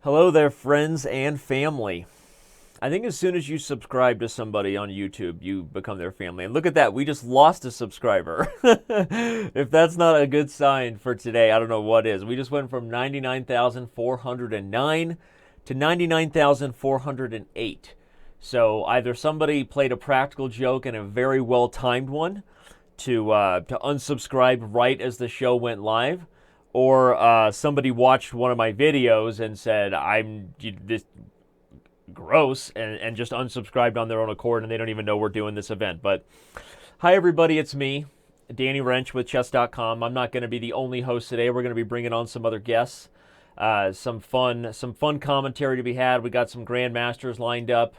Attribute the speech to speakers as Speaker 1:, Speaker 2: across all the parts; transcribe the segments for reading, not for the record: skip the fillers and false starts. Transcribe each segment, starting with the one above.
Speaker 1: Hello there, friends and family. I think as soon as you subscribe to somebody on YouTube, you become their family. And look at that, we just lost a subscriber. If that's not a good sign for today, I don't know what is. We just went from 99,409 to 99,408. So either somebody played a practical joke and a very well-timed one to unsubscribe right as the show went live, or somebody watched one of my videos and said, I'm this gross, and just unsubscribed on their own accord, and they don't even know we're doing this event. But hi, everybody, it's me, Danny Rensch with Chess.com. I'm not going to be the only host today. We're going to be bringing on some other guests, some fun commentary to be had. We got some grandmasters lined up,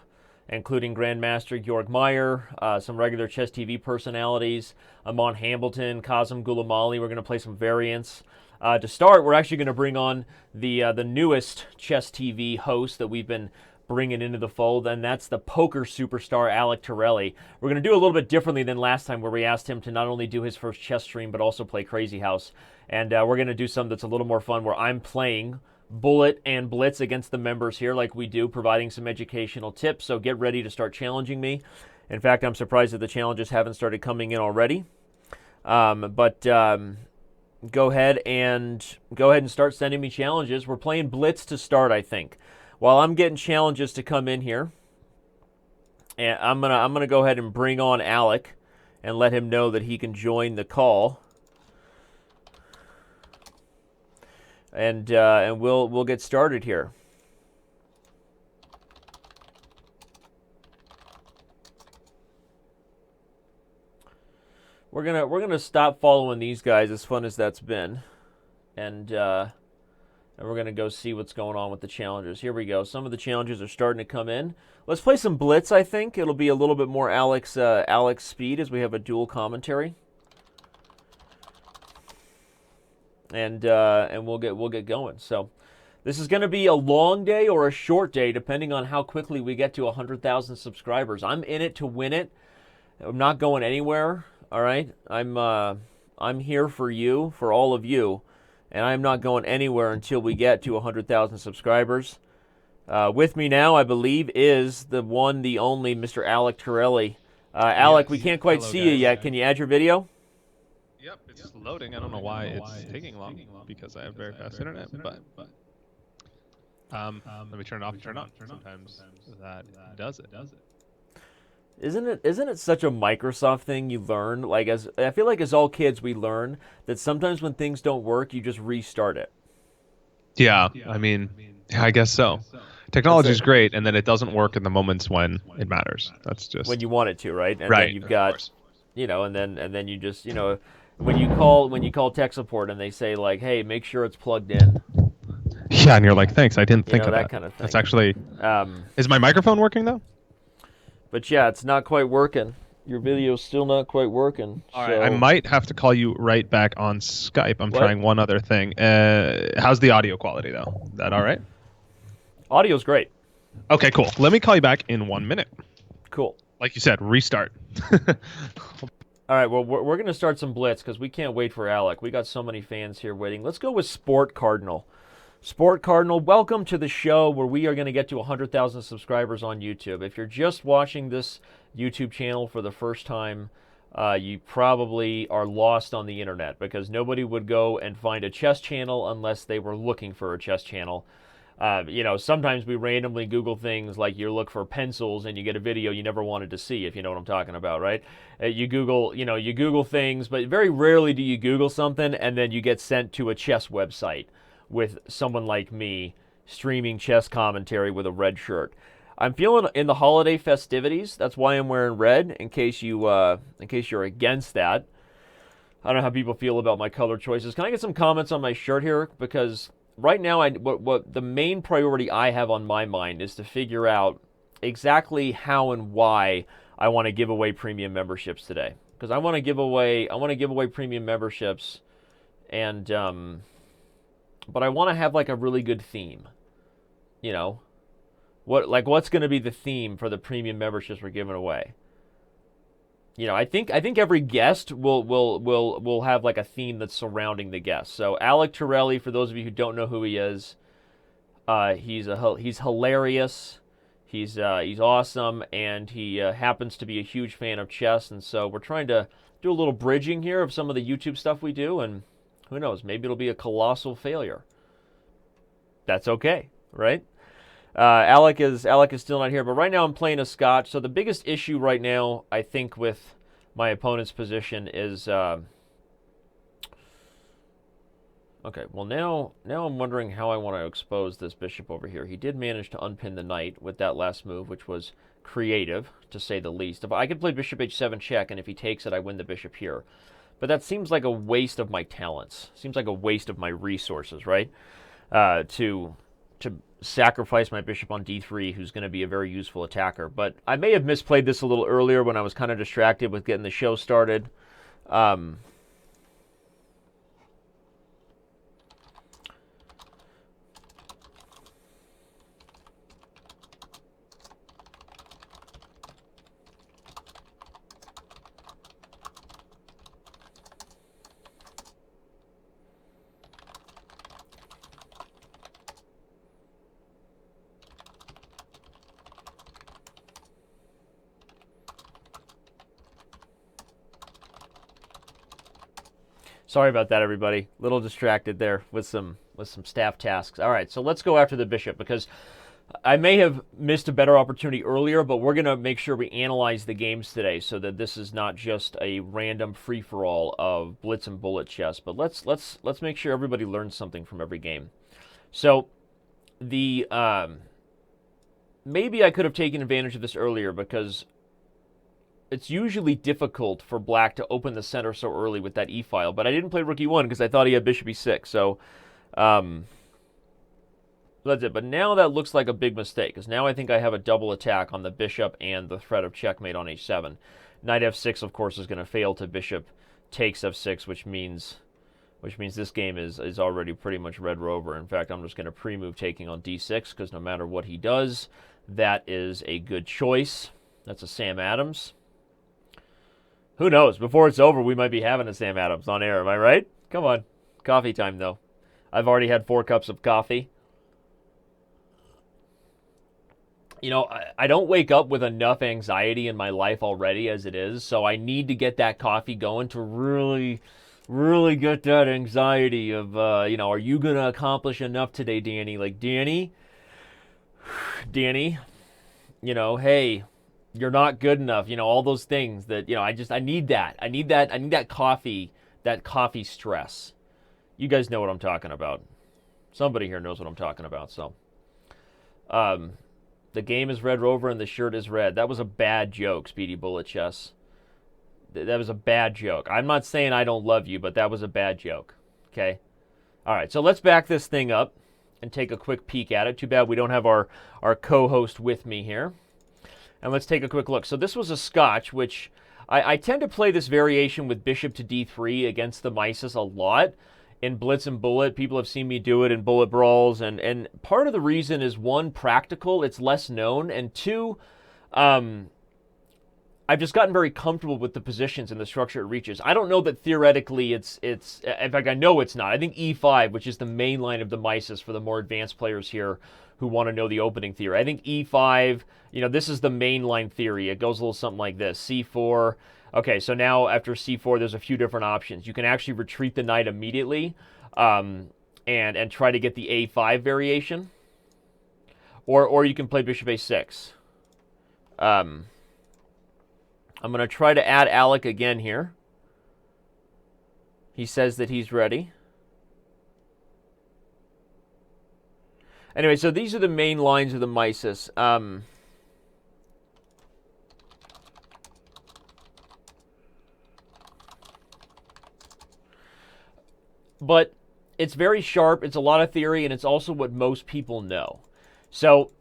Speaker 1: including Grandmaster Georg Meyer, some regular Chess TV personalities, Amon Hambleton, Kazem Goulamali. We're going to play some variants. To start, we're actually going to bring on the newest Chess TV host that we've been bringing into the fold, and that's the poker superstar Alec Torelli. We're going to do a little bit differently than last time, where we asked him to not only do his first chess stream, but also play Crazy House. And we're going to do something that's a little more fun, where I'm playing Bullet and Blitz against the members here like we do, providing some educational tips. So get ready to start challenging me. In fact, I'm surprised that the challenges haven't started coming in already. Go ahead and start sending me challenges. We're playing Blitz to start, I think. While I'm getting challenges to come in here, and I'm gonna go ahead and bring on Alec and let him know that he can join the call. And we'll get started here. We're gonna stop following these guys, as fun as that's been, and we're gonna go see what's going on with the challenges. Here we go. Some of the challenges are starting to come in. Let's play some Blitz. I think it'll be a little bit more Alex speed, as we have a dual commentary, and we'll get going. So this is going to be a long day or a short day, depending on how quickly we get to 100,000 subscribers. I'm in it to win it. I'm not going anywhere. All right, I'm here for you, for all of you, and I'm not going anywhere until we get to 100,000 subscribers. With me now, I believe, is the one, the only Mr. Alec Torelli. Alec, we can't quite see you yet. Can you add your video?
Speaker 2: Yep, it's loading. I don't know why it's taking long, because I have very fast internet, but let me turn it off and turn it on. Sometimes that does it.
Speaker 1: Isn't it such a Microsoft thing you learn? Like, I feel like as all kids we learn that sometimes when things don't work, you just restart it.
Speaker 2: Yeah, I mean, I guess so. Technology is great, and then it doesn't work in the moments when it matters. That's just
Speaker 1: when you want it to, right? And
Speaker 2: right.
Speaker 1: Then you've got, and then you just, when you call tech support and they say like, hey, make sure it's plugged in.
Speaker 2: Yeah, and you're like, thanks, I didn't think of that.
Speaker 1: Kind of thing.
Speaker 2: That's actually. Is my microphone working though?
Speaker 1: But yeah, it's not quite working. Your video's still not quite working.
Speaker 2: All right, I might have to call you right back on Skype. I'm trying one other thing. How's the audio quality though? Is that all right?
Speaker 1: Audio's great.
Speaker 2: Okay, cool. Let me call you back in 1 minute.
Speaker 1: Cool.
Speaker 2: Like you said, restart.
Speaker 1: All right, well, we're going to start some Blitz because we can't wait for Alec. We got so many fans here waiting. Let's go with Sport Cardinal. Sport Cardinal, welcome to the show where we are going to get to 100,000 subscribers on YouTube. If you're just watching this YouTube channel for the first time, you probably are lost on the internet, because nobody would go and find a chess channel unless they were looking for a chess channel. Sometimes we randomly Google things like you look for pencils and you get a video you never wanted to see, if you know what I'm talking about, right? You Google things, but very rarely do you Google something and then you get sent to a chess website with someone like me streaming chess commentary with a red shirt. I'm feeling in the holiday festivities. That's why I'm wearing red, in case you're against that. I don't know how people feel about my color choices. Can I get some comments on my shirt here? Because right now, what the main priority I have on my mind is to figure out exactly how and why I want to give away premium memberships today. Because I want to give away premium memberships, and but I want to have like a really good theme. What's going to be the theme for the premium memberships we're giving away? I think every guest will have like a theme that's surrounding the guest. So Alec Torelli, for those of you who don't know who he is, He's hilarious. He's awesome, and he happens to be a huge fan of chess. And so we're trying to do a little bridging here of some of the YouTube stuff we do, and who knows, maybe it'll be a colossal failure. That's okay, right? Alec is still not here, but right now I'm playing a Scotch. So the biggest issue right now, I think, with my opponent's position is okay. Well, now I'm wondering how I want to expose this bishop over here. He did manage to unpin the knight with that last move, which was creative to say the least. If I could play bishop h7 check, and if he takes it, I win the bishop here. But that seems like a waste of my talents. Seems like a waste of my resources, right? To sacrifice my bishop on d3, who's going to be a very useful attacker. But I may have misplayed this a little earlier when I was kind of distracted with getting the show started. Sorry about that, everybody. A little distracted there with some staff tasks. All right, so let's go after the bishop, because I may have missed a better opportunity earlier, but we're going to make sure we analyze the games today so that this is not just a random free-for-all of blitz and bullet chess. But let's make sure everybody learns something from every game. So the maybe I could have taken advantage of this earlier, because it's usually difficult for black to open the center so early with that e-file, but I didn't play rook e1 because I thought he had bishop e6, so that's it. But now that looks like a big mistake, because now I think I have a double attack on the bishop and the threat of checkmate on h7. Knight f6, of course, is going to fail to bishop takes f6, which means this game is already pretty much red rover. In fact, I'm just going to pre-move taking on d6, because no matter what he does, that is a good choice. That's a Sam Adams. Who knows? Before it's over, we might be having a Sam Adams on air. Am I right? Come on. Coffee time, though. I've already had 4 cups of coffee. You know, I don't wake up with enough anxiety in my life already as it is, so I need to get that coffee going to really, really get that anxiety of, are you going to accomplish enough today, Danny? Like, Danny, hey, you're not good enough, all those things that, I need that. I need that coffee stress. You guys know what I'm talking about. Somebody here knows what I'm talking about, so. The game is red rover and the shirt is red. That was a bad joke, Speedy Bullet Chess. That was a bad joke. I'm not saying I don't love you, but that was a bad joke, okay? All right, so let's back this thing up and take a quick peek at it. Too bad we don't have our co-host with me here. And let's take a quick look. So this was a Scotch, which I tend to play this variation with bishop to d3 against the Mises a lot in blitz and bullet. People have seen me do it in bullet brawls, and part of the reason is, 1, practical, it's less known, and 2, I've just gotten very comfortable with the positions and the structure it reaches. I don't know that theoretically it's in fact, I know it's not. I think e5, which is the main line of the Mises for the more advanced players here who want to know the opening theory. I think e5, this is the main line theory. It goes a little something like this. c4. Okay, so now after c4, there's a few different options. You can actually retreat the knight immediately and try to get the a5 variation. Or you can play bishop a6. I'm going to try to add Alec again here. He says that he's ready. Anyway, so these are the main lines of the Mises. But it's very sharp. It's a lot of theory, and it's also what most people know. So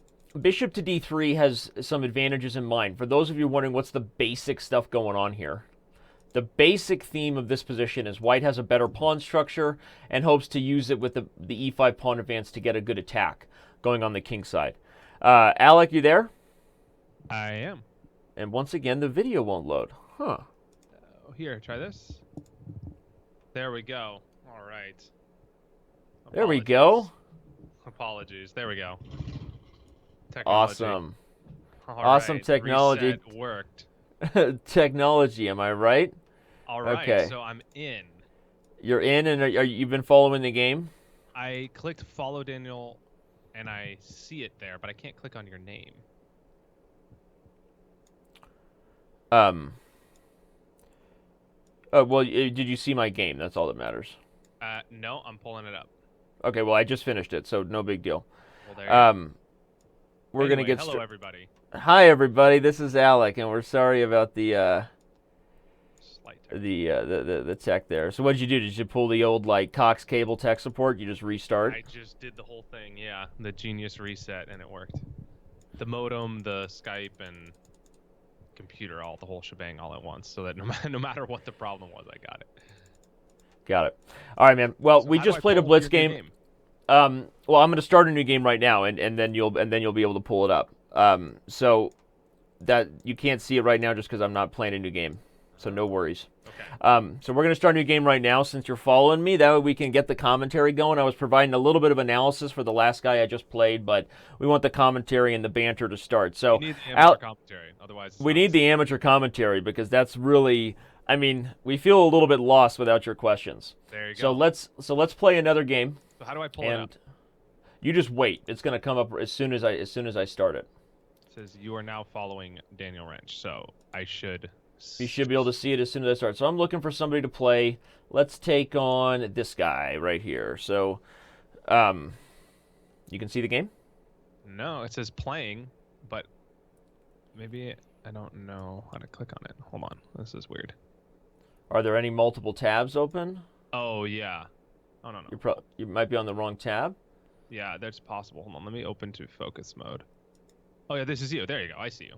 Speaker 1: bishop to d3 has some advantages in mind. For those of you wondering what's the basic stuff going on here, the basic theme of this position is white has a better pawn structure and hopes to use it with the e5 pawn advance to get a good attack going on the king side. Alec, you there?
Speaker 2: I am.
Speaker 1: And once again, the video won't load. Huh.
Speaker 2: Here, try this. There we go. All right.
Speaker 1: There we go.
Speaker 2: Apologies. There we go. Technology.
Speaker 1: Awesome.
Speaker 2: All
Speaker 1: Awesome
Speaker 2: right.
Speaker 1: technology.
Speaker 2: Reset worked.
Speaker 1: Technology, am I right?
Speaker 2: All right.
Speaker 1: Okay.
Speaker 2: So I'm in.
Speaker 1: You're in, and you've been following the game?
Speaker 2: I clicked follow Daniel, and I see it there, but I can't click on your name.
Speaker 1: Oh, well, did you see my game? That's all that matters.
Speaker 2: No, I'm pulling it up.
Speaker 1: Okay, well, I just finished it, so no big deal.
Speaker 2: Well, there you go.
Speaker 1: We're
Speaker 2: Anyway,
Speaker 1: gonna get
Speaker 2: hello, everybody.
Speaker 1: Hi, everybody. This is Alec, and we're sorry about the
Speaker 2: Slight tech.
Speaker 1: the tech there. So what did you do? Did you pull the old like Cox cable tech support? You just restart?
Speaker 2: I just did the whole thing, yeah. The genius reset, and it worked. The modem, the Skype, and computer, the whole shebang all at once, so that no matter what the problem was, I got it.
Speaker 1: Got it. All right, man. Well,
Speaker 2: So
Speaker 1: we
Speaker 2: how do
Speaker 1: just
Speaker 2: I
Speaker 1: played a
Speaker 2: pull
Speaker 1: blitz
Speaker 2: your
Speaker 1: game. Well, I'm going to start a new game right now, and then you'll be able to pull it up. So that you can't see it right now just because I'm not playing a new game. So no worries.
Speaker 2: Okay.
Speaker 1: So we're going to start a new game right now since you're following me. That way we can get the commentary going. I was providing a little bit of analysis for the last guy I just played, but we want the commentary and the banter to start. So
Speaker 2: We need the amateur commentary, otherwise
Speaker 1: we need the amateur commentary because that's really, I mean, we feel a little bit lost without your questions.
Speaker 2: There you go.
Speaker 1: So let's play another game.
Speaker 2: So how do I pull it up?
Speaker 1: You just wait. It's going to come up as soon as I start it.
Speaker 2: It says you are now following Daniel Rensch, so I should.
Speaker 1: You should be able to see it as soon as I start. So I'm looking for somebody to play. Let's take on this guy right here. So, you can see the game?
Speaker 2: No, it says playing, but maybe I don't know how to click on it. Hold on, this is weird.
Speaker 1: Are there any multiple tabs open?
Speaker 2: Oh yeah. Oh no.
Speaker 1: You might be on the wrong tab.
Speaker 2: Yeah, that's possible. Hold on, let me open to focus mode. Oh yeah, this is you. There you go. I see you.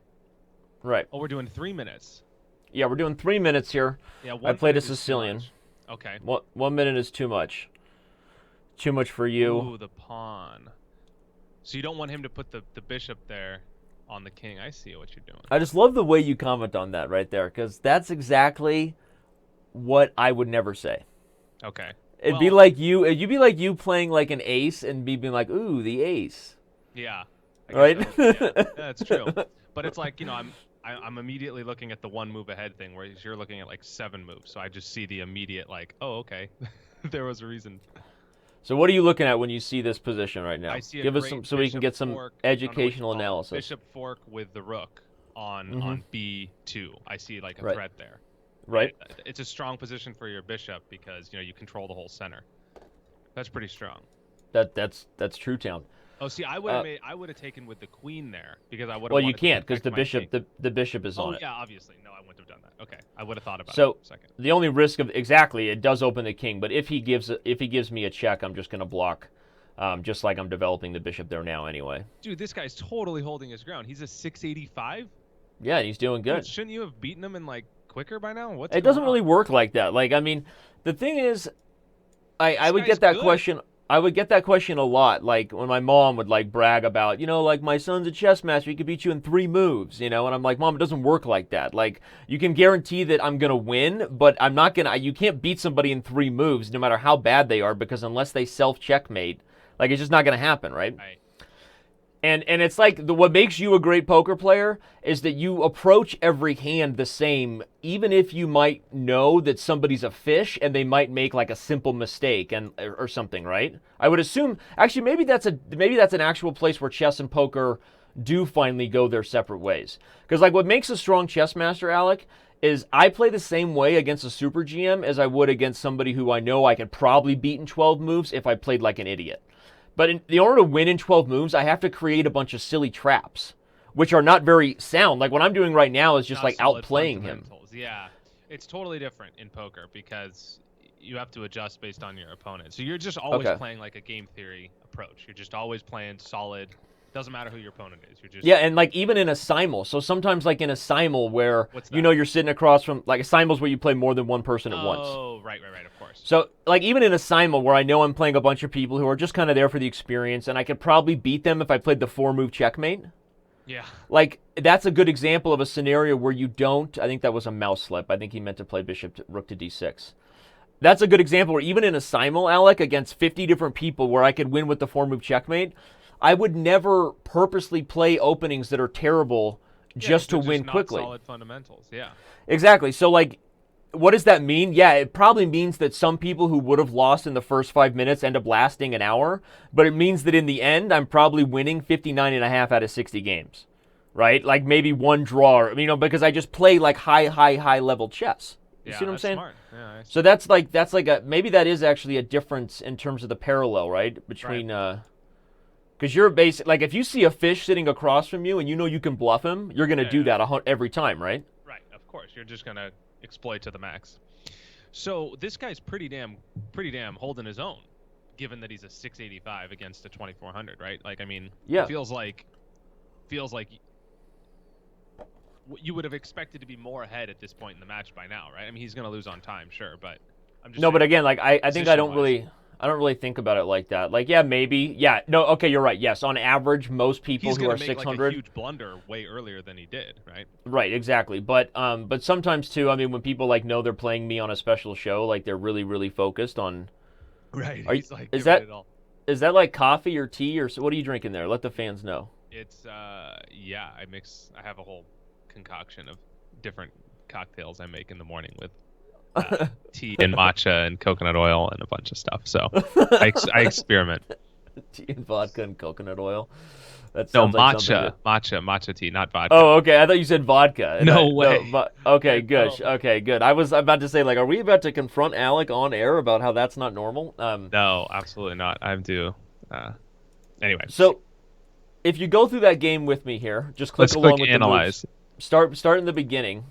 Speaker 1: Right.
Speaker 2: Oh, we're doing 3 minutes.
Speaker 1: Yeah, we're doing 3 minutes here.
Speaker 2: Yeah,
Speaker 1: I played a Sicilian.
Speaker 2: Okay.
Speaker 1: 1 minute is too much. Too much for you.
Speaker 2: Ooh, the pawn. So you don't want him to put the bishop there on the king. I see what you're doing.
Speaker 1: I just love the way you comment on that right there, because that's exactly what I would never say.
Speaker 2: Okay.
Speaker 1: It'd be like you playing like an ace and me being like, ooh, the ace.
Speaker 2: Yeah.
Speaker 1: Right?
Speaker 2: Yeah, that's true. But it's like, I'm immediately looking at the one move ahead thing, whereas you're looking at like 7 moves. So I just see the immediate like, oh, okay, there was a reason.
Speaker 1: So what are you looking at when you see this position right now?
Speaker 2: I see
Speaker 1: Give us some so we can get some educational analysis.
Speaker 2: Bishop fork with the rook on B2. I see like a threat there.
Speaker 1: Right.
Speaker 2: It's a strong position for your bishop because you control the whole center. That's pretty strong.
Speaker 1: That's true, Town.
Speaker 2: Oh, see, I would have taken with the queen there because I would have.
Speaker 1: Well, you can't because the bishop is on it.
Speaker 2: Oh yeah, obviously. No, I wouldn't have done that. Okay, I would have thought about it
Speaker 1: for
Speaker 2: a second.
Speaker 1: The only risk of it does open the king, but if he gives me a check, I'm just gonna block, just like I'm developing the bishop there now anyway.
Speaker 2: Dude, this guy's totally holding his ground. He's a 685.
Speaker 1: Yeah, he's doing good.
Speaker 2: Dude, shouldn't you have beaten him in like quicker by now?
Speaker 1: It doesn't really work like that. Like, I mean, the thing is, I would get that question. I would get that question a lot, like when my mom would like brag about, like my son's a chess master, he could beat you in 3 moves, and I'm like, Mom, it doesn't work like that. Like, you can guarantee that I'm gonna win, but I'm not gonna. You can't beat somebody in 3 moves, no matter how bad they are, because unless they self-checkmate, like it's just not gonna happen, right?
Speaker 2: Right.
Speaker 1: And it's like what makes you a great poker player is that you approach every hand the same, even if you might know that somebody's a fish and they might make like a simple mistake or something, right? I would assume actually maybe that's an actual place where chess and poker do finally go their separate ways. Because like what makes a strong chess master, Alec, is I play the same way against a super GM as I would against somebody who I know I could probably beat in 12 moves if I played like an idiot. But in order to win in 12 moves, I have to create a bunch of silly traps, which are not very sound. Like what I'm doing right now is just like outplaying him.
Speaker 2: Yeah, it's totally different in poker because you have to adjust based on your opponent. So you're just always playing like a game theory approach. You're just always playing solid. Doesn't matter who your opponent is. You're just
Speaker 1: and like even in a simul. So sometimes like in a simul where you're sitting across from like a simul's where you play more than one person at once.
Speaker 2: Oh, right, of course.
Speaker 1: So like even in a simul where I know I'm playing a bunch of people who are just kind of there for the experience, and I could probably beat them if I played the 4-move checkmate.
Speaker 2: Yeah.
Speaker 1: Like that's a good example of a scenario where you don't. I think that was a mouse slip. I think he meant to play rook to d6. That's a good example where even in a simul, Alec, against 50 different people where I could win with the 4-move checkmate, I would never purposely play openings that are terrible just to win
Speaker 2: not
Speaker 1: quickly.
Speaker 2: Solid fundamentals, yeah.
Speaker 1: Exactly. So, like, what does that mean? Yeah, it probably means that some people who would have lost in the first 5 minutes end up lasting an hour, but it means that in the end, I'm probably winning 59.5 out of 60 games, right? Like maybe one draw, because I just play like high level chess. You see what I'm saying?
Speaker 2: Smart. Yeah,
Speaker 1: so that's like maybe that is actually a difference in terms of the parallel, right? Between because you're basic, like if you see a fish sitting across from you and you know you can bluff him, you're gonna do that every time, right?
Speaker 2: Right, of course. You're just gonna exploit to the max. So this guy's pretty damn holding his own, given that he's a 685 against a 2400, right? Like, I mean, it feels like you would have expected to be more ahead at this point in the match by now, right? I mean, he's gonna lose on time, sure, but I'm just
Speaker 1: but again, like I think I don't really think about it like that. Like, yeah, maybe, yeah, no, okay, you're right. Yes, on average, most people who are 600,
Speaker 2: like a huge blunder way earlier than he did, right?
Speaker 1: Right, exactly. But sometimes too, I mean, when people like know they're playing me on a special show, like they're really focused on.
Speaker 2: Right.
Speaker 1: Is that like coffee or tea or what are you drinking there? Let the fans know.
Speaker 2: It's I have a whole concoction of different cocktails I make in the morning with tea and matcha and coconut oil and a bunch of stuff. So I experiment.
Speaker 1: Tea and vodka and coconut oil. That
Speaker 2: no,
Speaker 1: sounds like
Speaker 2: matcha tea, not vodka.
Speaker 1: Oh, okay. I thought you said vodka.
Speaker 2: No way.
Speaker 1: Okay, good. Okay, good. I was about to say, like, are we about to confront Alec on air about how that's not normal?
Speaker 2: No, absolutely not. I'm due. Anyway.
Speaker 1: So, if you go through that game with me here, just click along with
Speaker 2: analyze.
Speaker 1: The moves. Start in the beginning,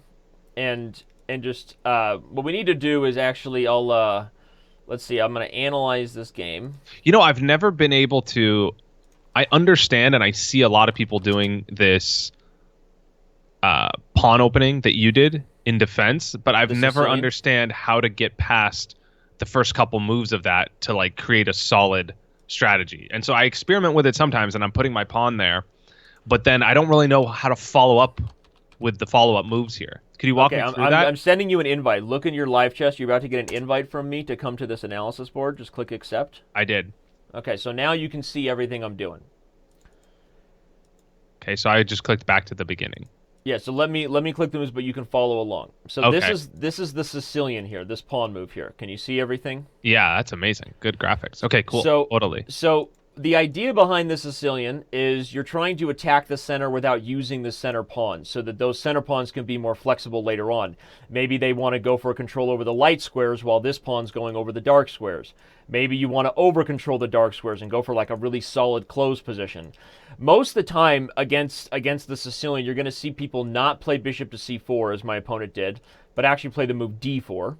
Speaker 1: and just what we need to do is actually let's see. I'm going to analyze this game.
Speaker 2: I've never been able to. I understand, and I see a lot of people doing this pawn opening that you did in defense, but I've never understand how to get past the first couple moves of that to like create a solid strategy. And so I experiment with it sometimes, and I'm putting my pawn there, but then I don't really know how to follow up with the follow-up moves here. Could you walk me through that?
Speaker 1: I'm sending you an invite. Look in your live chest. You're about to get an invite from me to come to this analysis board. Just click accept.
Speaker 2: I did.
Speaker 1: Okay, so now you can see everything I'm doing.
Speaker 2: Okay, so I just clicked back to the beginning.
Speaker 1: Yeah, so let me click the moves, but you can follow along. So
Speaker 2: okay.
Speaker 1: This is the Sicilian here, this pawn move here. Can you see everything?
Speaker 2: Yeah, that's amazing. Good graphics. Okay, cool. Totally.
Speaker 1: So the idea behind the Sicilian is you're trying to attack the center without using the center pawn so that those center pawns can be more flexible later on. Maybe they want to go for a control over the light squares while this pawn's going over the dark squares. Maybe you want to over-control the dark squares and go for like a really solid close position. Most of the time against the Sicilian, you're going to see people not play bishop to c4 as my opponent did, but actually play the move d4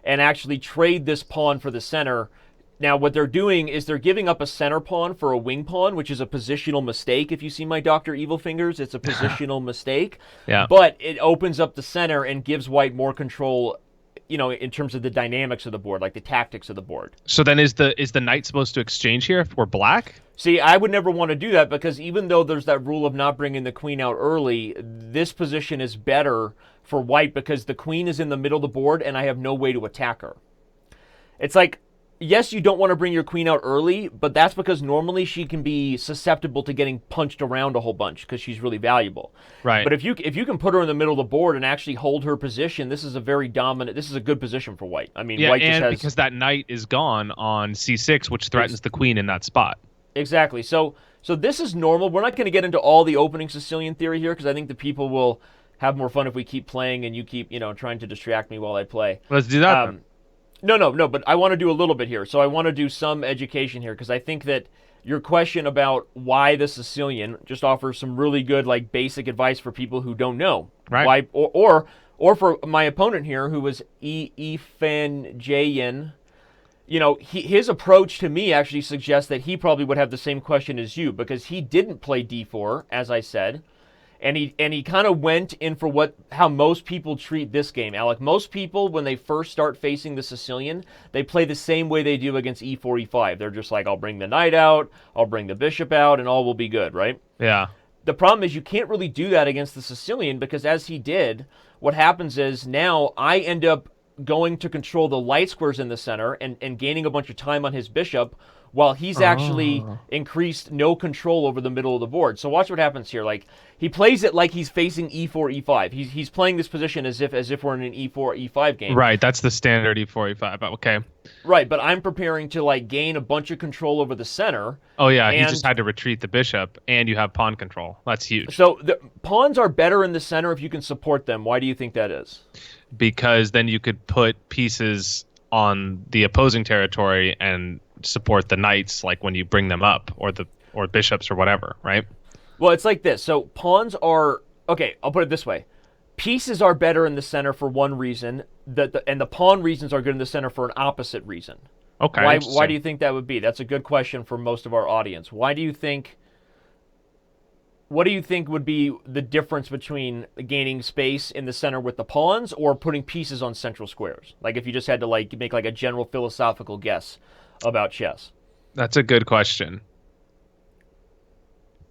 Speaker 1: and actually trade this pawn for the center. Now, what they're doing is they're giving up a center pawn for a wing pawn, which is a positional mistake. If you see my Dr. Evil Fingers, it's a positional mistake.
Speaker 2: Yeah.
Speaker 1: But it opens up the center and gives white more control, in terms of the dynamics of the board, like the tactics of the board.
Speaker 2: So then is the knight supposed to exchange here if we're black?
Speaker 1: See, I would never want to do that because even though there's that rule of not bringing the queen out early, this position is better for white because the queen is in the middle of the board and I have no way to attack her. It's like, yes, you don't want to bring your queen out early, but that's because normally she can be susceptible to getting punched around a whole bunch because she's really valuable.
Speaker 2: Right.
Speaker 1: But if you can put her in the middle of the board and actually hold her position, this is a good position for white. I mean,
Speaker 2: yeah,
Speaker 1: white
Speaker 2: and
Speaker 1: just has,
Speaker 2: because that knight is gone on c6, which threatens the queen in that spot.
Speaker 1: Exactly. So this is normal. We're not going to get into all the opening Sicilian theory here because I think the people will have more fun if we keep playing and you keep, trying to distract me while I play.
Speaker 2: Let's do that.
Speaker 1: No, but I want to do a little bit here. So I want to do some education here because I think that your question about why the Sicilian just offers some really good, like, basic advice for people who don't know.
Speaker 2: Right.
Speaker 1: Why, or for my opponent here who was Ifan Jayan, his approach to me actually suggests that he probably would have the same question as you because he didn't play d4, as I said. And he kind of went in for how most people treat this game, Alec. Most people, when they first start facing the Sicilian, they play the same way they do against e4, e5. They're just like, I'll bring the knight out, I'll bring the bishop out, and all will be good, right?
Speaker 2: Yeah.
Speaker 1: The problem is you can't really do that against the Sicilian because as he did, what happens is now I end up going to control the light squares in the center and gaining a bunch of time on his bishop, while he's actually increased no control over the middle of the board. So watch what happens here. Like, he plays it like he's facing e4, e5. He's playing this position as if we're in an e4, e5 game.
Speaker 2: Right, that's the standard e4, e5. Okay.
Speaker 1: Right, but I'm preparing to like gain a bunch of control over the center.
Speaker 2: Oh yeah, he just had to retreat the bishop, and you have pawn control. That's huge.
Speaker 1: So the pawns are better in the center if you can support them. Why do you think that is?
Speaker 2: Because then you could put pieces on the opposing territory and support the knights, like when you bring them up, or bishops or whatever, right?
Speaker 1: Well, it's like this. So pawns are okay. I'll put it this way: pieces are better in the center for one reason, and the pawn reasons are good in the center for an opposite reason.
Speaker 2: Okay.
Speaker 1: Why do you think that would be? That's a good question for most of our audience. Why do you think? What do you think would be the difference between gaining space in the center with the pawns or putting pieces on central squares? Like if you just had to like make like a general philosophical guess about chess.
Speaker 2: That's a good question.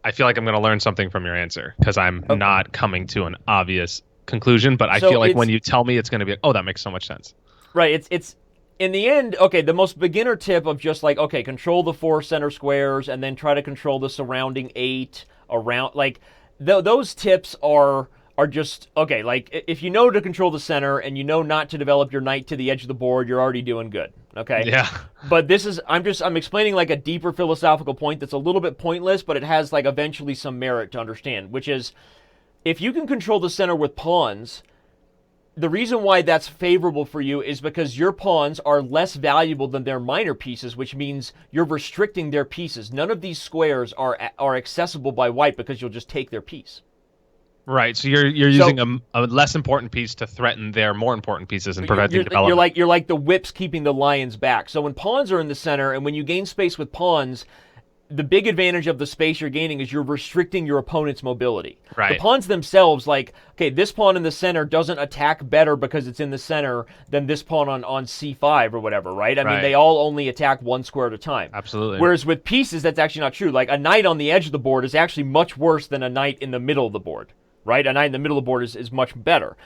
Speaker 2: I feel like I'm going to learn something from your answer because I'm not coming to an obvious conclusion, but I feel like when you tell me, it's going to be like, oh, that makes so much sense.
Speaker 1: Right. It's in the end, okay, the most beginner tip of just like, okay, control the 4 center squares and then try to control the surrounding 8 around. Like those tips are just, okay, like if you know to control the center and you know not to develop your knight to the edge of the board, you're already doing good. Okay.
Speaker 2: Yeah.
Speaker 1: But this is, I'm explaining like a deeper philosophical point that's a little bit pointless, but it has like eventually some merit to understand, which is if you can control the center with pawns, the reason why that's favorable for you is because your pawns are less valuable than their minor pieces, which means you're restricting their pieces. None of these squares are accessible by white because you'll just take their piece.
Speaker 2: Right, so you're using a less important piece to threaten their more important pieces and preventing development.
Speaker 1: You're like the whips keeping the lions back. So when pawns are in the center and when you gain space with pawns, the big advantage of the space you're gaining is you're restricting your opponent's mobility.
Speaker 2: Right.
Speaker 1: The pawns themselves, like, okay, this pawn in the center doesn't attack better because it's in the center than this pawn on c5 or whatever, right? I mean, they all only attack one square at a time.
Speaker 2: Absolutely.
Speaker 1: Whereas with pieces, that's actually not true. Like, a knight on the edge of the board is actually much worse than a knight in the middle of the board, right? A knight in the middle of the board is much better.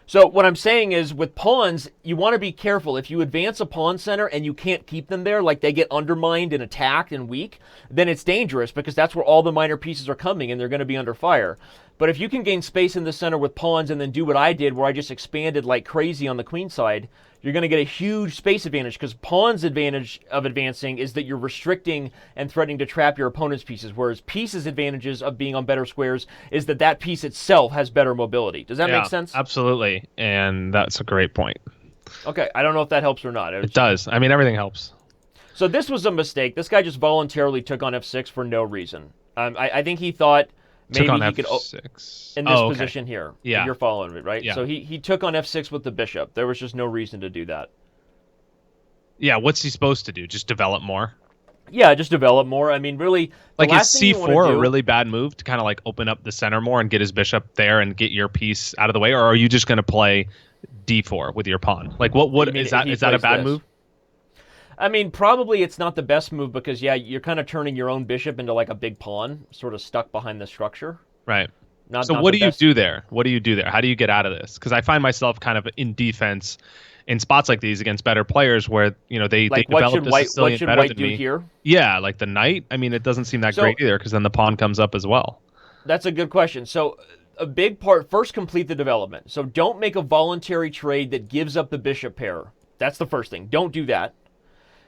Speaker 1: So what I'm saying is with pawns, you want to be careful. If you advance a pawn center and you can't keep them there, like they get undermined and attacked and weak, then it's dangerous because that's where all the minor pieces are coming and they're going to be under fire. But if you can gain space in the center with pawns and then do what I did where I just expanded like crazy on the queen side, you're going to get a huge space advantage because pawn's advantage of advancing is that you're restricting and threatening to trap your opponent's pieces, whereas pieces' advantages of being on better squares is that that piece itself has better mobility. Does that make sense?
Speaker 2: Absolutely, and that's a great point.
Speaker 1: Okay, I don't know if that helps or not.
Speaker 2: It does. I mean, everything helps.
Speaker 1: So this was a mistake. This guy just voluntarily took on f6 for no reason. I think he thought maybe he could in this position here.
Speaker 2: Yeah,
Speaker 1: you're following me, right?
Speaker 2: Yeah.
Speaker 1: So he took on f6 with the bishop. There was just no reason to do that.
Speaker 2: Yeah, what's he supposed to do? Just develop more?
Speaker 1: Yeah, just develop more. I mean, really,
Speaker 2: like is c4 a really bad move to kind of like open up the center more and get his bishop there and get your piece out of the way, or are you just going to play d4 with your pawn? Like, what is that? Is that a bad move?
Speaker 1: I mean, probably it's not the best move because, yeah, you're kind of turning your own bishop into like a big pawn, sort of stuck behind the structure.
Speaker 2: Right. So what do you do there? What do you do there? How do you get out of this? Because I find myself kind of in defense in spots like these against better players where, you know, they develop the Sicilian better than me. Here? Yeah, like the knight. I mean, it doesn't seem that great either because then the pawn comes up as well.
Speaker 1: That's a good question. So a big part, first complete the development. So don't make a voluntary trade that gives up the bishop pair. That's the first thing. Don't do that.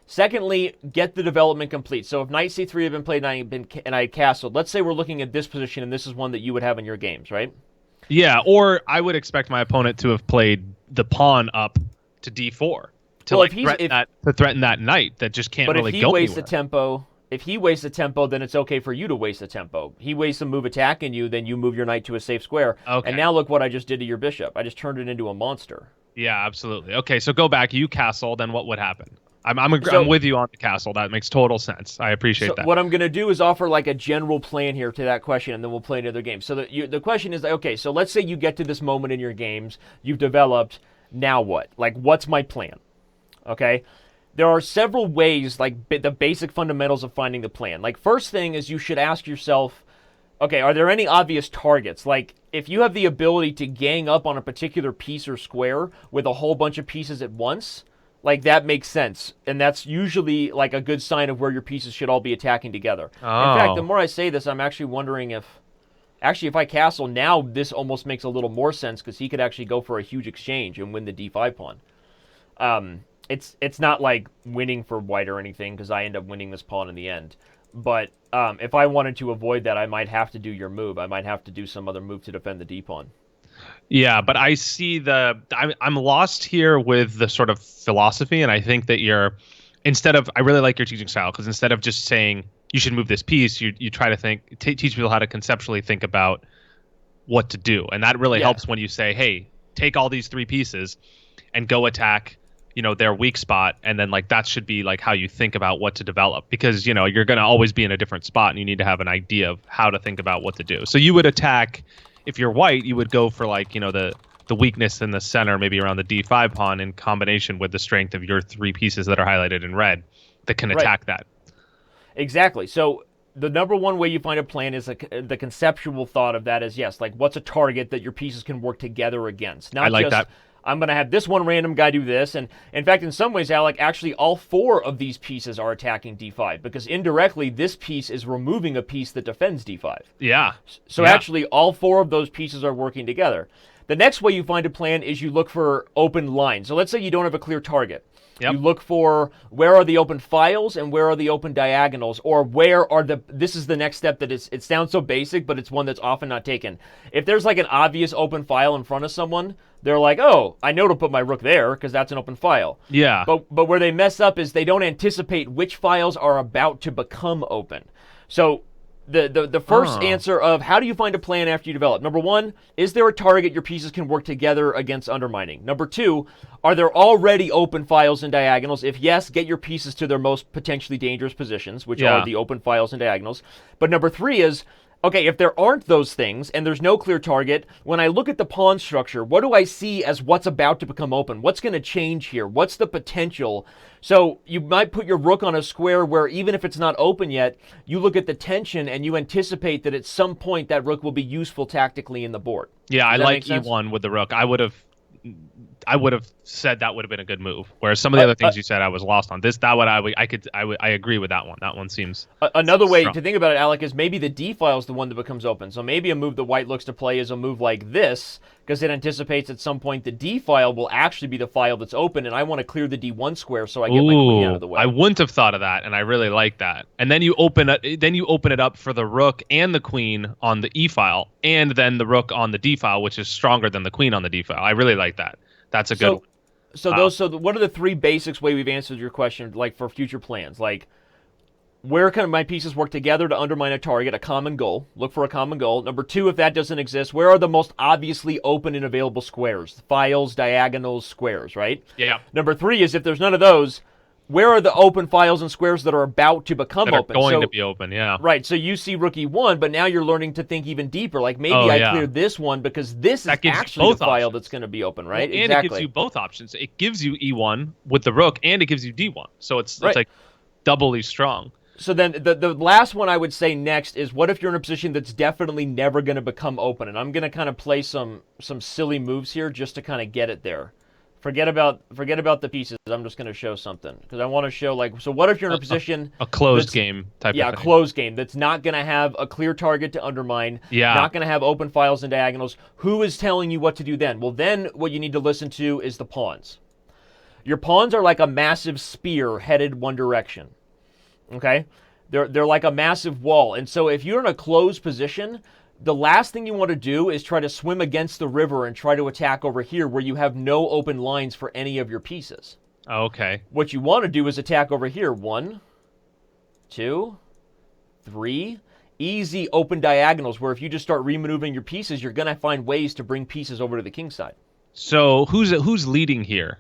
Speaker 1: Secondly, get the development complete. So if knight c3 had been played and I had castled, let's say we're looking at this position and this is one that you would have in your games, right?
Speaker 2: Yeah, or I would expect my opponent to have played the pawn up to d4 to threaten that knight that just can't really go anywhere. But if he wastes a tempo, then it's okay for you to waste a tempo. He wastes a move attacking you, then you move your knight to a safe square. Okay. And now look what I just did to your bishop. I just turned it into a monster. Yeah, absolutely. Okay, so go back. You castle, then what would happen? I'm with you on the castle. That makes total sense. I appreciate that.
Speaker 1: What I'm going to do is offer like a general plan here to that question, and then we'll play another game. So the question is, okay, so let's say you get to this moment in your games, you've developed, now what? Like, what's my plan? Okay? There are several ways, like the basic fundamentals of finding the plan. Like, first thing is you should ask yourself, okay, are there any obvious targets? Like, if you have the ability to gang up on a particular piece or square with a whole bunch of pieces at once, like that makes sense. And that's usually like a good sign of where your pieces should all be attacking together. In fact, the more I say this, I'm actually wondering if I castle now, this almost makes a little more sense because he could actually go for a huge exchange and win the d5 pawn. It's not like winning for white or anything because I end up winning this pawn in the end. But if I wanted to avoid that, I might have to do your move. I might have to do some other move to defend the d pawn.
Speaker 2: Yeah, but I see I'm lost here with the sort of philosophy, and I think that I really like your teaching style because instead of just saying you should move this piece, you try to teach people how to conceptually think about what to do, and that really helps when you say, hey, take all these 3 pieces and go attack their weak spot, and then like that should be like how you think about what to develop, because you're going to always be in a different spot and you need to have an idea of how to think about what to do. So you would attack, if you're white, you would go for like the weakness in the center, maybe around the d5 pawn, in combination with the strength of your 3 pieces that are highlighted in red that can attack that. Exactly.
Speaker 1: So the number one way you find a plan is the conceptual thought of that is, yes, like what's a target that your pieces can work together against. Not
Speaker 2: I like
Speaker 1: just,
Speaker 2: that.
Speaker 1: I'm going to have this one random guy do this. And in fact, in some ways, Alec, actually all 4 of these pieces are attacking d5 because indirectly this piece is removing a piece that defends d5.
Speaker 2: Yeah.
Speaker 1: So actually all 4 of those pieces are working together. The next way you find a plan is you look for open lines. So let's say you don't have a clear target. Yep. You look for where are the open files and where are the open diagonals, or where are this is the next step that it sounds so basic, but it's one that's often not taken. If there's like an obvious open file in front of someone, they're like, oh, I know to put my rook there because that's an open file.
Speaker 2: Yeah.
Speaker 1: But where they mess up is they don't anticipate which files are about to become open. So the first answer of how do you find a plan after you develop? Number 1, is there a target your pieces can work together against undermining? Number 2, are there already open files and diagonals? If yes, get your pieces to their most potentially dangerous positions, which are the open files and diagonals. But number 3 is, okay, if there aren't those things and there's no clear target, when I look at the pawn structure, what do I see as what's about to become open? What's going to change here? What's the potential? So you might put your rook on a square where even if it's not open yet, you look at the tension and you anticipate that at some point that rook will be useful tactically in the board.
Speaker 2: Yeah, I like E1 with the rook. I would have said that would have been a good move. Whereas some of the other things you said, I was lost on. I agree with that one. That one seems
Speaker 1: another way to think about it, Alec, is maybe the D file is the one that becomes open. So maybe a move that white looks to play is a move like this, because it anticipates at some point the D file will actually be the file that's open, and I want to clear the D1 square so I get my queen out of the way.
Speaker 2: I wouldn't have thought of that, and I really like that. And then you open it up for the rook and the queen on the E file, and then the rook on the D file, which is stronger than the queen on the D file. I really like that. That's a good one.
Speaker 1: So what are the 3 basics way we've answered your question, like for future plans? Like, where can my pieces work together to undermine a target, a common goal? Look for a common goal. Number 2, if that doesn't exist, where are the most obviously open and available squares? Files, diagonals, squares, right?
Speaker 2: Yeah.
Speaker 1: Number 3 is if there's none of those, where are the open files and squares that are about to become open?
Speaker 2: Going to be open, yeah.
Speaker 1: Right, so you see rook e1, but now you're learning to think even deeper. Like, maybe I clear this one because this is actually the file that's going to be open, right?
Speaker 2: Well, and it gives you both options. It gives you e1 with the rook, and it gives you d1. So it's like doubly strong.
Speaker 1: So then the last one I would say next is, what if you're in a position that's definitely never going to become open? And I'm going to kind of play some silly moves here just to kind of get it there. Forget about the pieces. I'm just going to show something because I want to show, like, so what if you're in a position
Speaker 2: a closed game type of thing?
Speaker 1: Yeah, a closed game that's not going to have a clear target to undermine.
Speaker 2: Yeah.
Speaker 1: Not going to have open files and diagonals. Who is telling you what to do then? Well, then what you need to listen to is the pawns. Your pawns are like a massive spear headed one direction. Okay, they're like a massive wall, and so if you're in a closed position, the last thing you want to do is try to swim against the river and try to attack over here where you have no open lines for any of your pieces.
Speaker 2: Okay.
Speaker 1: What you want to do is attack over here. 1, 2, 3. Easy open diagonals where if you just start remaneuvering your pieces, you're going to find ways to bring pieces over to the king side.
Speaker 2: So who's leading here?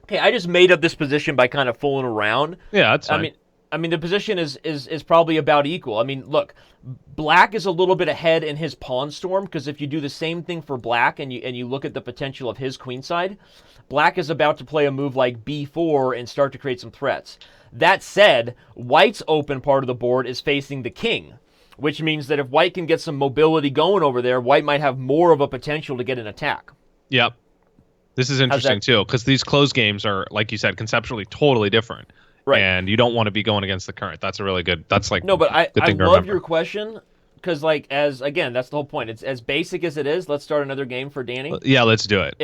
Speaker 1: Okay, I just made up this position by kind of fooling around.
Speaker 2: Yeah, that's fine.
Speaker 1: I mean, the position is probably about equal. I mean, look, black is a little bit ahead in his pawn storm because if you do the same thing for black and you look at the potential of his queenside, black is about to play a move like b4 and start to create some threats. That said, white's open part of the board is facing the king, which means that if white can get some mobility going over there, white might have more of a potential to get an attack.
Speaker 2: Yep. This is interesting too, because these closed games are, like you said, conceptually totally different.
Speaker 1: Right.
Speaker 2: And you don't want to be going against the current. That's a really good. That's like
Speaker 1: no, but I
Speaker 2: good thing to
Speaker 1: love
Speaker 2: remember.
Speaker 1: your question because that's the whole point. It's as basic as it is. Let's start another game for Danny.
Speaker 2: Yeah, let's do it.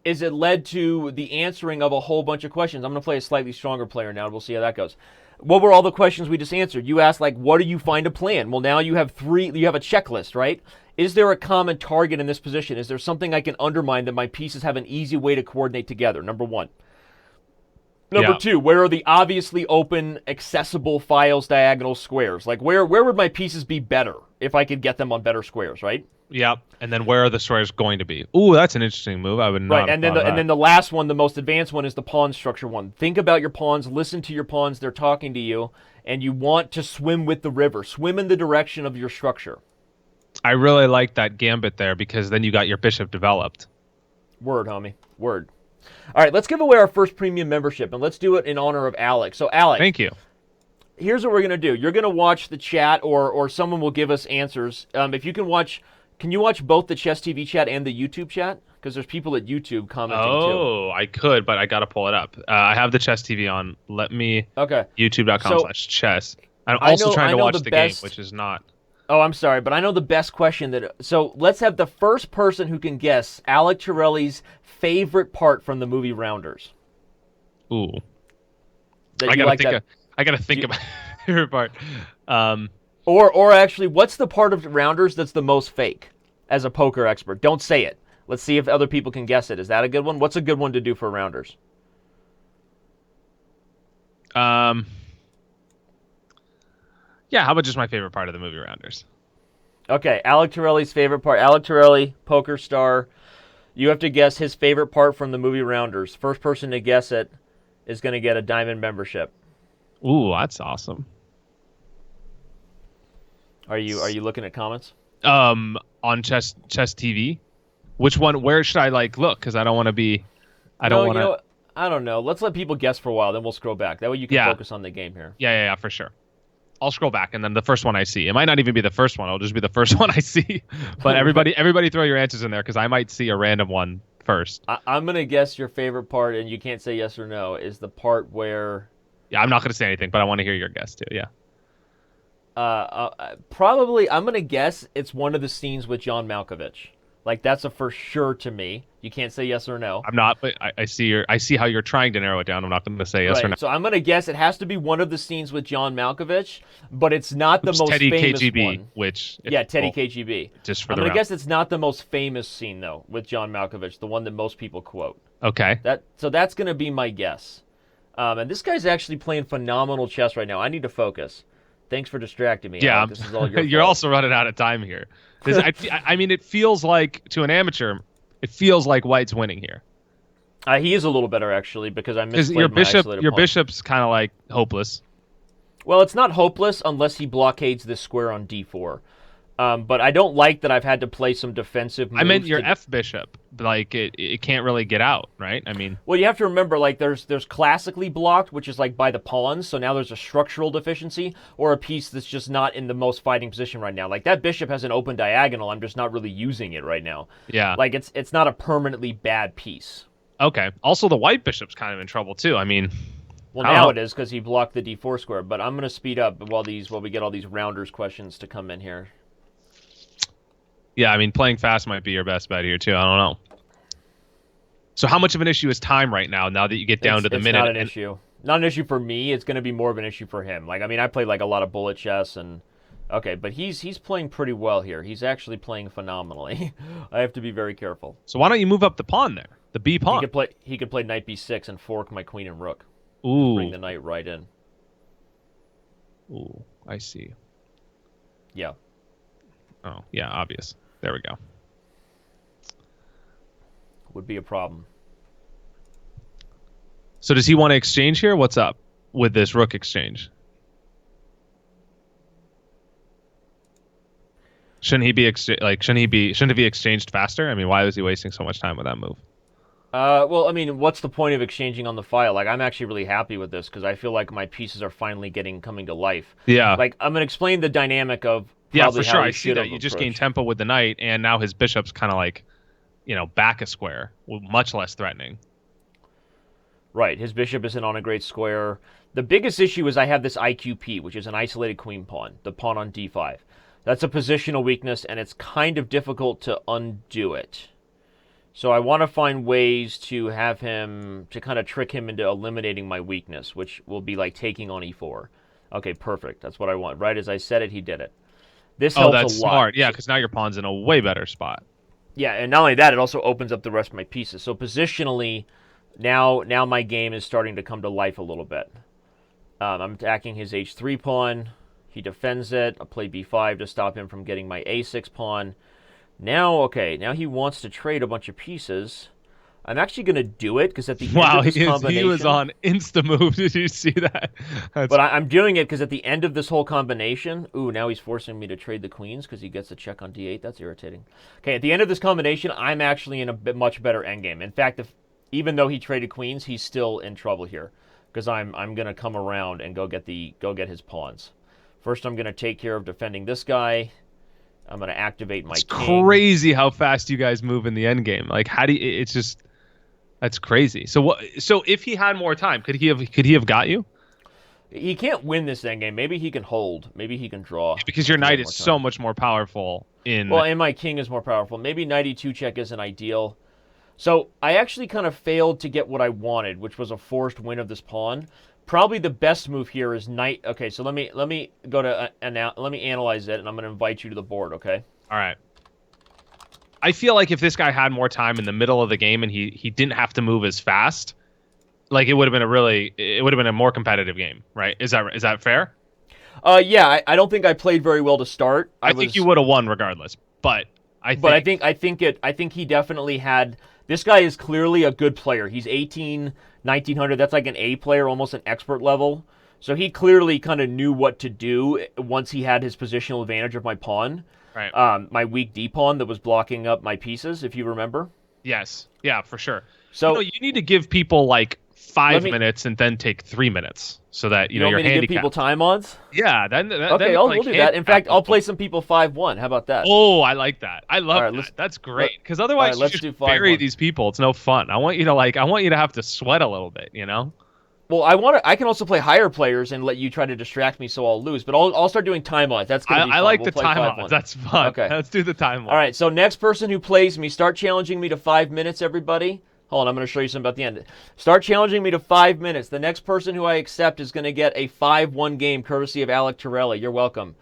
Speaker 1: Is it led to the answering of a whole bunch of questions? I'm going to play a slightly stronger player now. We'll see how that goes. What were all the questions we just answered? You asked, like, what do you find a plan? Well, now you have you have a checklist, right? Is there a common target in this position? Is there something I can undermine that my pieces have an easy way to coordinate together? Number one. Number two, where are the obviously open, accessible files, diagonal squares? Like, where would my pieces be better if I could get them on better squares, right?
Speaker 2: Yep. And then where are the squares going to be? Ooh, that's an interesting move. I would not.
Speaker 1: Right, and then the last one, the most advanced one, is the pawn structure one. Think about your pawns, listen to your pawns, they're talking to you, and you want to swim with the river. Swim in the direction of your structure.
Speaker 2: I really like that gambit there because then you got your bishop developed.
Speaker 1: Word, homie. Word. All right, let's give away our first premium membership, and let's do it in honor of Alec. So, Alec.
Speaker 2: Thank you.
Speaker 1: Here's what we're going to do. You're going to watch the chat, or someone will give us answers. If you can watch... Can you watch both the Chess TV chat and the YouTube chat? Because there's people at YouTube commenting too.
Speaker 2: Oh, I could, but I got to pull it up. I have the Chess TV on. Let me...
Speaker 1: Okay.
Speaker 2: YouTube.com/chess. I'm also trying to watch the game, which is not...
Speaker 1: Oh, I'm sorry, but I know the best question that... So let's have the first person who can guess Alec Torelli's favorite part from the movie Rounders.
Speaker 2: Ooh. I gotta think about favorite part.
Speaker 1: Or actually, what's the part of Rounders that's the most fake as a poker expert? Don't say it. Let's see if other people can guess it. Is that a good one? What's a good one to do for Rounders?
Speaker 2: Yeah, how about just my favorite part of the movie Rounders?
Speaker 1: Okay, Alec Torelli's favorite part. Alec Torelli, poker star. You have to guess his favorite part from the movie Rounders. First person to guess it is going to get a diamond membership.
Speaker 2: Ooh, that's awesome.
Speaker 1: Are you looking at comments?
Speaker 2: On Chess TV. Which one? Where should I look? Because I don't want to be. I don't want to.
Speaker 1: I don't know. Let's let people guess for a while, then we'll scroll back. That way you can focus on the game here.
Speaker 2: Yeah, for sure. I'll scroll back, and then the first one I see. It might not even be the first one. It'll just be the first one I see. But everybody throw your answers in there because I might see a random one first.
Speaker 1: I'm going to guess your favorite part, and you can't say yes or no, is the part where...
Speaker 2: Yeah, I'm not going to say anything, but I want to hear your guess, too. Yeah.
Speaker 1: Probably, I'm going to guess it's one of the scenes with John Malkovich. Like, that's a for sure to me. You can't say yes or no.
Speaker 2: I'm not, but I see how you're trying to narrow it down. I'm not going to say yes or no.
Speaker 1: So I'm going to guess it has to be one of the scenes with John Malkovich, but it's not the most
Speaker 2: Teddy
Speaker 1: famous
Speaker 2: KGB,
Speaker 1: one. Teddy KGB.
Speaker 2: Just for
Speaker 1: I'm going to guess it's not the most famous scene, though, with John Malkovich, the one that most people quote.
Speaker 2: Okay.
Speaker 1: So that's going to be my guess. And this guy's actually playing phenomenal chess right now. I need to focus. Thanks for distracting me.
Speaker 2: Yeah,
Speaker 1: this is all your
Speaker 2: you're
Speaker 1: fault.
Speaker 2: Also running out of time here. I mean, it feels like, to an amateur, it feels like White's winning here.
Speaker 1: He is a little better, actually, because I misplayed
Speaker 2: your bishop's kind of like hopeless.
Speaker 1: Well, it's not hopeless unless he blockades this square on d4. But I don't like that I've had to play some defensive moves.
Speaker 2: I meant your F bishop. Like, it can't really get out, right? I mean...
Speaker 1: Well, you have to remember, like, there's classically blocked, which is, like, by the pawns, so now there's a structural deficiency, or a piece that's just not in the most fighting position right now. Like, that bishop has an open diagonal, I'm just not really using it right now.
Speaker 2: Yeah.
Speaker 1: Like, it's not a permanently bad piece.
Speaker 2: Okay. Also, the white bishop's kind of in trouble, too. I mean...
Speaker 1: Well, now it is, because he blocked the d4 square, but I'm going to speed up while we get all these Rounders questions to come in here.
Speaker 2: Yeah, I mean, playing fast might be your best bet here, too. I don't know. So how much of an issue is time right now that you get down to the minute?
Speaker 1: It's not an issue. Not an issue for me. It's going to be more of an issue for him. Like, I mean, I played, like, a lot of bullet chess, and... Okay, but he's playing pretty well here. He's actually playing phenomenally. I have to be very careful.
Speaker 2: So why don't you move up the pawn there? The B pawn.
Speaker 1: He could play knight b6 and fork my queen and rook.
Speaker 2: Ooh.
Speaker 1: Bring the knight right in.
Speaker 2: Ooh, I see.
Speaker 1: Yeah.
Speaker 2: Oh, yeah, obvious. There we go.
Speaker 1: Would be a problem.
Speaker 2: So does he want to exchange here? What's up with this rook exchange? Shouldn't it be exchanged faster? I mean, why was he wasting so much time with that move?
Speaker 1: Well, I mean, what's the point of exchanging on the file? Like, I'm actually really happy with this because I feel like my pieces are finally coming to life.
Speaker 2: Yeah.
Speaker 1: Like, I'm gonna explain the dynamic of
Speaker 2: Yeah,
Speaker 1: probably
Speaker 2: for sure.
Speaker 1: how he
Speaker 2: I see
Speaker 1: should
Speaker 2: that.
Speaker 1: have
Speaker 2: You just gain
Speaker 1: approached.
Speaker 2: tempo with the knight, and now his bishop's kind of like, back a square, much less threatening.
Speaker 1: Right, his bishop isn't on a great square. The biggest issue is I have this IQP, which is an isolated queen pawn, the pawn on d5. That's a positional weakness, and it's kind of difficult to undo it. So I want to find ways to have him, to kind of trick him into eliminating my weakness, which will be like taking on e4. Okay, perfect. That's what I want. Right as I said it, he did it. This
Speaker 2: Oh,
Speaker 1: helps a
Speaker 2: that's
Speaker 1: lot.
Speaker 2: smart. Yeah, because now your pawn's in a way better spot.
Speaker 1: Yeah, and not only that, it also opens up the rest of my pieces. So positionally, now my game is starting to come to life a little bit. I'm attacking his h3 pawn. He defends it. I play b5 to stop him from getting my a6 pawn. Now he wants to trade a bunch of pieces. I'm actually going to do it because at the end of this combination...
Speaker 2: he was on insta-move. Did you see that?
Speaker 1: But I'm doing it because at the end of this whole combination... Ooh, now he's forcing me to trade the queens because he gets a check on d8. That's irritating. Okay, at the end of this combination, I'm actually in a much better endgame. In fact, even though he traded queens, he's still in trouble here because I'm going to come around and go get his pawns. First, I'm going to take care of defending this guy. I'm going to activate my king.
Speaker 2: It's crazy how fast you guys move in the endgame. Like, how do you... It's just... That's crazy. So what? So if he had more time, could he have got you?
Speaker 1: He can't win this endgame. Maybe he can hold. Maybe he can draw.
Speaker 2: Because your knight is so much more powerful in...
Speaker 1: Well, and my king is more powerful. Maybe knight e2 check isn't ideal. So I actually kind of failed to get what I wanted, which was a forced win of this pawn. Probably the best move here is knight. Okay, so let me go to let me analyze it, and I'm going to invite you to the board. Okay.
Speaker 2: All right. I feel like if this guy had more time in the middle of the game and he didn't have to move as fast, like it would have been a more competitive game, right? Is that fair?
Speaker 1: Yeah, I don't think I played very well to start.
Speaker 2: I think you would have won regardless, but I
Speaker 1: think he definitely had. This guy is clearly a good player. He's 1900. That's like an A player, almost an expert level. So he clearly kind of knew what to do once he had his positional advantage of my pawn.
Speaker 2: Right.
Speaker 1: My weak D pawn that was blocking up my pieces, if you remember.
Speaker 2: Yes. Yeah, for sure.
Speaker 1: So
Speaker 2: you need to give people like 5 minutes and then take 3 minutes so that you're handicapped.
Speaker 1: To give people time odds?
Speaker 2: Yeah.
Speaker 1: Okay, we'll do that. In fact, I'll play some people 5-1. How about that?
Speaker 2: Oh, I like that. I love that. That's great. Because otherwise, you just bury these people. It's no fun. I want you to have to sweat a little bit.
Speaker 1: Well, I can also play higher players and let you try to distract me, so I'll lose. But I'll start doing time odds. That's gonna be fun.
Speaker 2: I like the time odds. That's fun.
Speaker 1: Okay,
Speaker 2: let's do the time odds.
Speaker 1: All right. So next person who plays me, start challenging me to 5 minutes. Everybody, hold on. I'm going to show you something about the end. Start challenging me to 5 minutes. The next person who I accept is going to get a 5-1 game, courtesy of Alec Torelli. You're welcome.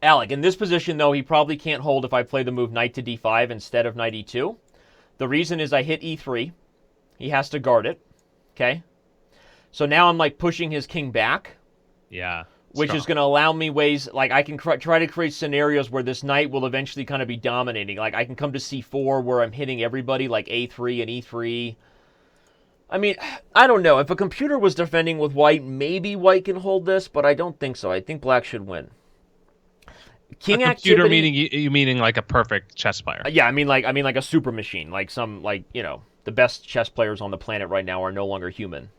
Speaker 1: Alec, in this position though, he probably can't hold if I play the move knight to d5 instead of knight e2. The reason is I hit e3. He has to guard it, okay? So now I'm like pushing his king back.
Speaker 2: Yeah.
Speaker 1: Which is going to allow me ways, like I can try to create scenarios where this knight will eventually kind of be dominating. Like I can come to c4 where I'm hitting everybody like a3 and e3. I mean, I don't know. If a computer was defending with white, maybe white can hold this, but I don't think so. I think black should win.
Speaker 2: King a computer activity, you meaning like a perfect chess player?
Speaker 1: Yeah, I mean like a super machine, like some the best chess players on the planet right now are no longer human.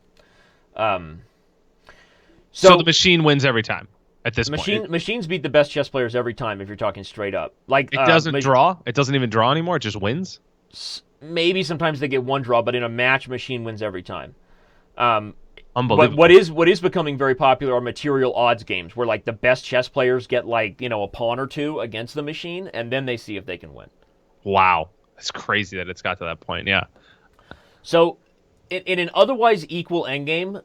Speaker 2: So the machine wins every time at this point.
Speaker 1: Machines beat the best chess players every time if you're talking straight up. Like
Speaker 2: it doesn't draw. It doesn't even draw anymore. It just wins.
Speaker 1: Maybe sometimes they get one draw, but in a match, machine wins every time.
Speaker 2: Unbelievable.
Speaker 1: What is becoming very popular are material odds games, where like the best chess players get like a pawn or two against the machine, and then they see if they can win.
Speaker 2: Wow, it's crazy that it's got to that point. Yeah.
Speaker 1: So, in an otherwise equal endgame,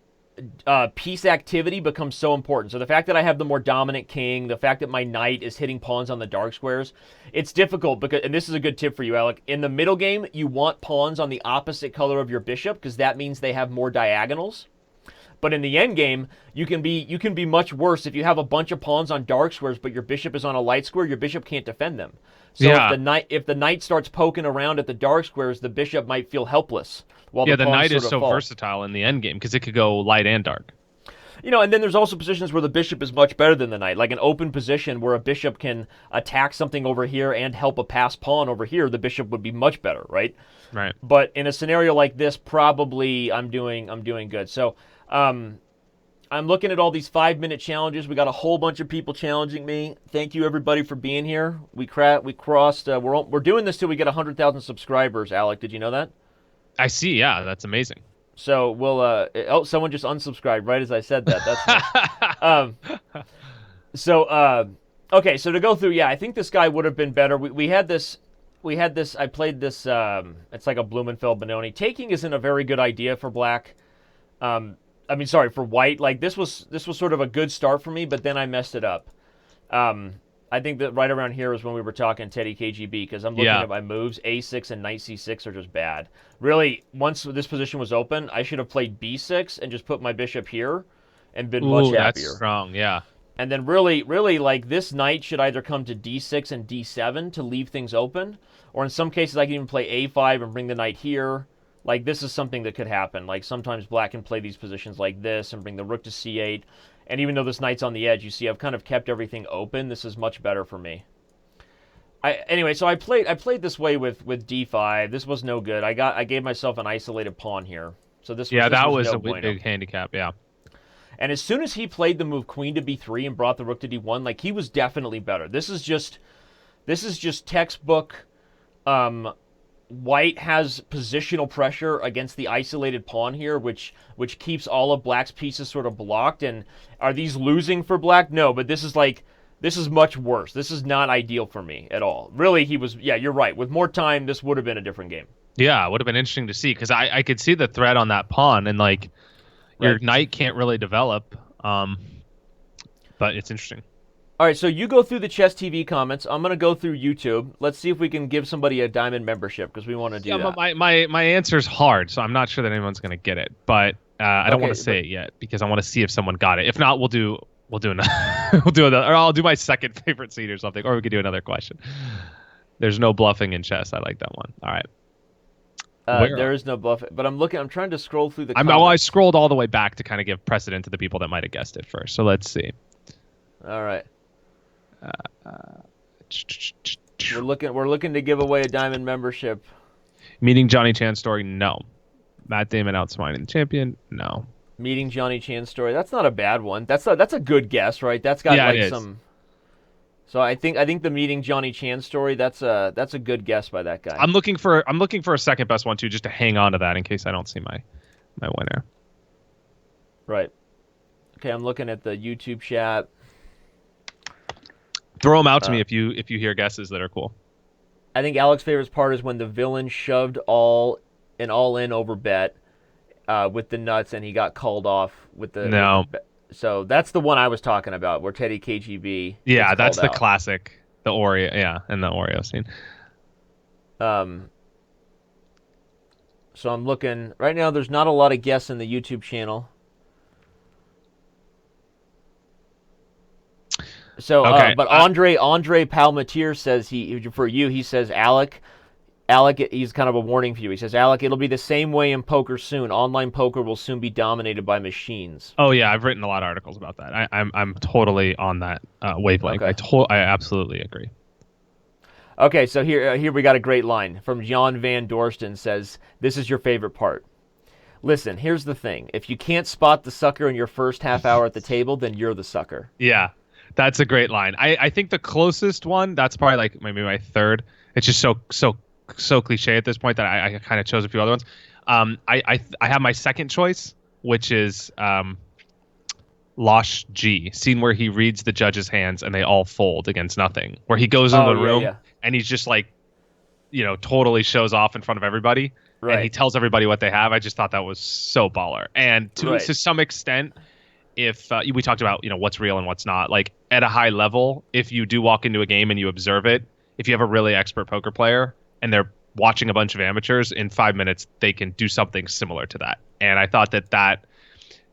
Speaker 1: piece activity becomes so important. So the fact that I have the more dominant king, the fact that my knight is hitting pawns on the dark squares, it's difficult because, and this is a good tip for you, Alec, in the middle game, you want pawns on the opposite color of your bishop because that means they have more diagonals. But in the end game, you can be much worse if you have a bunch of pawns on dark squares, but your bishop is on a light square. Your bishop can't defend them. So if the knight starts poking around at the dark squares, the bishop might feel helpless. While the
Speaker 2: knight is so versatile in the end game because it could go light and dark.
Speaker 1: And then there's also positions where the bishop is much better than the knight. Like an open position where a bishop can attack something over here and help a passed pawn over here, the bishop would be much better, right?
Speaker 2: Right.
Speaker 1: But in a scenario like this, probably I'm doing good. So I'm looking at all these 5-minute challenges. We got a whole bunch of people challenging me. Thank you everybody for being here. We crossed. We're doing this till we get 100,000 subscribers. Alec, did you know that?
Speaker 2: I see. Yeah, that's amazing.
Speaker 1: So we'll. Someone just unsubscribed right as I said that. That's nice. Okay. So to go through, yeah, I think this guy would have been better. We had this. I played this. It's like a Blumenfeld Benoni. Taking isn't a very good idea for black. For white. Like this was sort of a good start for me, but then I messed it up. I think that right around here is when we were talking Teddy KGB, because I'm looking at my moves. A6 and knight C6 are just bad. Really, once this position was open, I should have played B6 and just put my bishop here and been much happier.
Speaker 2: That's strong, yeah.
Speaker 1: And then really, like this knight should either come to D6 and D7 to leave things open, or in some cases I can even play A5 and bring the knight here. Like this is something that could happen. Like sometimes black can play these positions like this and bring the rook to C8. And even though this knight's on the edge, you see I've kind of kept everything open. This is much better for me. So I played this way with D5. This was no good. I gave myself an isolated pawn here. So this was
Speaker 2: a big handicap, yeah.
Speaker 1: And as soon as he played the move queen to B3 and brought the rook to D1, like he was definitely better. This is just textbook. White has positional pressure against the isolated pawn here, which keeps all of black's pieces sort of blocked. And are these losing for black? No, but this is much worse. This is not ideal for me at all. Really, you're right. With more time, this would have been a different game.
Speaker 2: Yeah, it would have been interesting to see, because I could see the threat on that pawn, and like your knight can't really develop. But it's interesting.
Speaker 1: All right, so you go through the Chess TV comments. I'm going to go through YouTube. Let's see if we can give somebody a diamond membership, because we want to do that.
Speaker 2: My answer's hard, so I'm not sure that anyone's going to get it. But I don't want to say it yet, because I want to see if someone got it. If not, we'll do another. We'll do another, or I'll do my second favorite seed or something, or we could do another question. There's no bluffing in chess. I like that one. All right.
Speaker 1: There is no bluffing, but I'm trying to scroll through the comments.
Speaker 2: I scrolled all the way back to kind of give precedent to the people that might have guessed it first. So let's see.
Speaker 1: All right. We're looking to give away a diamond membership.
Speaker 2: Meeting Johnny Chan story, no. Matt Damon outsmining the champion, no.
Speaker 1: Meeting Johnny Chan story, that's not a bad one. That's a good guess, right? That's got some. So I think the meeting Johnny Chan story, that's a good guess by that guy.
Speaker 2: I'm looking for a second best one too, just to hang on to that in case I don't see my winner.
Speaker 1: Right. Okay, I'm looking at the YouTube chat.
Speaker 2: Throw them out to me if you hear guesses that are cool.
Speaker 1: I think Alex's favorite part is when the villain shoved all in over bet with the nuts, and he got called off with the
Speaker 2: no.
Speaker 1: So that's the one I was talking about, where Teddy KGB.
Speaker 2: Yeah, that's the classic, the Oreo, and the Oreo scene.
Speaker 1: So I'm looking right now. There's not a lot of guests in the YouTube channel. So,
Speaker 2: okay.
Speaker 1: But Andre Palmatier says he says Alec, he's kind of a warning for you. He says, Alec, it'll be the same way in poker soon. Online poker will soon be dominated by machines.
Speaker 2: Oh yeah, I've written a lot of articles about that. I'm totally on that wavelength.
Speaker 1: Okay.
Speaker 2: I absolutely agree.
Speaker 1: Okay, so here we got a great line from Jan Van Dorsten. Says, this is your favorite part. Listen, here's the thing. If you can't spot the sucker in your first half hour at the table, then you're the sucker.
Speaker 2: Yeah. That's a great line. I think the closest one, that's probably like maybe my third. It's just so cliche at this point that I kind of chose a few other ones. I have my second choice, which is Losh G, scene where he reads the judge's hands and they all fold against nothing. Where he goes in the room and he's just like, totally shows off in front of everybody. Right. And he tells everybody what they have. I just thought that was so baller. And to some extent, if we talked about what's real and what's not, like at a high level, if you do walk into a game and you observe it, if you have a really expert poker player and they're watching a bunch of amateurs, in 5 minutes they can do something similar to that. And I thought that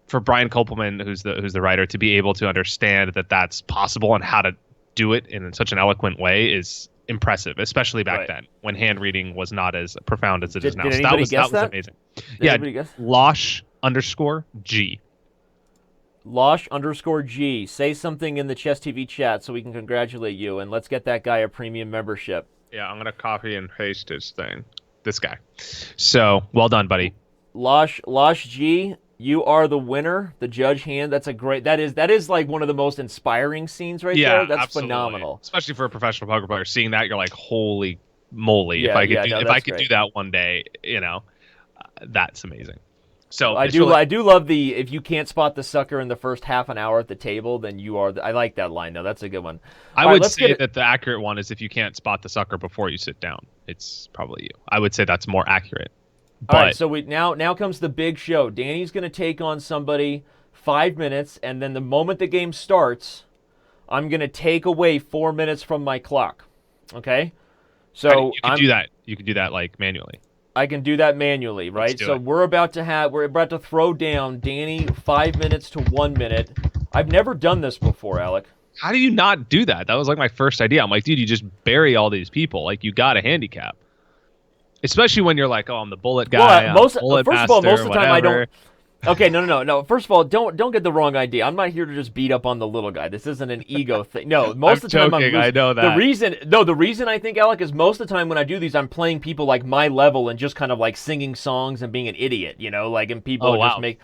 Speaker 2: for Brian Kopelman, who's the writer, to be able to understand that that's possible and how to do it in such an eloquent way is impressive, especially back then when hand reading was not as profound as it is now. So that was amazing.
Speaker 1: Did
Speaker 2: Losh _G.
Speaker 1: Losh_G. Say something in the Chess TV chat so we can congratulate you, and let's get that guy a premium membership.
Speaker 2: Yeah, I'm gonna copy and paste his thing. This guy. So well done, buddy.
Speaker 1: Losh G, you are the winner. The judge hand. That's a great. That is like one of the most inspiring scenes right there. That's
Speaker 2: absolutely.
Speaker 1: phenomenal.
Speaker 2: Especially for a professional poker player, seeing that you're like, holy moly!
Speaker 1: Yeah,
Speaker 2: If I could do that one day, that's amazing. So
Speaker 1: I do love the if you can't spot the sucker in the first half an hour at the table, then you are. I like that line though. That's a good one.
Speaker 2: I would say that the accurate one is if you can't spot the sucker before you sit down. It's probably you. I would say that's more accurate.
Speaker 1: All right, so now comes the big show. Danny's going to take on somebody 5 minutes, and then the moment the game starts, I'm going to take away 4 minutes from my clock. Okay? So
Speaker 2: you can do that. You can do that like manually.
Speaker 1: I can do that manually, right? So we're about to throw down Danny 5 minutes to 1 minute. I've never done this before, Alec.
Speaker 2: How do you not do that? That was like my first idea. I'm like, dude, you just bury all these people. Like, you got a handicap. Especially when you're like, oh, I'm the bullet guy.
Speaker 1: Well, first of all, most of the time I don't. Okay, no. First of all, don't get the wrong idea. I'm not here to just beat up on the little guy. This isn't an ego thing. No, most of the time I'm losing.
Speaker 2: I know that.
Speaker 1: The reason I think, Alec, is most of the time when I do these, I'm playing people like my level and just kind of like singing songs and being an idiot, like, and people just make.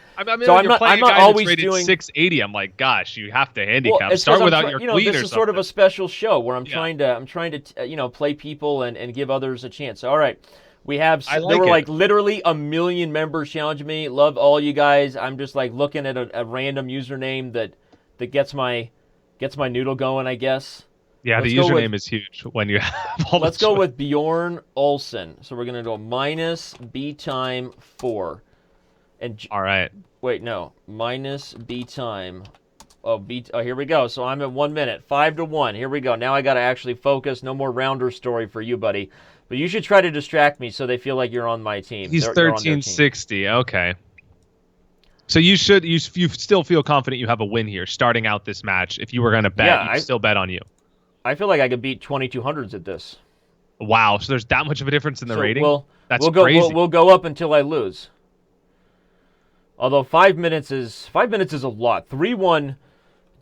Speaker 2: So I'm not always doing 680. I'm like, gosh, you have to handicap. Start without your queen.
Speaker 1: This is sort of a special show where I'm trying to play people and give others a chance. All right. There were like literally a million members challenging me. Love all you guys. I'm just like looking at a random username that gets my noodle going, I guess.
Speaker 2: Yeah, the username is huge when you have all
Speaker 1: Let's go with Bjorn Olsen. So we're gonna go minus B time 4. And
Speaker 2: all right.
Speaker 1: Wait, no. Minus B time. Oh, here we go. So I'm at 1 minute. 5 to 1. Here we go. Now I gotta actually focus. No more rounder story for you, buddy. But you should try to distract me so they feel like you're on my team.
Speaker 2: He's 1360. Okay. So you still feel confident you have a win here starting out this match. If you were going to bet, you'd still bet on you.
Speaker 1: I feel like I could beat 2200s at this.
Speaker 2: Wow. So there's that much of a difference in the rating? That's
Speaker 1: crazy. We'll go up until I lose. Although 5 minutes is a lot. 3-1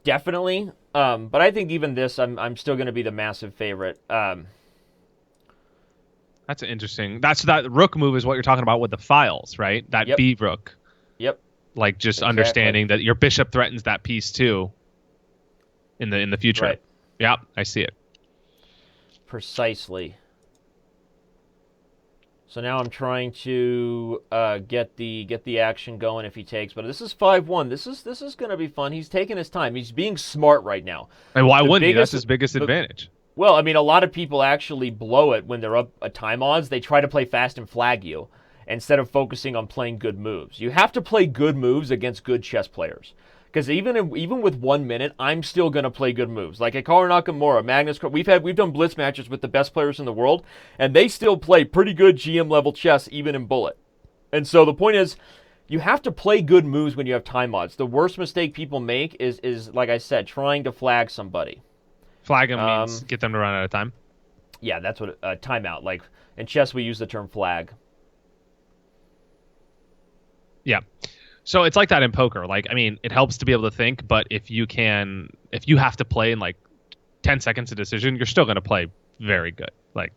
Speaker 1: definitely. But I think even this I'm still going to be the massive favorite.
Speaker 2: That's interesting. That rook move is what you're talking about with the files, right? That B rook.
Speaker 1: Yep.
Speaker 2: Like just understanding that your bishop threatens that piece too. In the future.
Speaker 1: Right.
Speaker 2: Yeah, I see it.
Speaker 1: Precisely. So now I'm trying to get the action going if he takes, but this is 5-1. This is going to be fun. He's taking his time. He's being smart right now.
Speaker 2: And why wouldn't he? That's his biggest advantage.
Speaker 1: Well, I mean, a lot of people actually blow it when they're up at time odds. They try to play fast and flag you instead of focusing on playing good moves. You have to play good moves against good chess players. Because even with 1 minute, I'm still going to play good moves. Like Hikaru Nakamura, Magnus, we've done blitz matches with the best players in the world, and they still play pretty good GM level chess even in bullet. And so the point is, you have to play good moves when you have time odds. The worst mistake people make is like I said, trying to flag somebody.
Speaker 2: Flag them means get them to run out of time?
Speaker 1: Yeah, that's what timeout. Like in chess, we use the term flag.
Speaker 2: Yeah. So it's like that in poker. Like, I mean, it helps to be able to think, but if you have to play in like 10 seconds of decision, you're still going to play very good. Like,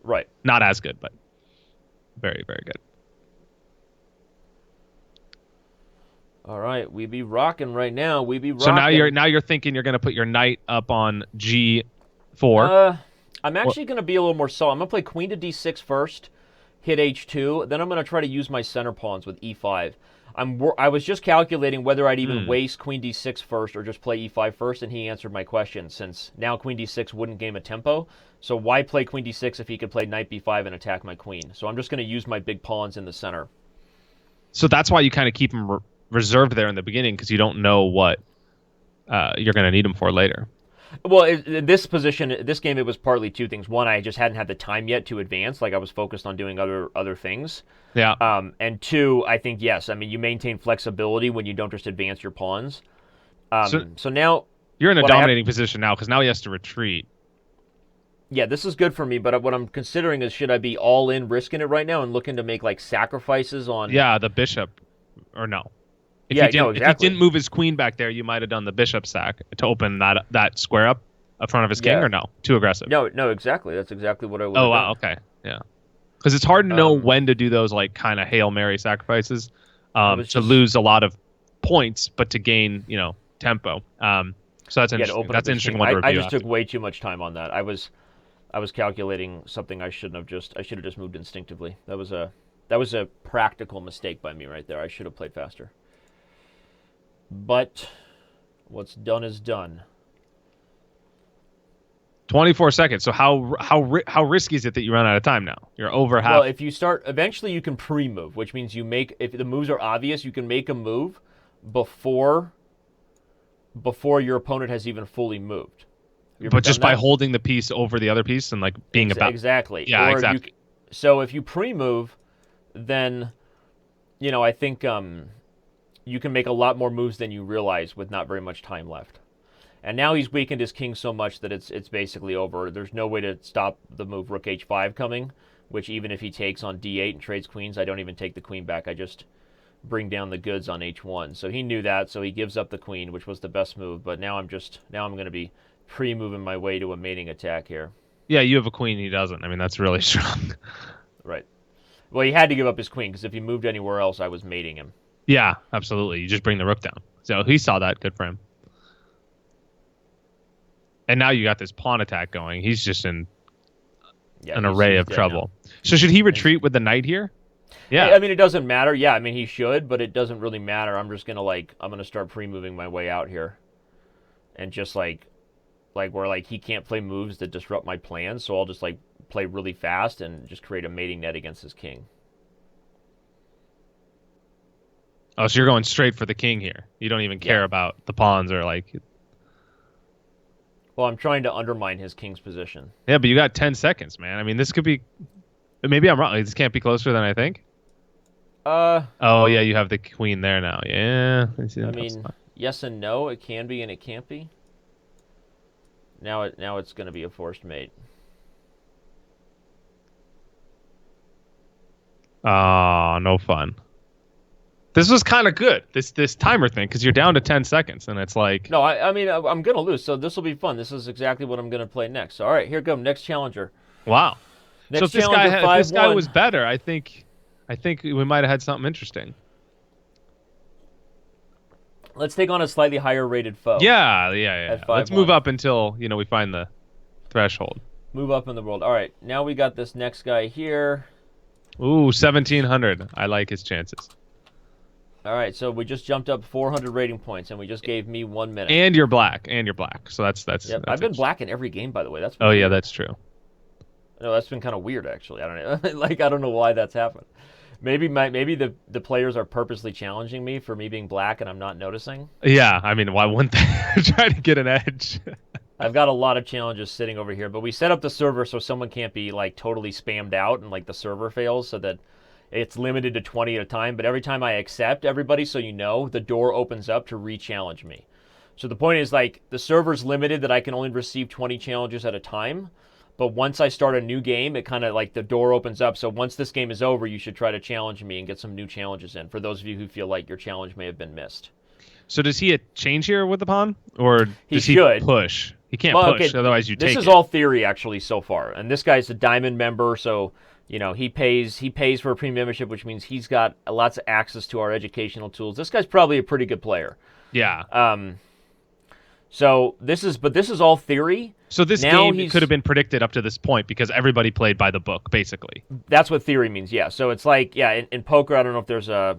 Speaker 1: Right.
Speaker 2: Not as good, but very, very good.
Speaker 1: All right, we be rocking right now. We be rocking.
Speaker 2: So now you're thinking you're going to put your knight up on G4.
Speaker 1: I'm actually going to be a little more solid. I'm going to play queen to D6 first, hit H2. Then I'm going to try to use my center pawns with E5. I was just calculating whether I'd even waste queen D6 first or just play E5 first, and he answered my question since now queen D6 wouldn't game a tempo. So why play queen D6 if he could play knight B5 and attack my queen? So I'm just going to use my big pawns in the center.
Speaker 2: So that's why you kind of keep them reserved there in the beginning, because you don't know what you're going to need them for later.
Speaker 1: Well, in this position, this game, it was partly two things. One, I just hadn't had the time yet to advance. Like, I was focused on doing other things.
Speaker 2: Yeah.
Speaker 1: And two, I think, yes, I mean, you maintain flexibility when you don't just advance your pawns. So now...
Speaker 2: You're in a dominating position now, because now he has to retreat.
Speaker 1: Yeah, this is good for me, but what I'm considering is, should I be all in risking it right now and looking to make, like, sacrifices on...
Speaker 2: Yeah, the bishop. Or no. If he didn't move his queen back there, you might have done the bishop sack to open that square up in front of his king, or no? Too aggressive.
Speaker 1: No, exactly. That's exactly what I would have
Speaker 2: done. Oh, wow, okay. Yeah. Because it's hard to know when to do those like kind of Hail Mary sacrifices to lose a lot of points, but to gain, tempo. So that's interesting. That's an interesting one to review.
Speaker 1: I just took way too much time on that. I was calculating something I shouldn't have I should have just moved instinctively. That was a practical mistake by me right there. I should have played faster. But what's done is done.
Speaker 2: 24 seconds. So how risky is it that you run out of time now? You're over half.
Speaker 1: Well, if you start, eventually you can pre-move, which means if the moves are obvious, you can make a move before your opponent has even fully moved.
Speaker 2: But just by holding the piece over the other piece and like being about.
Speaker 1: Exactly.
Speaker 2: Yeah, exactly.
Speaker 1: So if you pre-move, then, I think you can make a lot more moves than you realize with not very much time left. And now he's weakened his king so much that it's basically over. There's no way to stop the move rook h5 coming, which even if he takes on d8 and trades queens, I don't even take the queen back. I just bring down the goods on h1. So he knew that, so he gives up the queen, which was the best move. But now I'm going to be pre-moving my way to a mating attack here.
Speaker 2: Yeah, you have a queen, he doesn't. I mean, that's really strong.
Speaker 1: Right. Well, he had to give up his queen, because if he moved anywhere else, I was mating him.
Speaker 2: Yeah, absolutely. You just bring the rook down. So he saw that. Good for him. And now you got this pawn attack going. He's just in an array of trouble. Now. So should he retreat with the knight here? Yeah.
Speaker 1: I mean, it doesn't matter. Yeah, I mean, he should, but it doesn't really matter. I'm just going to, I'm going to start pre-moving my way out here. And just, where, he can't play moves that disrupt my plans, so I'll just, play really fast and just create a mating net against his king.
Speaker 2: Oh, so you're going straight for the king here. You don't even care about the pawns or,
Speaker 1: Well, I'm trying to undermine his king's position.
Speaker 2: Yeah, but you got 10 seconds, man. I mean, this could be... Maybe I'm wrong. This can't be closer than I think. Oh, yeah, you have the queen there now. Yeah.
Speaker 1: I mean, yes and no. It can be and it can't be. Now it's going to be a forced mate.
Speaker 2: Oh, no fun. This was kind of good, this timer thing, because you're down to 10 seconds, and it's like...
Speaker 1: No, I mean, I'm going to lose, so this will be fun. This is exactly what I'm going to play next. So, all right, here goes. Next challenger.
Speaker 2: Wow.
Speaker 1: Next
Speaker 2: so if this guy was better, I think we might have had something interesting.
Speaker 1: Let's take on a slightly higher-rated foe.
Speaker 2: Yeah. Let's move up until, we find the threshold.
Speaker 1: Move up in the world. All right, now we got this next guy here.
Speaker 2: Ooh, 1,700. I like his chances.
Speaker 1: All right, so we just jumped up 400 rating points, and we just gave me 1 minute.
Speaker 2: And you're black. So that's.
Speaker 1: Yep, I've been black in every game, by the way. That's.
Speaker 2: Oh, yeah, that's true.
Speaker 1: No, that's been kind of weird, actually. I don't know. I don't know why that's happened. Maybe the players are purposely challenging me for me being black, and I'm not noticing.
Speaker 2: Yeah, I mean, why wouldn't they try to get an edge?
Speaker 1: I've got a lot of challenges sitting over here, but we set up the server so someone can't be totally spammed out and the server fails, so that it's limited to 20 at a time. But every time I accept everybody, so the door opens up to re-challenge me. So the point is the server's limited that I can only receive 20 challenges at a time. But once I start a new game, it kind of the door opens up. So once this game is over, you should try to challenge me and get some new challenges in, for those of you who feel like your challenge may have been missed.
Speaker 2: So does he change here with the pawn? Or does he push? He can't push, otherwise you take it.
Speaker 1: This is all theory, actually, so far. And this guy's a diamond member, so he pays for a premium membership, which means he's got lots of access to our educational tools. This guy's probably a pretty good player.
Speaker 2: Yeah.
Speaker 1: So this is all theory.
Speaker 2: So this game could have been predicted up to this point because everybody played by the book, basically.
Speaker 1: That's what theory means, yeah. So it's in poker, I don't know if there's a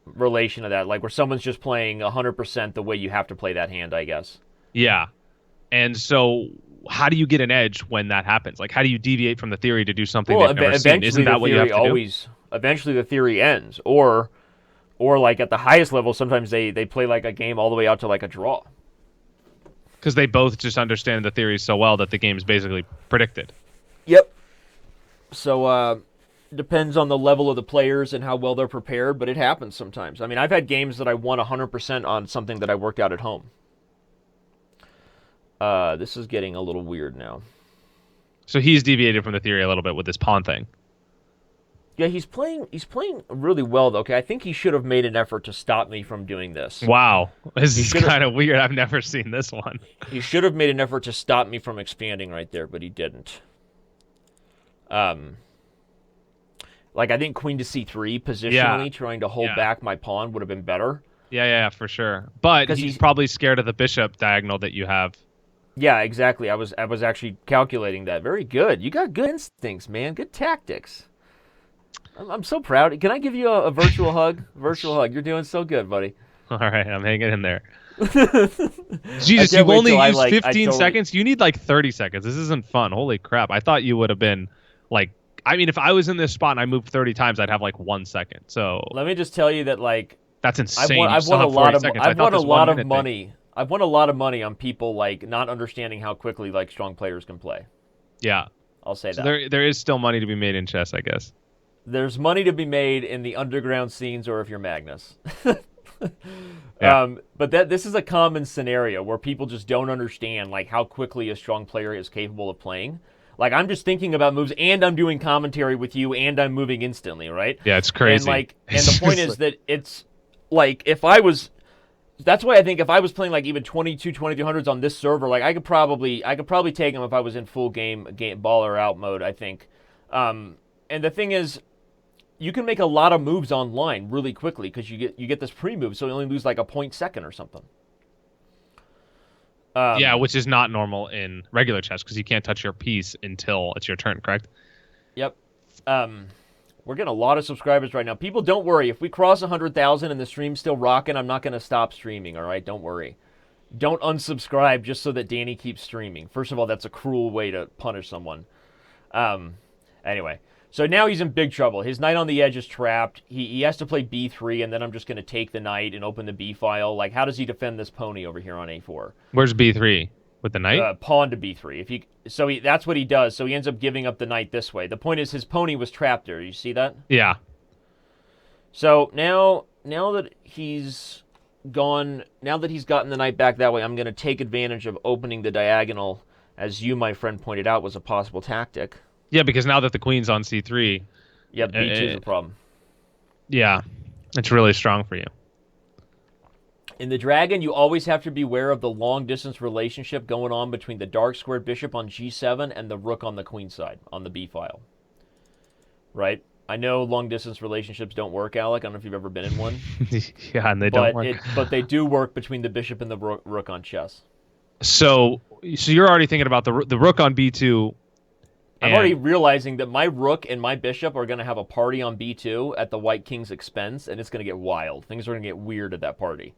Speaker 1: relation to that, where someone's just playing 100% the way you have to play that hand, I guess.
Speaker 2: Yeah. And so how do you get an edge when that happens? How do you deviate from the theory to do something they've never seen? Isn't that what you have to do?
Speaker 1: Eventually the theory ends. Or at the highest level, sometimes they play a game all the way out to a draw.
Speaker 2: Because they both just understand the theory so well that the game is basically predicted.
Speaker 1: Yep. So depends on the level of the players and how well they're prepared, but it happens sometimes. I mean, I've had games that I won 100% on something that I worked out at home. This is getting a little weird now.
Speaker 2: So he's deviated from the theory a little bit with this pawn thing.
Speaker 1: Yeah, he's playing really well though. Okay, I think he should have made an effort to stop me from doing this.
Speaker 2: Wow, this
Speaker 1: He
Speaker 2: is
Speaker 1: should have
Speaker 2: kind of weird. I've never seen this one.
Speaker 1: he should have made an effort to stop me from expanding right there, but he didn't. Um like I think queen to c3 positionally trying to hold back my pawn would have been better.
Speaker 2: Yeah, for sure. But he's probably scared of the bishop diagonal that you have.
Speaker 1: Yeah, exactly. I was actually calculating that. Very good. You got good instincts, man. Good tactics. I'm so proud. Can I give you a virtual hug? Virtual hug. You're doing so good, buddy.
Speaker 2: All right, I'm hanging in there. Jesus, you've only used 15 seconds? You need like 30 seconds. This isn't fun. Holy crap. I thought you would have been like, I mean, if I was in this spot and I moved 30 times, I'd have like 1 second. So
Speaker 1: let me just tell you that like
Speaker 2: that's insane.
Speaker 1: I've won a lot of money. I've won a lot of money on people like not understanding how quickly like strong players can play.
Speaker 2: Yeah.
Speaker 1: I'll say that.
Speaker 2: There is still money to be made in chess, I guess.
Speaker 1: There's money to be made in the underground scenes or if you're Magnus.
Speaker 2: Yeah.
Speaker 1: But this is a common scenario where people just don't understand like how quickly a strong player is capable of playing. Like I'm just thinking about moves and I'm doing commentary with you and I'm moving instantly, right?
Speaker 2: Yeah, it's crazy.
Speaker 1: And the point is that it's like that's why I think if I was playing like even 2300s on this server, like I could probably take him if I was in full game baller out mode, I think. And the thing is, you can make a lot of moves online really quickly because you get this pre-move, so you only lose like a 0.2 or something.
Speaker 2: Yeah, which is not normal in regular chess because you can't touch your piece until it's your turn, correct?
Speaker 1: Yep. We're getting a lot of subscribers right now. People, don't worry. If we cross 100,000 and the stream's still rocking, I'm not going to stop streaming, all right? Don't worry. Don't unsubscribe just so that Danny keeps streaming. First of all, that's a cruel way to punish someone. Anyway, so now he's in big trouble. His knight on the edge is trapped. He has to play b3, and then I'm just going to take the knight and open the b file. Like, how does he defend this pony over here on a4?
Speaker 2: Where's b3? With the knight?
Speaker 1: Pawn to b3. That's what he does. So he ends up giving up the knight this way. The point is his pony was trapped there. You see that?
Speaker 2: Yeah.
Speaker 1: So now that he's gotten the knight back that way, I'm going to take advantage of opening the diagonal, as you, my friend, pointed out was a possible tactic.
Speaker 2: Yeah, because now that the queen's on c3...
Speaker 1: Yep, b2 is a problem.
Speaker 2: Yeah, it's really strong for you.
Speaker 1: In the Dragon, you always have to be aware of the long-distance relationship going on between the dark-squared bishop on g7 and the rook on the queen side, on the b file. Right? I know long-distance relationships don't work, Alec. I don't know if you've ever been in one.
Speaker 2: Yeah, and they don't work.
Speaker 1: But they do work between the bishop and the rook on chess.
Speaker 2: So you're already thinking about the rook on b2.
Speaker 1: I'm already realizing that my rook and my bishop are going to have a party on b2 at the white king's expense, and it's going to get wild. Things are going to get weird at that party.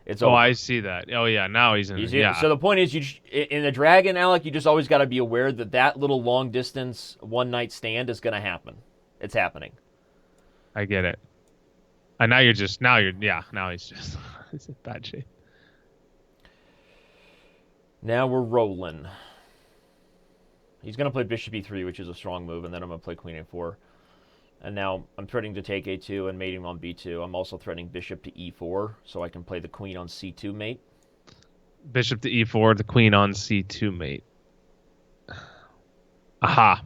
Speaker 2: I see that. Oh, yeah, now he's in. Yeah.
Speaker 1: So the point is, in the Dragon, Alec, you just always got to be aware that little long-distance one-night stand is going to happen. It's happening.
Speaker 2: I get it. And now he's just he's in bad shape.
Speaker 1: Now we're rolling. He's going to play bishop e3, which is a strong move, and then I'm going to play queen a4. And now I'm threatening to take a2 and mating on b2. I'm also threatening bishop to e4, so I can play the queen on c2 mate.
Speaker 2: Bishop to e4, the queen on c2 mate. Aha.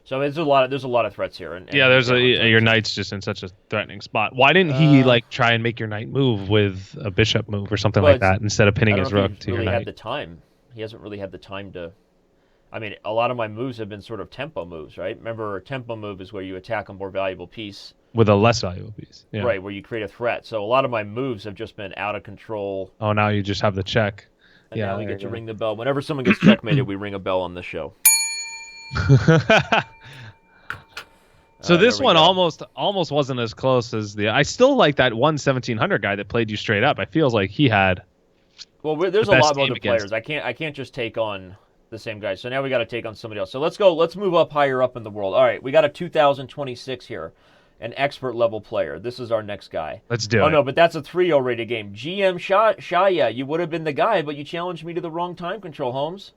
Speaker 1: So there's a lot of threats here. And
Speaker 2: yeah, your knight's just in such a threatening spot. Why didn't he try and make your knight move with a bishop move or something like that instead of pinning his rook to your knight?
Speaker 1: Had the time. He hasn't really had the time to. I mean, a lot of my moves have been sort of tempo moves, right? Remember, a tempo move is where you attack a more valuable piece.
Speaker 2: With a less valuable piece. Yeah.
Speaker 1: Right, where you create a threat. So a lot of my moves have just been out of control.
Speaker 2: Oh, now you just have the check.
Speaker 1: And now we get to ring the bell. Whenever someone gets checkmated, we ring a bell on this show.
Speaker 2: So this one almost wasn't as close as the... I still like that 1700 guy that played you straight up. I feels like he had...
Speaker 1: Well, there's a lot of other players. I can't just take on the same guy. So now we got to take on somebody else. So let's move up higher up in the world. All right, we got a 2026 here, an expert level player. This is our next guy.
Speaker 2: Let's do it.
Speaker 1: Oh no, but that's a 3-0 rated game. GM Shaya, you would have been the guy, but you challenged me to the wrong time control, Holmes.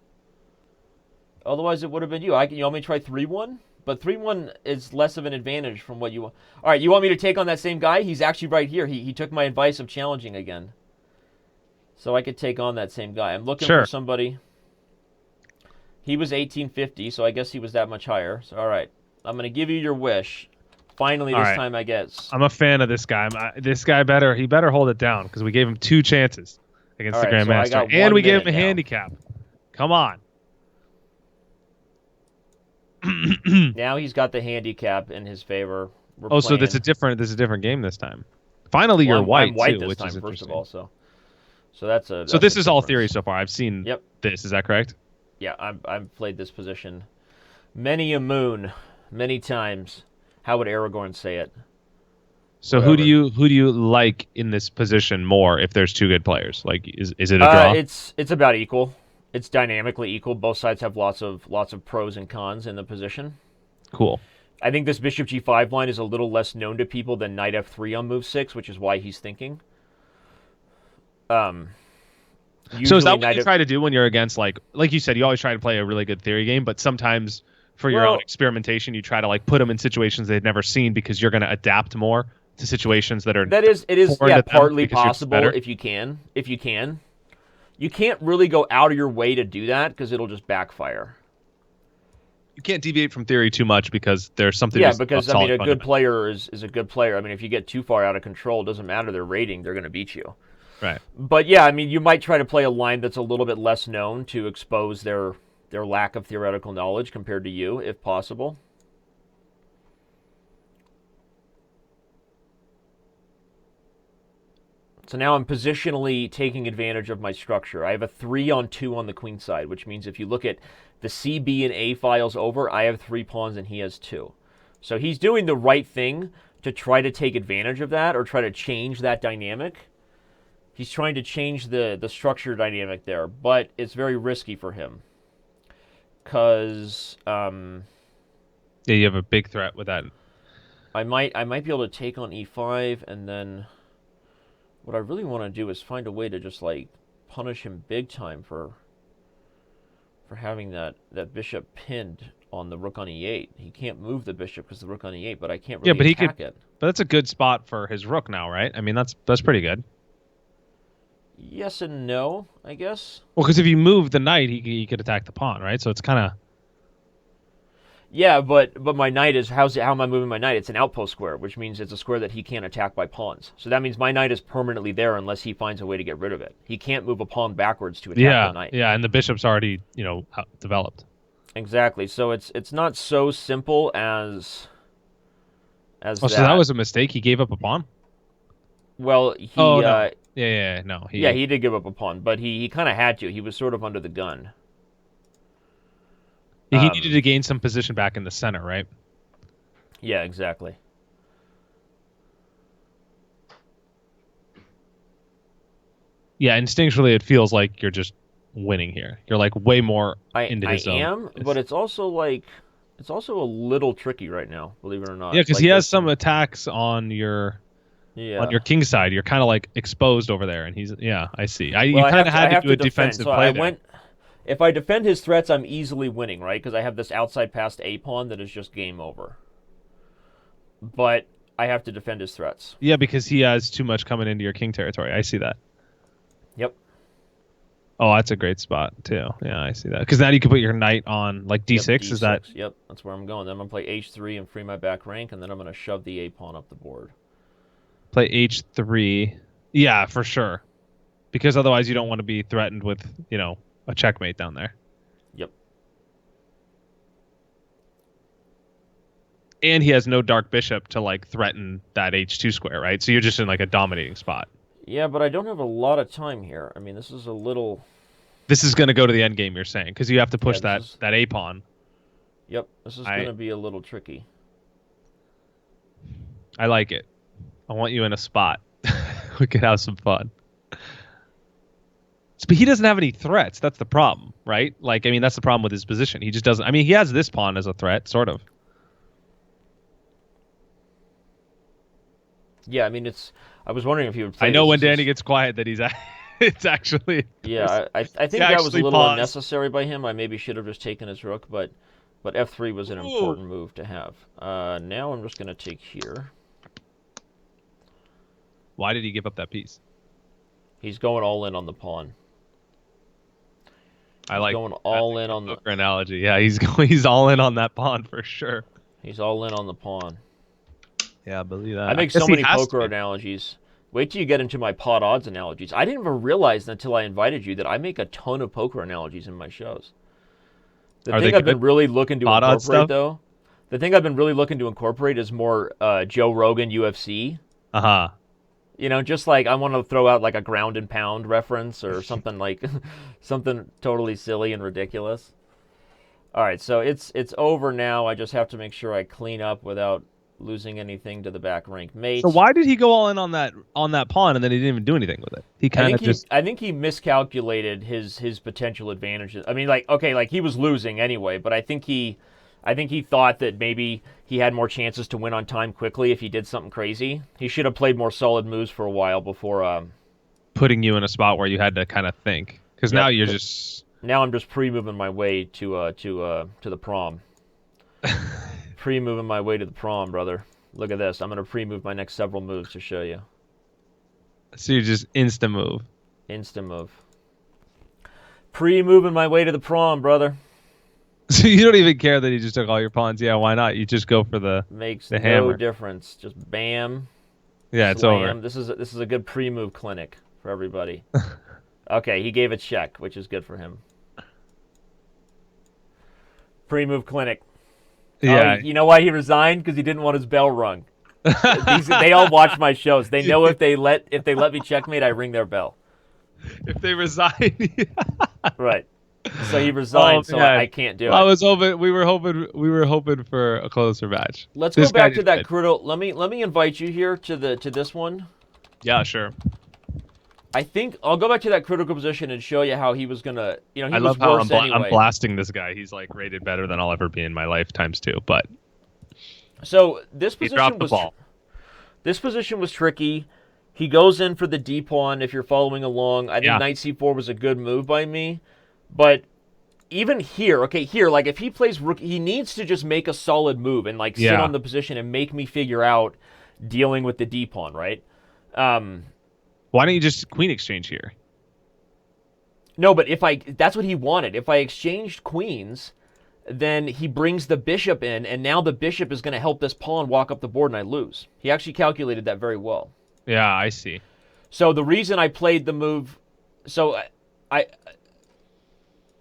Speaker 1: Otherwise, it would have been you. You want me to try 3-1? But 3-1 is less of an advantage from what you want. All right, you want me to take on that same guy? He's actually right here. He took my advice of challenging again. So I could take on that same guy. I'm looking for somebody. He was 1850, so I guess he was that much higher. So, all right, I'm going to give you your wish. Finally,
Speaker 2: All
Speaker 1: this
Speaker 2: right.
Speaker 1: time I guess.
Speaker 2: I'm a fan of this guy. This guy better hold it down because we gave him 2 chances against the
Speaker 1: All right, so I
Speaker 2: Grandmaster,
Speaker 1: got
Speaker 2: and
Speaker 1: 1
Speaker 2: we gave him a
Speaker 1: minute now.
Speaker 2: handicap. Come on.
Speaker 1: Now he's got the handicap in his favor.
Speaker 2: So this is a different game this time. Finally,
Speaker 1: Well,
Speaker 2: you're white
Speaker 1: I'm white
Speaker 2: too,
Speaker 1: this
Speaker 2: which
Speaker 1: time,
Speaker 2: is
Speaker 1: first of
Speaker 2: interesting.
Speaker 1: all. So that's a.
Speaker 2: So
Speaker 1: that's
Speaker 2: this
Speaker 1: a
Speaker 2: is all
Speaker 1: difference.
Speaker 2: theory so far. I've seen
Speaker 1: Yep.
Speaker 2: this. Is that correct?
Speaker 1: Yeah, I've played this position many a moon, many times. How would Aragorn say it?
Speaker 2: So
Speaker 1: Whatever.
Speaker 2: who do you like in this position more if there's 2 good players? Like is it a draw?
Speaker 1: It's about equal. It's dynamically equal. Both sides have lots of pros and cons in the position.
Speaker 2: Cool.
Speaker 1: I think this bishop g5 line is a little less known to people than knight f3 on move 6, which is why he's thinking.
Speaker 2: So is that what you try to do when you're against, like you said, you always try to play a really good theory game, but sometimes for your own experimentation, you try to like put them in situations they've never seen because you're going to adapt more to situations that are.
Speaker 1: It is partly possible if you can. You can't really go out of your way to do that because it'll just backfire.
Speaker 2: You can't deviate from theory too much because there's something.
Speaker 1: Yeah, because I mean, a good player is a good player. I mean, if you get too far out of control, it doesn't matter their rating; they're going to beat you.
Speaker 2: Right.
Speaker 1: But yeah, I mean, you might try to play a line that's a little bit less known to expose their lack of theoretical knowledge compared to you, if possible. So now I'm positionally taking advantage of my structure. I have a 3 on 2 on the queen side, which means if you look at the C, B, and A files over, I have 3 pawns and he has 2. So he's doing the right thing to try to take advantage of that or try to change that dynamic. He's trying to change the structure dynamic there, but it's very risky for him. Because
Speaker 2: yeah, you have a big threat with that.
Speaker 1: I might be able to take on e5, and then what I really want to do is find a way to just like punish him big time for having that bishop pinned on the rook on e8. He can't move the bishop because the rook on e8, but I can't really attack it.
Speaker 2: But that's a good spot for his rook now, right? I mean, that's pretty good.
Speaker 1: Yes and no, I guess.
Speaker 2: Well, because if you move the knight, he could attack the pawn, right? So it's kind of.
Speaker 1: Yeah, but my knight is how am I moving my knight? It's an outpost square, which means it's a square that he can't attack by pawns. So that means my knight is permanently there unless he finds a way to get rid of it. He can't move a pawn backwards to attack the knight.
Speaker 2: Yeah, and the bishop's already developed.
Speaker 1: Exactly. So it's not so simple as.
Speaker 2: So that was a mistake. He gave up a pawn.
Speaker 1: Well, he.
Speaker 2: No.
Speaker 1: He did give up a pawn, but he kind of had to. He was sort of under the gun.
Speaker 2: He needed to gain some position back in the center, right?
Speaker 1: Yeah, exactly.
Speaker 2: Yeah, instinctually it feels like you're just winning here. You're like way more into his zone.
Speaker 1: I am, but it's also a little tricky right now, believe it or not.
Speaker 2: Yeah, because he has some attacks on your king side. You're kind of like exposed over there, and I see. You kind of had to do a defensive play there.
Speaker 1: If I defend his threats, I'm easily winning, right? Because I have this outside passed A pawn that is just game over. But I have to defend his threats.
Speaker 2: Yeah, because he has too much coming into your king territory. I see that.
Speaker 1: Yep.
Speaker 2: Oh, that's a great spot, too. Yeah, I see that. Because now you can put your knight on, like, d6,
Speaker 1: D6,
Speaker 2: is that?
Speaker 1: Yep, that's where I'm going. Then I'm going to play h3 and free my back rank, and then I'm going to shove the A pawn up the board.
Speaker 2: Play h3. Yeah, for sure. Because otherwise you don't want to be threatened with, a checkmate down there.
Speaker 1: Yep.
Speaker 2: And he has no dark bishop to, like, threaten that h2 square, right? So you're just in, like, a dominating spot.
Speaker 1: Yeah, but I don't have a lot of time here. I mean, this is a little...
Speaker 2: This is going to go to the end game, you're saying, because you have to push that A pawn.
Speaker 1: Yep, this is going to be a little tricky.
Speaker 2: I like it. I want you in a spot. We could have some fun. But he doesn't have any threats. That's the problem, right? Like, I mean, that's the problem with his position. He just doesn't... I mean, he has this pawn as a threat, sort of.
Speaker 1: Yeah, I mean, it's... I was wondering if he would play...
Speaker 2: I know when Danny gets quiet that he's... It's actually...
Speaker 1: Yeah, I think that was a little unnecessary by him. I maybe should have just taken his rook, but f3 was an important move to have. Now I'm just going to take here.
Speaker 2: Why did he give up that piece?
Speaker 1: He's going all in on the pawn.
Speaker 2: I like
Speaker 1: going all in on the
Speaker 2: analogy. Yeah, he's all in on that pawn for sure.
Speaker 1: He's all in on the pawn.
Speaker 3: Yeah, I believe that.
Speaker 1: I make so many poker analogies. Wait till you get into my pot odds analogies. I didn't even realize until I invited you that I make a ton of poker analogies in my shows. The thing I've been really looking to incorporate, though, is more Joe Rogan UFC.
Speaker 3: Uh-huh.
Speaker 1: You know, just like I want to throw out like a ground and pound reference or something like something totally silly and ridiculous. All right, so it's over now. I just have to make sure I clean up without losing anything to the back rank mate.
Speaker 3: So why did he go all in on that pawn and then he didn't even do anything with it? He kind of just.
Speaker 1: I think he miscalculated his potential advantages. I mean, like he was losing anyway, but I think he thought that maybe he had more chances to win on time quickly if he did something crazy. He should have played more solid moves for a while before
Speaker 3: putting you in a spot where you had to kind of think. Because now you're just.
Speaker 1: Now I'm just pre-moving my way to the prom. Pre-moving my way to the prom, brother. Look at this. I'm going to pre-move my next several moves to show you.
Speaker 3: So you just insta move.
Speaker 1: Insta move. Pre-moving my way to the prom, brother.
Speaker 3: So you don't even care that he just took all your pawns? Yeah, why not? You just go for the hammer.
Speaker 1: No difference. Just bam.
Speaker 3: Yeah, it's over.
Speaker 1: This is a good pre-move clinic for everybody. Okay, he gave a check, which is good for him. Pre-move clinic.
Speaker 3: Yeah.
Speaker 1: Oh, you know why he resigned? Because he didn't want his bell rung. They all watch my shows. They know if they let me checkmate, I ring their bell.
Speaker 3: If they resign.
Speaker 1: Right. So he resigned, so I can't do it.
Speaker 3: We were hoping for a closer match.
Speaker 1: Let's go back to that Crudo. Let me invite you here to this one.
Speaker 3: Yeah, sure.
Speaker 1: I think I'll go back to that critical position and show you how he was gonna. You know, he
Speaker 3: I
Speaker 1: was
Speaker 3: love how
Speaker 1: worse anyway.
Speaker 3: I'm blasting this guy. He's like rated better than I'll ever be in my life ×2. But
Speaker 1: so this position
Speaker 3: dropped the ball.
Speaker 1: This position was tricky. He goes in for the D pawn. If you're following along, I think Knight C4 was a good move by me. But even here, like if he plays rook, he needs to just make a solid move and like sit on the position and make me figure out dealing with the D pawn, right?
Speaker 3: Why don't you just queen exchange here?
Speaker 1: No, but that's what he wanted. If I exchanged queens, then he brings the bishop in, and now the bishop is going to help this pawn walk up the board, and I lose. He actually calculated that very well.
Speaker 3: Yeah, I see.
Speaker 1: So the reason I played the move,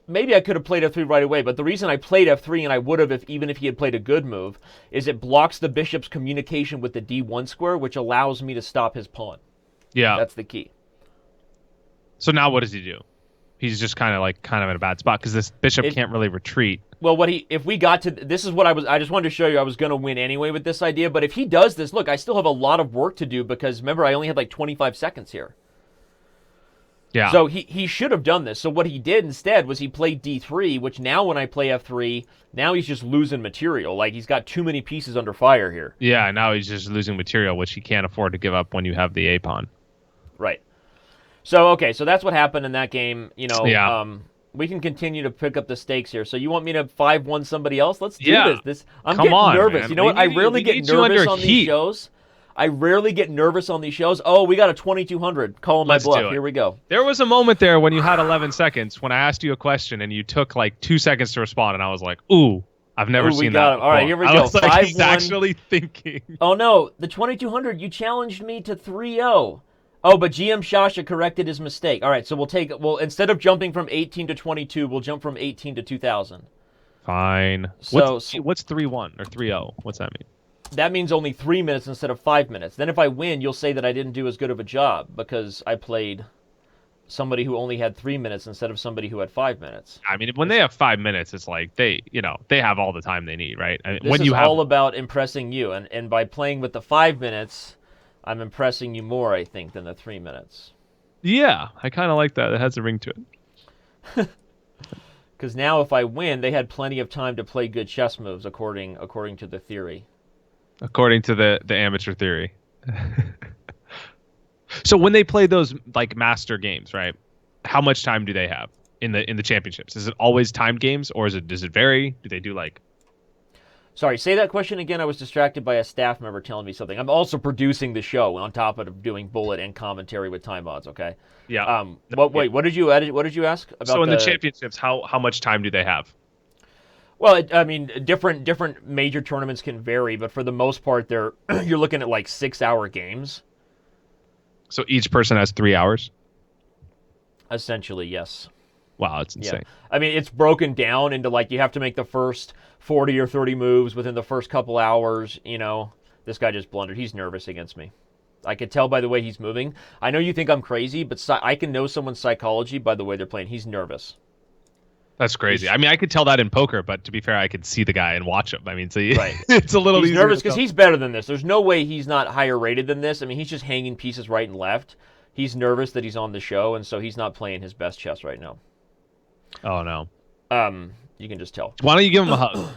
Speaker 1: maybe I could have played F3 right away, but the reason I played F3, and I would have even if he had played a good move, is it blocks the bishop's communication with the D1 square, which allows me to stop his pawn.
Speaker 3: Yeah.
Speaker 1: That's the key.
Speaker 3: So now what does he do? He's just kind of in a bad spot because this bishop can't really retreat.
Speaker 1: Well, if we got to this is what I just wanted to show you I was going to win anyway with this idea, but if he does this, look, I still have a lot of work to do because remember I only had like 25 seconds here.
Speaker 3: Yeah.
Speaker 1: So he should have done this. So what he did instead was he played D3, which now when I play F3, now he's just losing material. Like he's got too many pieces under fire here.
Speaker 3: Yeah, now he's just losing material, which he can't afford to give up when you have the A pawn.
Speaker 1: Right. So so that's what happened in that game. You know, we can continue to pick up the stakes here. So you want me to 5-1 somebody else? Let's do this. I'm getting nervous.
Speaker 3: Man.
Speaker 1: You know what? I rarely get nervous on these shows. Oh, we got a 2200. Calling my bluff. Here we go.
Speaker 3: There was a moment there when you had 11 seconds when I asked you a question and you took like 2 seconds to respond, and I was like, "Ooh, I've never seen that."
Speaker 1: All right, here we go.
Speaker 3: I was like, he's actually thinking.
Speaker 1: Oh no, the 2200. You challenged me to 3-0. Oh, but GM Shasha corrected his mistake. All right, so we'll instead of jumping from 18 to 22, we'll jump from 18 to 2000.
Speaker 3: Fine.
Speaker 1: So
Speaker 3: what's 3-1 or 3-0? What's that mean?
Speaker 1: That means only 3 minutes instead of 5 minutes. Then if I win, you'll say that I didn't do as good of a job because I played somebody who only had 3 minutes instead of somebody who had 5 minutes.
Speaker 3: I mean, when they have 5 minutes, it's like they have all the time they need, right? I mean,
Speaker 1: this is all about impressing you, and by playing with the 5 minutes, I'm impressing you more, I think, than the 3 minutes.
Speaker 3: Yeah, I kind of like that. It has a ring to it.
Speaker 1: Because now if I win, they had plenty of time to play good chess moves, according to the theory.
Speaker 3: According to the amateur theory. So when they play those like master games, right? How much time do they have in the championships? Is it always timed games, or does it vary? Do they do like?
Speaker 1: Sorry, say that question again. I was distracted by a staff member telling me something. I'm also producing the show on top of doing bullet and commentary with time odds. Okay.
Speaker 3: Yeah.
Speaker 1: What did you ask about?
Speaker 3: So in the championships, how much time do they have?
Speaker 1: Well, I mean, different major tournaments can vary, but for the most part, they're you're looking at like 6-hour games.
Speaker 3: So each person has 3 hours?
Speaker 1: Essentially, yes.
Speaker 3: Wow, that's insane.
Speaker 1: Yeah. I mean, it's broken down into like you have to make the first 40 or 30 moves within the first couple hours. This guy just blundered. He's nervous against me. I could tell by the way he's moving. I know you think I'm crazy, but I can know someone's psychology by the way they're playing. He's nervous.
Speaker 3: That's crazy. I mean, I could tell that in poker, but to be fair, I could see the guy and watch him. I mean, so
Speaker 1: right.
Speaker 3: It's a little
Speaker 1: he's
Speaker 3: easier.
Speaker 1: He's nervous because he's better than this. There's no way he's not higher rated than this. I mean, he's just hanging pieces right and left. He's nervous that he's on the show, and so he's not playing his best chess right now.
Speaker 3: Oh, no.
Speaker 1: You can just tell.
Speaker 3: Why don't you give him a hug?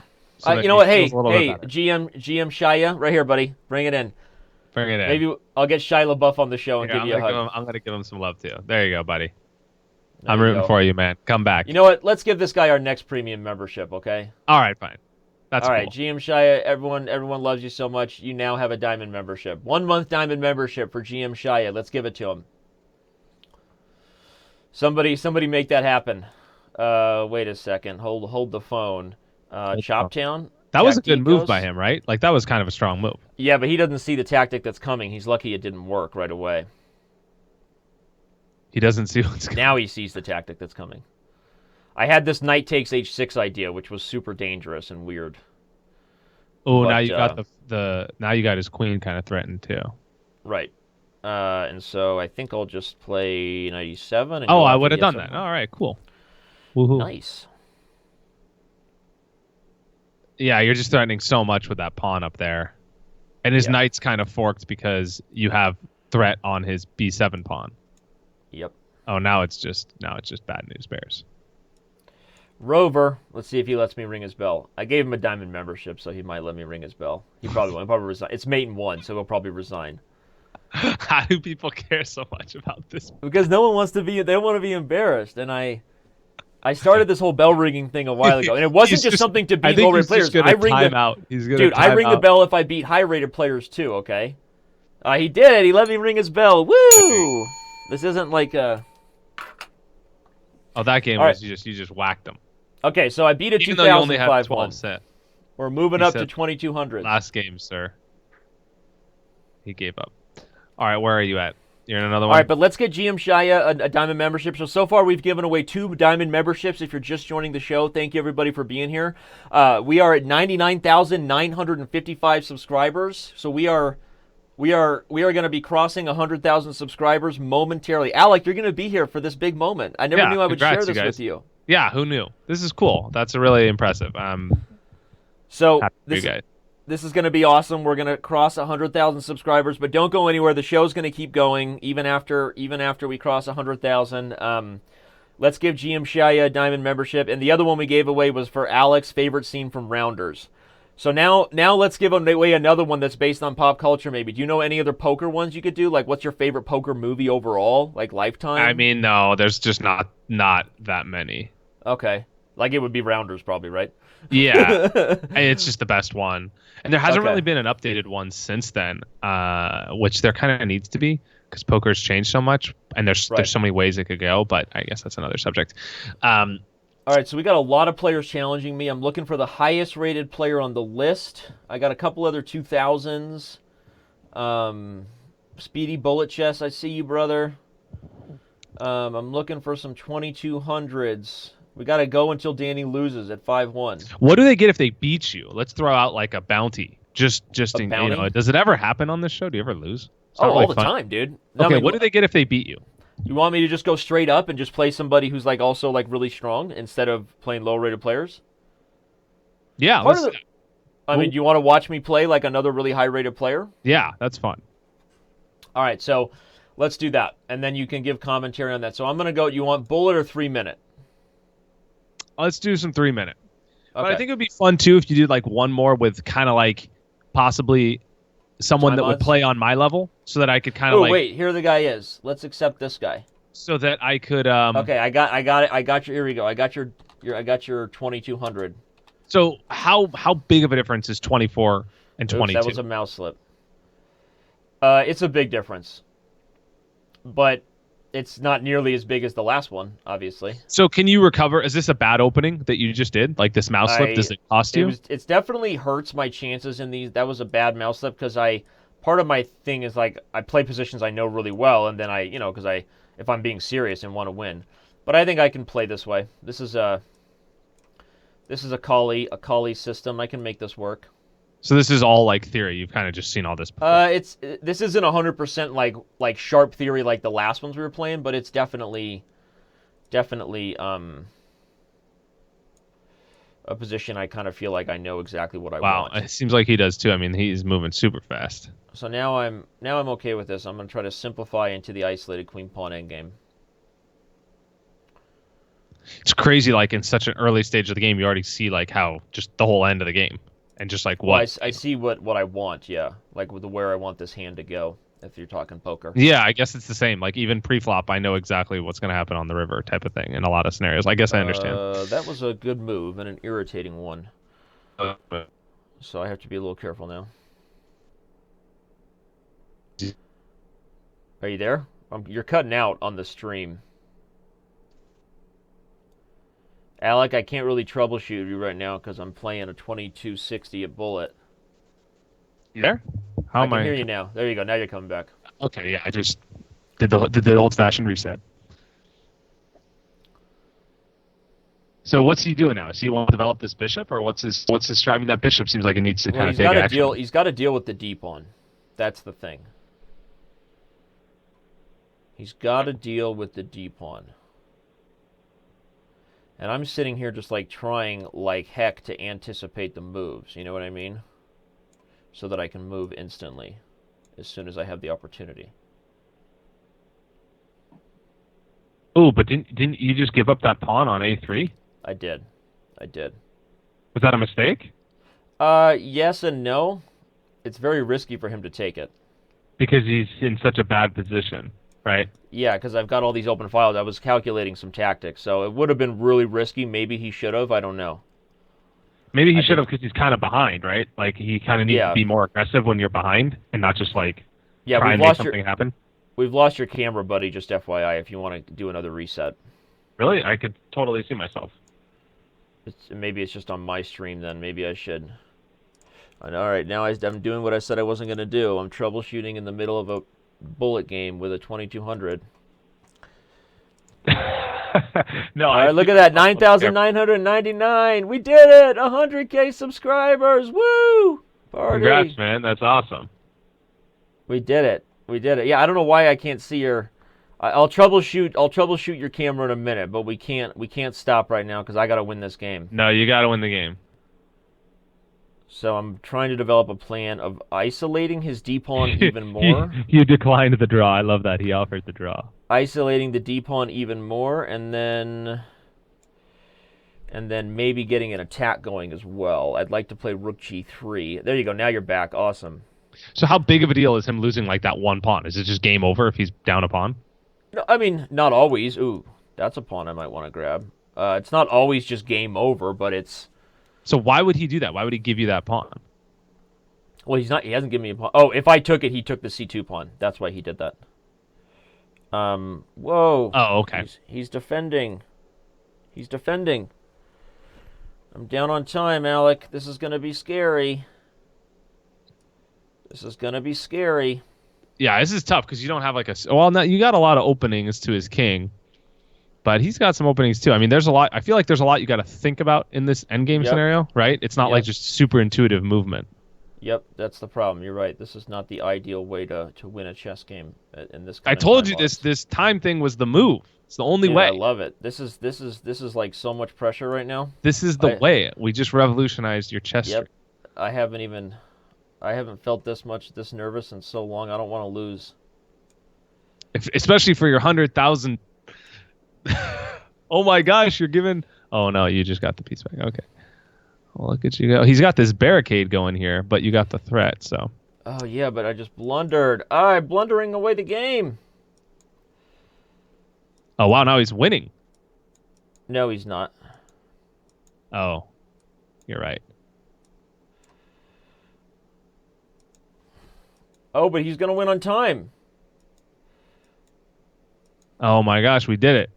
Speaker 1: You know what? Hey, GM Shia, right here, buddy. Bring it in.
Speaker 3: Bring it in.
Speaker 1: Maybe I'll get Shia LaBeouf on the show and give you a hug.
Speaker 3: I'm going to give him some love, too. There you go, buddy. I'm rooting for you, man. Come back.
Speaker 1: You know what? Let's give this guy our next premium membership, okay?
Speaker 3: All right, fine. That's
Speaker 1: all
Speaker 3: cool.
Speaker 1: right, GM Shia, everyone loves you so much. You now have a diamond membership. 1 month diamond membership for GM Shia. Let's give it to him. Somebody make that happen. Wait a second. Hold the phone. Choptown.
Speaker 3: That was a good move by him, right? Like, that was kind of a strong move.
Speaker 1: Yeah, but he doesn't see the tactic that's coming. He's lucky it didn't work right away.
Speaker 3: He doesn't see what's coming.
Speaker 1: Now he sees the tactic that's coming. I had this knight takes h6 idea, which was super dangerous and weird.
Speaker 3: Oh, now you got now you got his queen kind of threatened too.
Speaker 1: Right. And so I think I'll just play knight e7.
Speaker 3: Oh, I would have done that. All right, cool. Woohoo.
Speaker 1: Nice.
Speaker 3: Yeah, you're just threatening so much with that pawn up there. And his knight's kind of forked because you have threat on his b7 pawn.
Speaker 1: Yep.
Speaker 3: Oh, now it's just bad news bears.
Speaker 1: Rover, let's see if he lets me ring his bell. I gave him a diamond membership, so he might let me ring his bell. He probably won't. He'll probably resign. It's mate in 1, so he'll probably resign.
Speaker 3: How do people care so much about this?
Speaker 1: Because no one wants to be. They don't want to be embarrassed, and I started this whole bell ringing thing a while ago, and it wasn't just something to beat low-rated players. I ring I ring the bell if I beat high-rated players too. Okay, he did. He let me ring his bell. Woo! This isn't like a.
Speaker 3: Oh, that game was you just whacked them.
Speaker 1: Okay, so I beat a 2005
Speaker 3: set.
Speaker 1: We're moving up to 2200.
Speaker 3: Last game, sir. He gave up. All right, where are you at? You're in another one?
Speaker 1: All right, but let's get GM Shia a diamond membership. So far, we've given away 2 diamond memberships. If you're just joining the show, thank you, everybody, for being here. We are at 99,955 subscribers. So we are going to be crossing 100,000 subscribers momentarily. Alec, you're going to be here for this big moment. I never knew I would share this with you.
Speaker 3: Yeah, who knew? This is cool. That's really impressive.
Speaker 1: So this is going to be awesome. We're going to cross 100,000 subscribers, but don't go anywhere. The show's going to keep going even after we cross 100,000. Let's give GM Shia a diamond membership, and the other one we gave away was for Alec's favorite scene from Rounders. So now let's give away another one that's based on pop culture. Maybe. Do you know any other poker ones you could do? Like, what's your favorite poker movie overall? Like Lifetime?
Speaker 3: I mean, no, there's just not that many.
Speaker 1: Okay, like it would be Rounders, probably, right?
Speaker 3: Yeah, it's just the best one, and there hasn't really been an updated one since then, which there kind of needs to be because poker's changed so much, and there's so many ways it could go. But I guess that's another subject. All
Speaker 1: right, so we got a lot of players challenging me. I'm looking for the highest rated player on the list. I got a couple other 2000s. Speedy Bullet Chess, I see you, brother. I'm looking for some 2200s. We got to go until Danny loses at 5-1.
Speaker 3: What do they get if they beat you? Let's throw out like a bounty. Just in,
Speaker 1: bounty?
Speaker 3: Does it ever happen on this show? Do you ever lose?
Speaker 1: All the time, dude.
Speaker 3: Okay, what do they get if they beat you?
Speaker 1: You want me to just go straight up and just play somebody who's like also like really strong instead of playing low-rated players?
Speaker 3: Yeah.
Speaker 1: I mean, do you want to watch me play like another really high-rated player?
Speaker 3: Yeah, that's fun.
Speaker 1: All right, so let's do that, and then you can give commentary on that. So I'm gonna go. You want bullet or 3-minute?
Speaker 3: Let's do some 3-minute. Okay. But I think it would be fun too if you did like one more with kind of like possibly someone that would play on my level, so that I could kind of like.
Speaker 1: Wait, here the guy is. Let's accept this guy.
Speaker 3: So that I could.
Speaker 1: Okay, I got it. I got your. Here we go. I got your 2200.
Speaker 3: So how big of a difference is 24 and 22?
Speaker 1: That was a mouse slip. It's a big difference, but It's not nearly as big as the last one, obviously.
Speaker 3: So can you recover? Is this a bad opening that you just did? Like this mouse slip? Does it cost you?
Speaker 1: It's definitely hurts my chances in these. That was a bad mouse slip because part of my thing is like I play positions I know really well, and then if I'm being serious and want to win. But I think I can play this way. This is a Kali system. I can make this work.
Speaker 3: So this is all like theory. You've kind of just seen all this before.
Speaker 1: This isn't 100% like sharp theory like the last ones we were playing, but it's definitely a position I kind of feel like I know exactly what I want.
Speaker 3: Wow, it seems like he does too. I mean, he's moving super fast.
Speaker 1: So now I'm okay with this. I'm going to try to simplify into the isolated queen pawn endgame.
Speaker 3: It's crazy, like in such an early stage of the game, you already see like how just the whole end of the game, and just like what
Speaker 1: well, I see what I want. Yeah, like with where I want this hand to go. If you're talking poker.
Speaker 3: Yeah, I guess it's the same. Like even pre-flop, I know exactly what's going to happen on the river, type of thing. In a lot of scenarios, I guess I understand.
Speaker 1: That was a good move and an irritating one. So I have to be a little careful now. Are you there? You're cutting out on the stream. Alec, I can't really troubleshoot you right now because I'm playing a 2260 at Bullet.
Speaker 3: You there?
Speaker 1: How am I? I can hear you now. There you go. Now you're coming back.
Speaker 3: Okay, yeah, I just did the old-fashioned reset. So what's he doing now? Does he want to develop this bishop, or what's his driving that bishop? Seems like it needs to kind of take action.
Speaker 1: He's got to deal with the d pawn. That's the thing. He's got to deal with the d pawn. And I'm sitting here just like trying like heck to anticipate the moves. You know what I mean? So that I can move instantly as soon as I have the opportunity.
Speaker 3: Oh, but didn't you just give up that pawn on a3?
Speaker 1: I did.
Speaker 3: Was that a mistake?
Speaker 1: Yes and no. It's very risky for him to take it.
Speaker 3: Because he's in such a bad position, right?
Speaker 1: Yeah, because I've got all these open files. I was calculating some tactics, so it would have been really risky. Maybe he should have. I don't know.
Speaker 3: Maybe he should have because he's kind of behind, right? Like he kind of needs to be more aggressive when you're behind and not just like try and make something happen.
Speaker 1: We've lost your camera, buddy. Just FYI, if you want to do another reset.
Speaker 3: Really? I could totally see myself.
Speaker 1: Maybe it's just on my stream then. Maybe I should. All right, now I'm doing what I said I wasn't going to do. I'm troubleshooting in the middle of a Bullet game with a 2200.
Speaker 3: No,
Speaker 1: all right, look at that, 9,999. We did it, 100K subscribers. Woo! Party.
Speaker 3: Congrats, man. That's awesome.
Speaker 1: We did it. Yeah, I don't know why I can't see your. I'll troubleshoot your camera in a minute, but we can't stop right now because I got to win this game.
Speaker 3: No, you got to win the game.
Speaker 1: So I'm trying to develop a plan of isolating his d-pawn even more.
Speaker 3: You declined the draw. I love that. He offered the draw.
Speaker 1: Isolating the d-pawn even more, and then maybe getting an attack going as well. I'd like to play rook g3. There you go. Now you're back. Awesome.
Speaker 3: So how big of a deal is him losing like that one pawn? Is it just game over if he's down a pawn?
Speaker 1: No, I mean, not always. Ooh, that's a pawn I might want to grab. It's not always just game over, but it's...
Speaker 3: So why would he do that? Why would he give you that pawn?
Speaker 1: Well, he hasn't given me a pawn. Oh, if I took it, he took the c2 pawn. That's why he did that. Whoa.
Speaker 3: Oh, okay.
Speaker 1: He's defending. I'm down on time, Alec. This is going to be scary.
Speaker 3: Yeah, this is tough because you don't have like a... Well, no, you got a lot of openings to his king. But he's got some openings too. I mean, there's a lot. I feel like there's a lot you got to think about in this endgame scenario, right? It's not like just super intuitive movement.
Speaker 1: Yep, that's the problem. You're right. This is not the ideal way to win a chess game in this.
Speaker 3: I told you this time thing was the move. It's the only way.
Speaker 1: I love it. This is like so much pressure right now.
Speaker 3: This is the way. We just revolutionized your chess.
Speaker 1: Yep. I haven't felt this nervous in so long. I don't want to lose.
Speaker 3: Especially for your 100,000. Oh my gosh, you're giving... Oh no, you just got the piece back. Okay. Well, look at you go. He's got this barricade going here, but you got the threat, so...
Speaker 1: Oh yeah, but I just blundered. I'm blundering away the game.
Speaker 3: Oh wow, now he's winning.
Speaker 1: No, he's not.
Speaker 3: Oh, you're right.
Speaker 1: Oh, but he's going to win on time.
Speaker 3: Oh my gosh, we did it.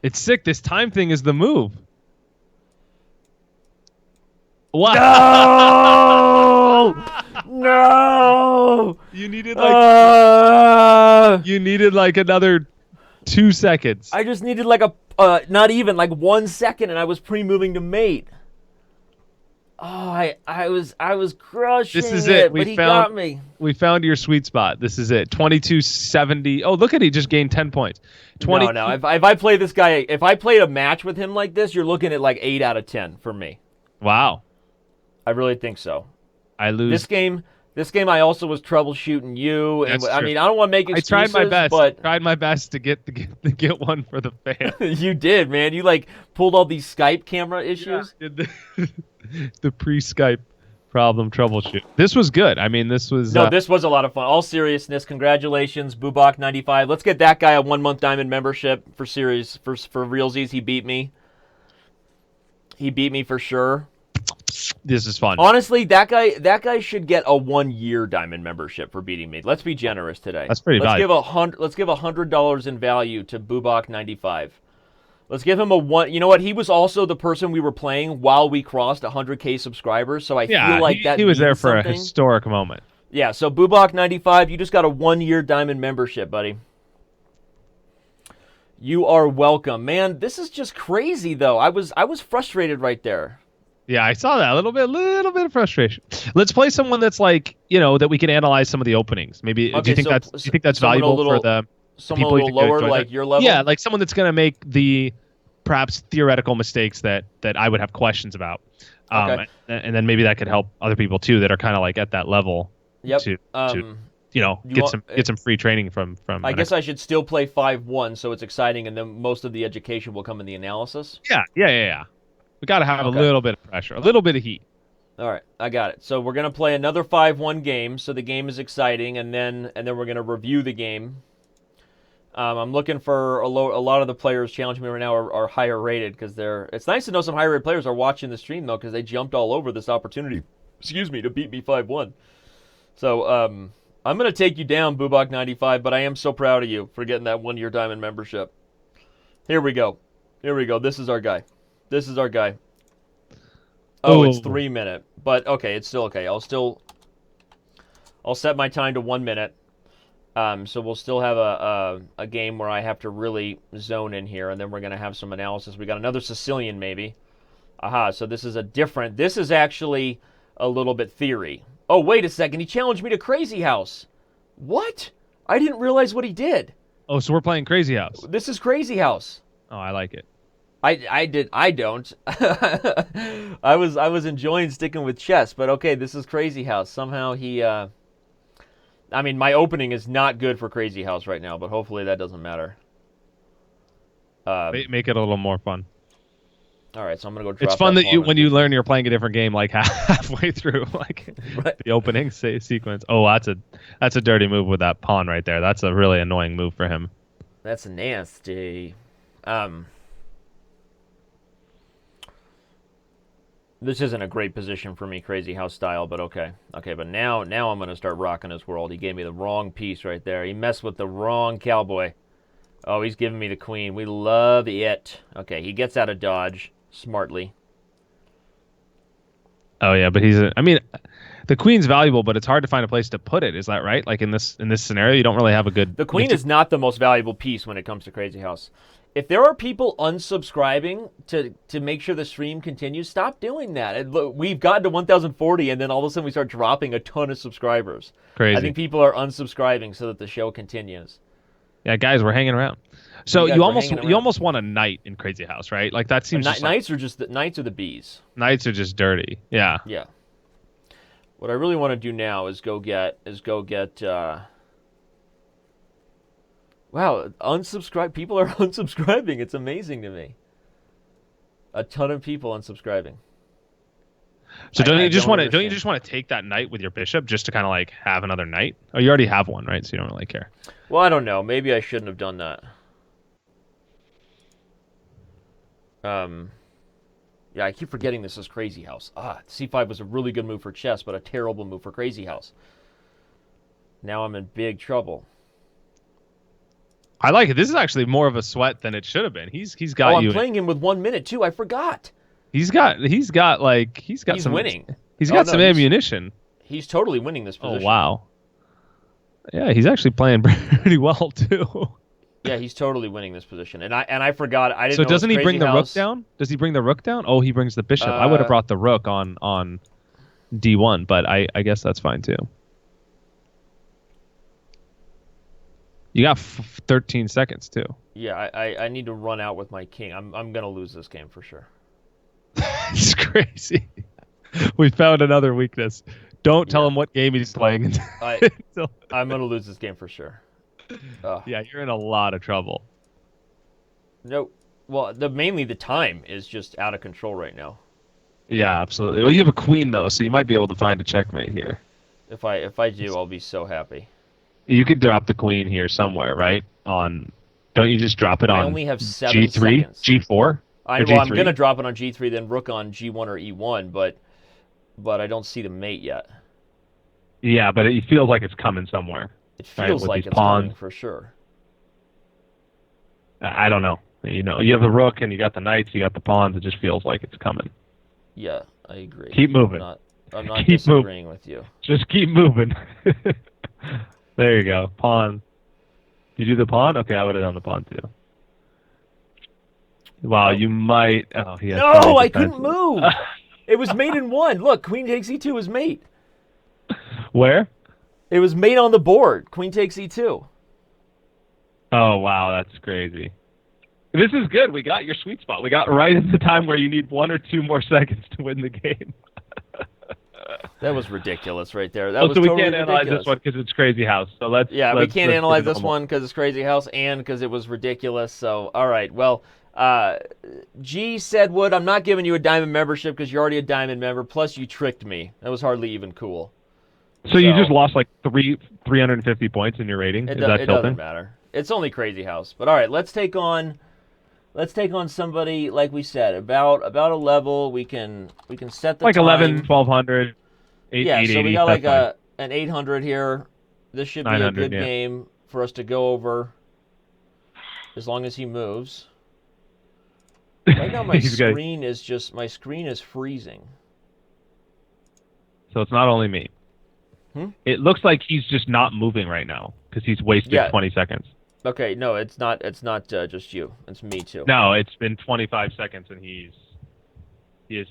Speaker 3: It's sick. This time thing is the move.
Speaker 1: Wow. No.
Speaker 3: You needed like another 2 seconds.
Speaker 1: I just needed like not even like 1 second, and I was pre-moving to mate. Oh, I was crushing
Speaker 3: This is it.
Speaker 1: but he got me.
Speaker 3: We found your sweet spot. This is it. 2270. Oh, look at he just gained 10 points.
Speaker 1: No. If I play this guy, if I played a match with him like this, you're looking at like 8 out of 10 for me.
Speaker 3: Wow.
Speaker 1: I really think so.
Speaker 3: I lose.
Speaker 1: This game I also was troubleshooting you, and I mean I don't want to make excuses.
Speaker 3: I tried my best.
Speaker 1: But
Speaker 3: tried my best to get one for the fan.
Speaker 1: You did, man. You like pulled all these Skype camera issues.
Speaker 3: Yeah, the pre-Skype problem troubleshoot. This was good. I mean, this was
Speaker 1: this was a lot of fun. All seriousness, congratulations, Bubak95. Let's get that guy a 1-month diamond membership for series for realsies. He beat me. He beat me for sure.
Speaker 3: This is fun.
Speaker 1: Honestly, that guy should get a 1-year diamond membership for beating me. Let's be generous today.
Speaker 3: That's pretty valuable.
Speaker 1: Let's give $100 in value to Bubak95. Let's give him a one. You know what? He was also the person we were playing while we crossed 100K subscribers. So I feel like
Speaker 3: he was there for a historic moment.
Speaker 1: Yeah. So Bubak95, you just got a 1-year diamond membership, buddy. You are welcome, man. This is just crazy, though. I was frustrated right there.
Speaker 3: Yeah, I saw that a little bit of frustration. Let's play someone that's like, that we can analyze some of the openings. Maybe do you think that's valuable for the
Speaker 1: someone
Speaker 3: people
Speaker 1: a little lower, like your level?
Speaker 3: Yeah, like someone that's going to make the perhaps theoretical mistakes that I would have questions about. And then maybe that could help other people too that are kind of like at that level.
Speaker 1: Yep.
Speaker 3: To get some free training from.
Speaker 1: I guess I should still play 5-1, so it's exciting, and then most of the education will come in the analysis.
Speaker 3: Yeah. We got to have a little bit of pressure, a little bit of heat.
Speaker 1: All right, I got it. So we're gonna play another 5-1 game, so the game is exciting, and then we're gonna review the game. I'm looking for a lot of the players challenging me right now are higher rated because it's nice to know some higher rated players are watching the stream though because they jumped all over this opportunity. Excuse me, to beat me 5-1. So I'm gonna take you down, Bubak95, but I am so proud of you for getting that 1-year diamond membership. Here we go. This is our guy. Oh, it's 3 minute, but okay, it's still okay. I'll set my time to 1 minute. So we'll still have a game where I have to really zone in here, and then we're gonna have some analysis. We got another Sicilian maybe. Aha, so this is actually a little bit theory. Oh, wait a second, he challenged me to Crazy House. What? I didn't realize what he did.
Speaker 3: Oh, so we're playing Crazy House.
Speaker 1: This is Crazy House.
Speaker 3: Oh, I like it.
Speaker 1: I don't. I was enjoying sticking with chess, but okay, this is Crazy House. Somehow he I mean, my opening is not good for Crazy House right now, but hopefully that doesn't matter.
Speaker 3: Make it a little more fun.
Speaker 1: All right, so I'm gonna go drop.
Speaker 3: It's fun that when you learn you're playing a different game like halfway through
Speaker 1: right.
Speaker 3: The opening sequence. Oh, that's a dirty move with that pawn right there. That's a really annoying move for him.
Speaker 1: That's nasty. This isn't a great position for me, Crazy House style, but okay. Okay, but now I'm going to start rocking his world. He gave me the wrong piece right there. He messed with the wrong cowboy. Oh, he's giving me the queen. We love it. Okay, he gets out of dodge smartly.
Speaker 3: Oh, yeah, but the queen's valuable, but it's hard to find a place to put it. Is that right? Like in this scenario, you don't really have a good...
Speaker 1: The queen is not the most valuable piece when it comes to Crazy House. If there are people unsubscribing to make sure the stream continues, stop doing that. We've gotten to 1,040, and then all of a sudden we start dropping a ton of subscribers.
Speaker 3: Crazy.
Speaker 1: I think people are unsubscribing so that the show continues.
Speaker 3: Yeah, guys, we're hanging around. So you almost want a knight in Crazy House, right? Like that seems.
Speaker 1: Knights are the bees.
Speaker 3: Knights are just dirty. Yeah.
Speaker 1: Yeah. What I really want to do now is go get. Wow, unsubscribe. People are unsubscribing. It's amazing to me. A ton of people unsubscribing.
Speaker 3: So don't you just want to take that knight with your bishop just to kind of like have another knight? Oh, you already have one, right? So you don't really care.
Speaker 1: Well, I don't know. Maybe I shouldn't have done that. Yeah, I keep forgetting this is Crazy House. C5 was a really good move for chess, but a terrible move for Crazy House. Now I'm in big trouble.
Speaker 3: I like it. This is actually more of a sweat than it should have been. He's got
Speaker 1: I'm
Speaker 3: you.
Speaker 1: playing him with 1 minute too. I forgot.
Speaker 3: He's got
Speaker 1: He's
Speaker 3: some
Speaker 1: winning.
Speaker 3: He's got some ammunition.
Speaker 1: He's totally winning this position.
Speaker 3: Oh wow. Yeah, he's actually playing pretty well too.
Speaker 1: Yeah, he's totally winning this position. And I forgot. I didn't
Speaker 3: So
Speaker 1: know
Speaker 3: doesn't he bring the
Speaker 1: House.
Speaker 3: rook down? Does he bring the rook down? Oh, he brings the bishop. I would have brought the rook on D1, but I guess that's fine too. You got 13 seconds too.
Speaker 1: Yeah, I need to run out with my king. I'm gonna lose this game for sure.
Speaker 3: It's crazy. We found another weakness. Don't tell him what game he's playing.
Speaker 1: I'm gonna lose this game for sure.
Speaker 3: Yeah, you're in a lot of trouble.
Speaker 1: No, well, mainly the time is just out of control right now.
Speaker 3: Yeah, absolutely. Well, you have a queen though, so you might be able to find a checkmate here.
Speaker 1: If I do, I'll be so happy.
Speaker 3: You could drop the queen here somewhere, right? Don't you just drop it on?
Speaker 1: I only have 7
Speaker 3: G3,
Speaker 1: seconds.
Speaker 3: G4.
Speaker 1: I'm gonna drop it on G3, then rook on G1 or E1, but I don't see the mate yet.
Speaker 3: Yeah, but it feels like it's coming somewhere.
Speaker 1: It feels like it's coming for sure.
Speaker 3: I don't know. You know, you have the rook and you got the knights, you got the pawns. It just feels like it's coming.
Speaker 1: Yeah, I agree.
Speaker 3: Keep moving.
Speaker 1: I'm not disagreeing with you.
Speaker 3: Just keep moving. There you go. Pawn. Did you do the pawn? Okay, I would have done the pawn too. Wow, you might. Oh, he has
Speaker 1: no, I couldn't move. It was mate in 1. Look, queen takes E2 was mate.
Speaker 3: Where?
Speaker 1: It was mate on the board. Queen takes E2.
Speaker 3: Oh, wow, that's crazy. This is good. We got your sweet spot. We got right at the time where you need 1 or 2 more seconds to win the game.
Speaker 1: That was ridiculous right there.
Speaker 3: So we can't analyze this one because it's Crazy House. So let's
Speaker 1: we can't analyze this one because it's Crazy House and because it was ridiculous. So all right, well, G said, "Wood, I'm not giving you a diamond membership because you're already a diamond member. Plus, you tricked me. That was hardly even cool."
Speaker 3: So you just lost like 350 points in your rating.
Speaker 1: It doesn't matter. It's only Crazy House. But all right, let's take on somebody like we said about a level we can set the
Speaker 3: like
Speaker 1: time.
Speaker 3: 11, 1200.
Speaker 1: Yeah, so we got like an 800 here. This should be a good game for us to go over as long as he moves. Right now my screen is freezing.
Speaker 3: So it's not only me. It looks like he's just not moving right now because he's wasted 20 seconds. Okay,
Speaker 1: no, it's not just you. It's me too.
Speaker 3: No, it's been 25 seconds and he has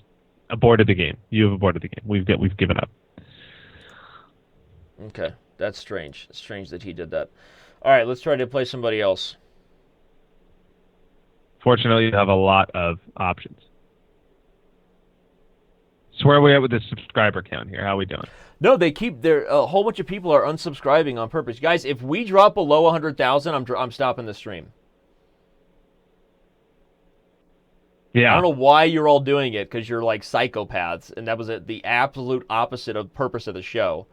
Speaker 3: aborted the game. You have aborted the game. We've given up.
Speaker 1: Okay, that's strange. It's strange that he did that. All right, let's try to play somebody else.
Speaker 3: Fortunately, you have a lot of options. So where are we at with the subscriber count here? How are we doing?
Speaker 1: No, a whole bunch of people are unsubscribing on purpose. Guys, if we drop below 100,000, I'm stopping the stream.
Speaker 3: Yeah.
Speaker 1: I don't know why you're all doing it, because you're like psychopaths, and that was the absolute opposite of the purpose of the show.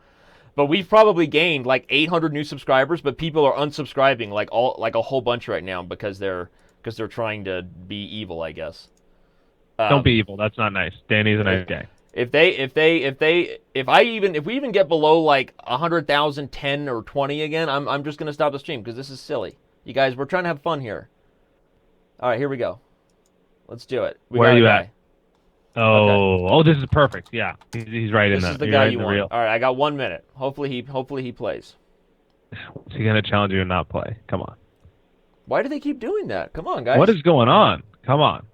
Speaker 1: But we've probably gained like 800 new subscribers, but people are unsubscribing like a whole bunch right now because they're trying to be evil, I guess.
Speaker 3: Don't be evil. That's not nice. Danny's a nice guy.
Speaker 1: If we even get below like 100,000, 10 or 20 again, I'm just gonna stop the stream because this is silly. You guys, we're trying to have fun here. All right, here we go. Let's do it.
Speaker 3: Where are you at? Oh, this is perfect. Yeah, he's right in there.
Speaker 1: This is the guy you want. All right, I got 1 minute. Hopefully he plays.
Speaker 3: Is he gonna challenge you and not play? Come on.
Speaker 1: Why do they keep doing that? Come on, guys.
Speaker 3: What is going on? Come on.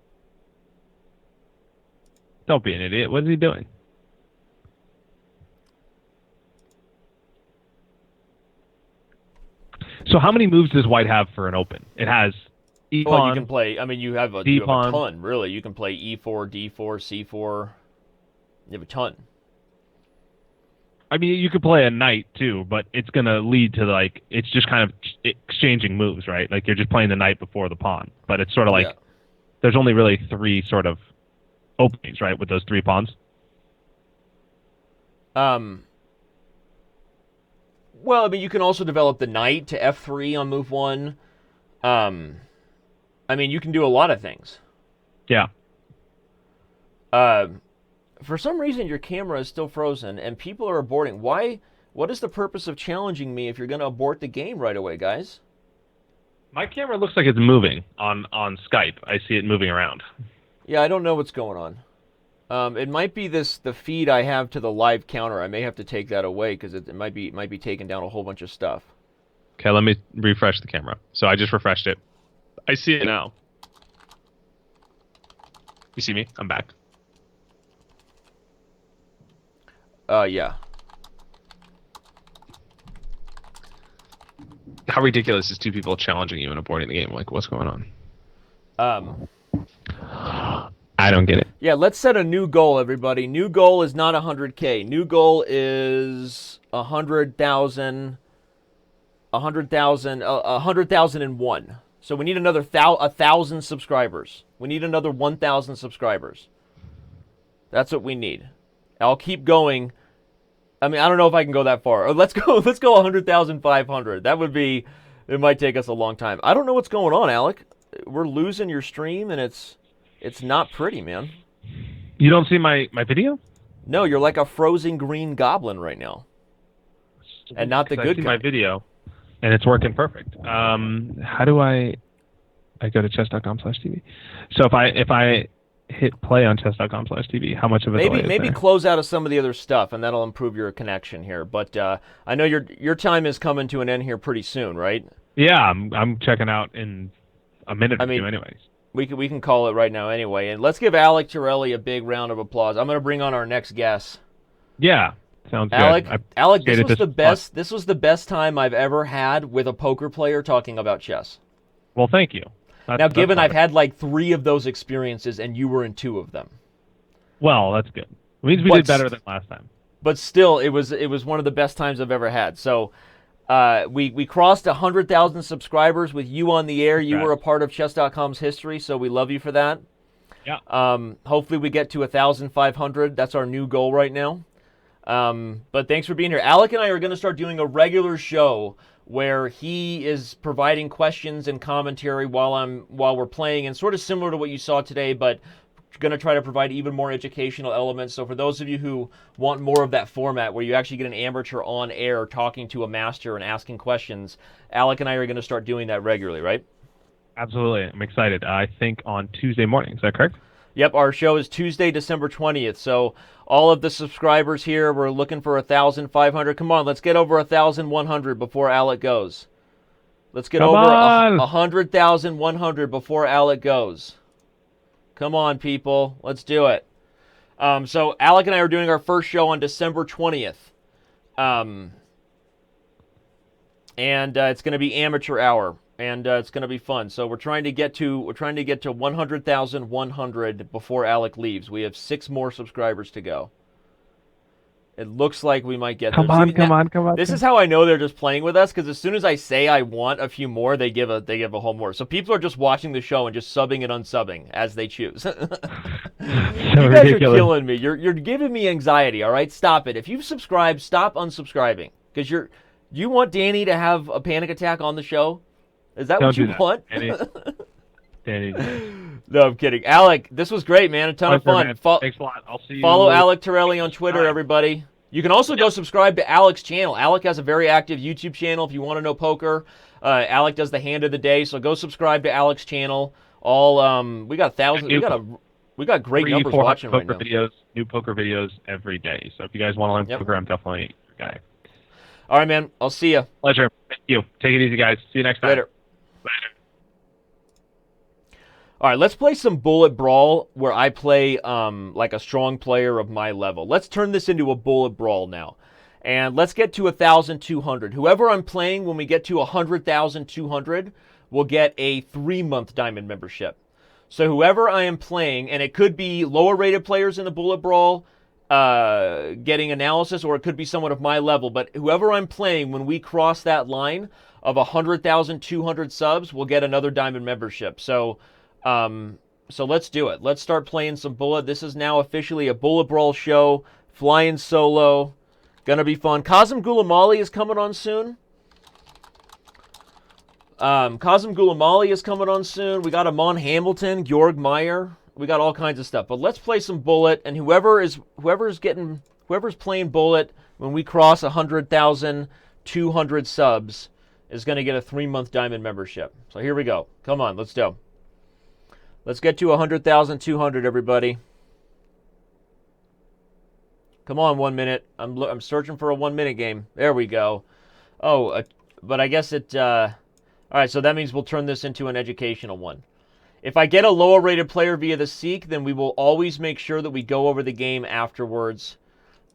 Speaker 3: Don't be an idiot. What is he doing? So how many moves does white have for an open? It has E pawn.
Speaker 1: Well, you can play. I mean, you have a ton, really. You can play E4, D4, C4. You have a ton.
Speaker 3: I mean, you could play a knight too, but it's gonna lead to like it's just kind of exchanging moves, right? Like you're just playing the knight before the pawn, but it's sort of like there's only really 3 sort of openings, right, with those 3 pawns?
Speaker 1: Well, I mean, you can also develop the knight to F3 on move 1. I mean, you can do a lot of things.
Speaker 3: Yeah.
Speaker 1: For some reason, your camera is still frozen, and people are aborting. Why? What is the purpose of challenging me if you're going to abort the game right away, guys?
Speaker 3: My camera looks like it's moving on Skype. I see it moving around.
Speaker 1: Yeah, I don't know what's going on. It might be the feed I have to the live counter. I may have to take that away because it might be taking down a whole bunch of stuff.
Speaker 3: Okay, let me refresh the camera. So I just refreshed it. I see it now. You see me? I'm back.
Speaker 1: Yeah.
Speaker 3: How ridiculous is two people challenging you and aborting the game? Like, what's going on? I don't get it.
Speaker 1: Yeah, let's set a new goal, everybody. New goal is not 100K. New goal is 100,000. 100,001. So we need another 1,000 subscribers. We need another 1,000 subscribers. That's what we need. I'll keep going. I mean, I don't know if I can go that far. Let's go 100,500. That would be, it might take us a long time. I don't know what's going on, Alec. We're losing your stream, and it's not pretty, man.
Speaker 3: You don't see my video?
Speaker 1: No, you're like a frozen green goblin right now. And not the good
Speaker 3: kind.
Speaker 1: My
Speaker 3: video, and it's working perfect. How do I go to chess.com/TV? So if I hit play on chess.com/TV, how much of a delay is
Speaker 1: maybe
Speaker 3: there?
Speaker 1: close out of some of the other stuff, and that'll improve your connection here. But I know your time is coming to an end here pretty soon, right?
Speaker 3: Yeah, I'm checking out in a minute or two, anyways.
Speaker 1: We can call it right now anyway, and let's give Alec Torelli a big round of applause. I'm going to bring on our next guest.
Speaker 3: Yeah, sounds
Speaker 1: Alec,
Speaker 3: good.
Speaker 1: Alec, this was the best. This was the best time I've ever had with a poker player talking about chess.
Speaker 3: Well, thank you.
Speaker 1: Given I've had like 3 of those experiences, and you were in 2 of them.
Speaker 3: Well, that's good. It means we did better than last time.
Speaker 1: But still, it was one of the best times I've ever had. So. We crossed 100,000 subscribers with you on the air. You were a part of Chess.com's history, so we love you for that.
Speaker 3: Yeah.
Speaker 1: Hopefully we get to 1,500. That's our new goal right now. But thanks for being here. Alec and I are going to start doing a regular show where he is providing questions and commentary while we're playing, and sort of similar to what you saw today, but going to try to provide even more educational elements. So for those of you who want more of that format where you actually get an amateur on air talking to a master and asking questions, Alec and I are going to start doing that regularly, right?
Speaker 3: Absolutely. I'm excited. I think on Tuesday morning. Is that correct?
Speaker 1: Yep, our show is Tuesday, December 20th. So all of the subscribers here, we're looking for 1,500. Come on, let's get over 1,100 before Alec goes. Let's get over 100,100 before Alec goes. Come on, people. Let's do it. So Alec and I are doing our first show on December 20th. And it's going to be amateur hour, and it's going to be fun. So we're trying to get to 100,100 before Alec leaves. We have 6 more subscribers to go. It looks like we might get there.
Speaker 3: Come on.
Speaker 1: This is how I know they're just playing with us, because as soon as I say I want a few more, they give a whole more. So people are just watching the show and just subbing and unsubbing as they choose. You guys are killing me. You're giving me anxiety. All right, stop it. If you've subscribed, stop unsubscribing, because you want Danny to have a panic attack on the show. Is that what you want?
Speaker 3: Danny.
Speaker 1: No, I'm kidding. Alec, this was great, man. A ton of fun.
Speaker 3: Thanks a lot. I'll see you.
Speaker 1: Follow Alec Torelli on Twitter, everybody. You can also go subscribe to Alec's channel. Alec has a very active YouTube channel if you want to know poker. Alec does the hand of the day, so go subscribe to Alec's channel. We got thousands. We got great numbers watching right now.
Speaker 3: New poker videos every day. So if you guys want to learn poker, I'm definitely your guy.
Speaker 1: All right, man. I'll see you.
Speaker 3: Pleasure. Thank you. Take it easy, guys. See you next time.
Speaker 1: Later. All right, let's play some Bullet Brawl where I play like a strong player of my level. Let's turn this into a Bullet Brawl now. And let's get to 1,200. Whoever I'm playing when we get to 100,200 will get a 3-month Diamond membership. So whoever I am playing, and it could be lower rated players in the Bullet Brawl getting analysis, or it could be someone of my level, but whoever I'm playing when we cross that line of 100,200 subs will get another Diamond membership. So let's do it. Let's start playing some Bullet. This is now officially a Bullet Brawl show. Flying solo. Gonna be fun. Kazim Gulamali is coming on soon. Kazim Gulamali is coming on soon. We got Amon Hamilton, Georg Meyer. We got all kinds of stuff. But let's play some Bullet, and whoever's playing Bullet when we cross 100,200 subs is going to get a 3-month Diamond membership. So here we go. Come on, let's go. Let's get to 100,200, everybody. Come on, 1 minute. I'm searching for a 1-minute game. There we go. Oh, but I guess it... all right, so that means we'll turn this into an educational one. If I get a lower rated player via the Seek, then we will always make sure that we go over the game afterwards.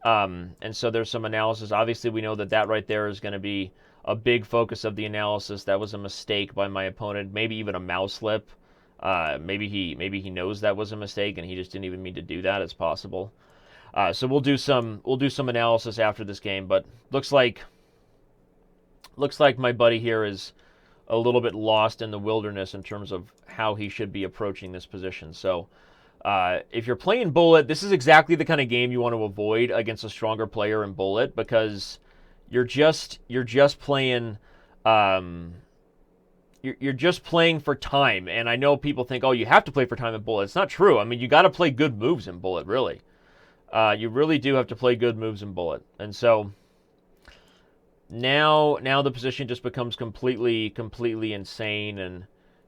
Speaker 1: And so there's some analysis. Obviously, we know that right there is going to be a big focus of the analysis. That was a mistake by my opponent, maybe even a mouse slip. Maybe he knows that was a mistake and he just didn't even mean to do that. It's possible. So we'll do some analysis after this game. But looks like my buddy here is a little bit lost in the wilderness in terms of how he should be approaching this position. So if you're playing Bullet, this is exactly the kind of game you want to avoid against a stronger player in Bullet, because you're just playing you're just playing for time. And I know people think, oh, you have to play for time in Bullet. It's not true. I mean, you got to play good moves in Bullet, really. You really do have to play good moves in Bullet. And so now the position just becomes completely insane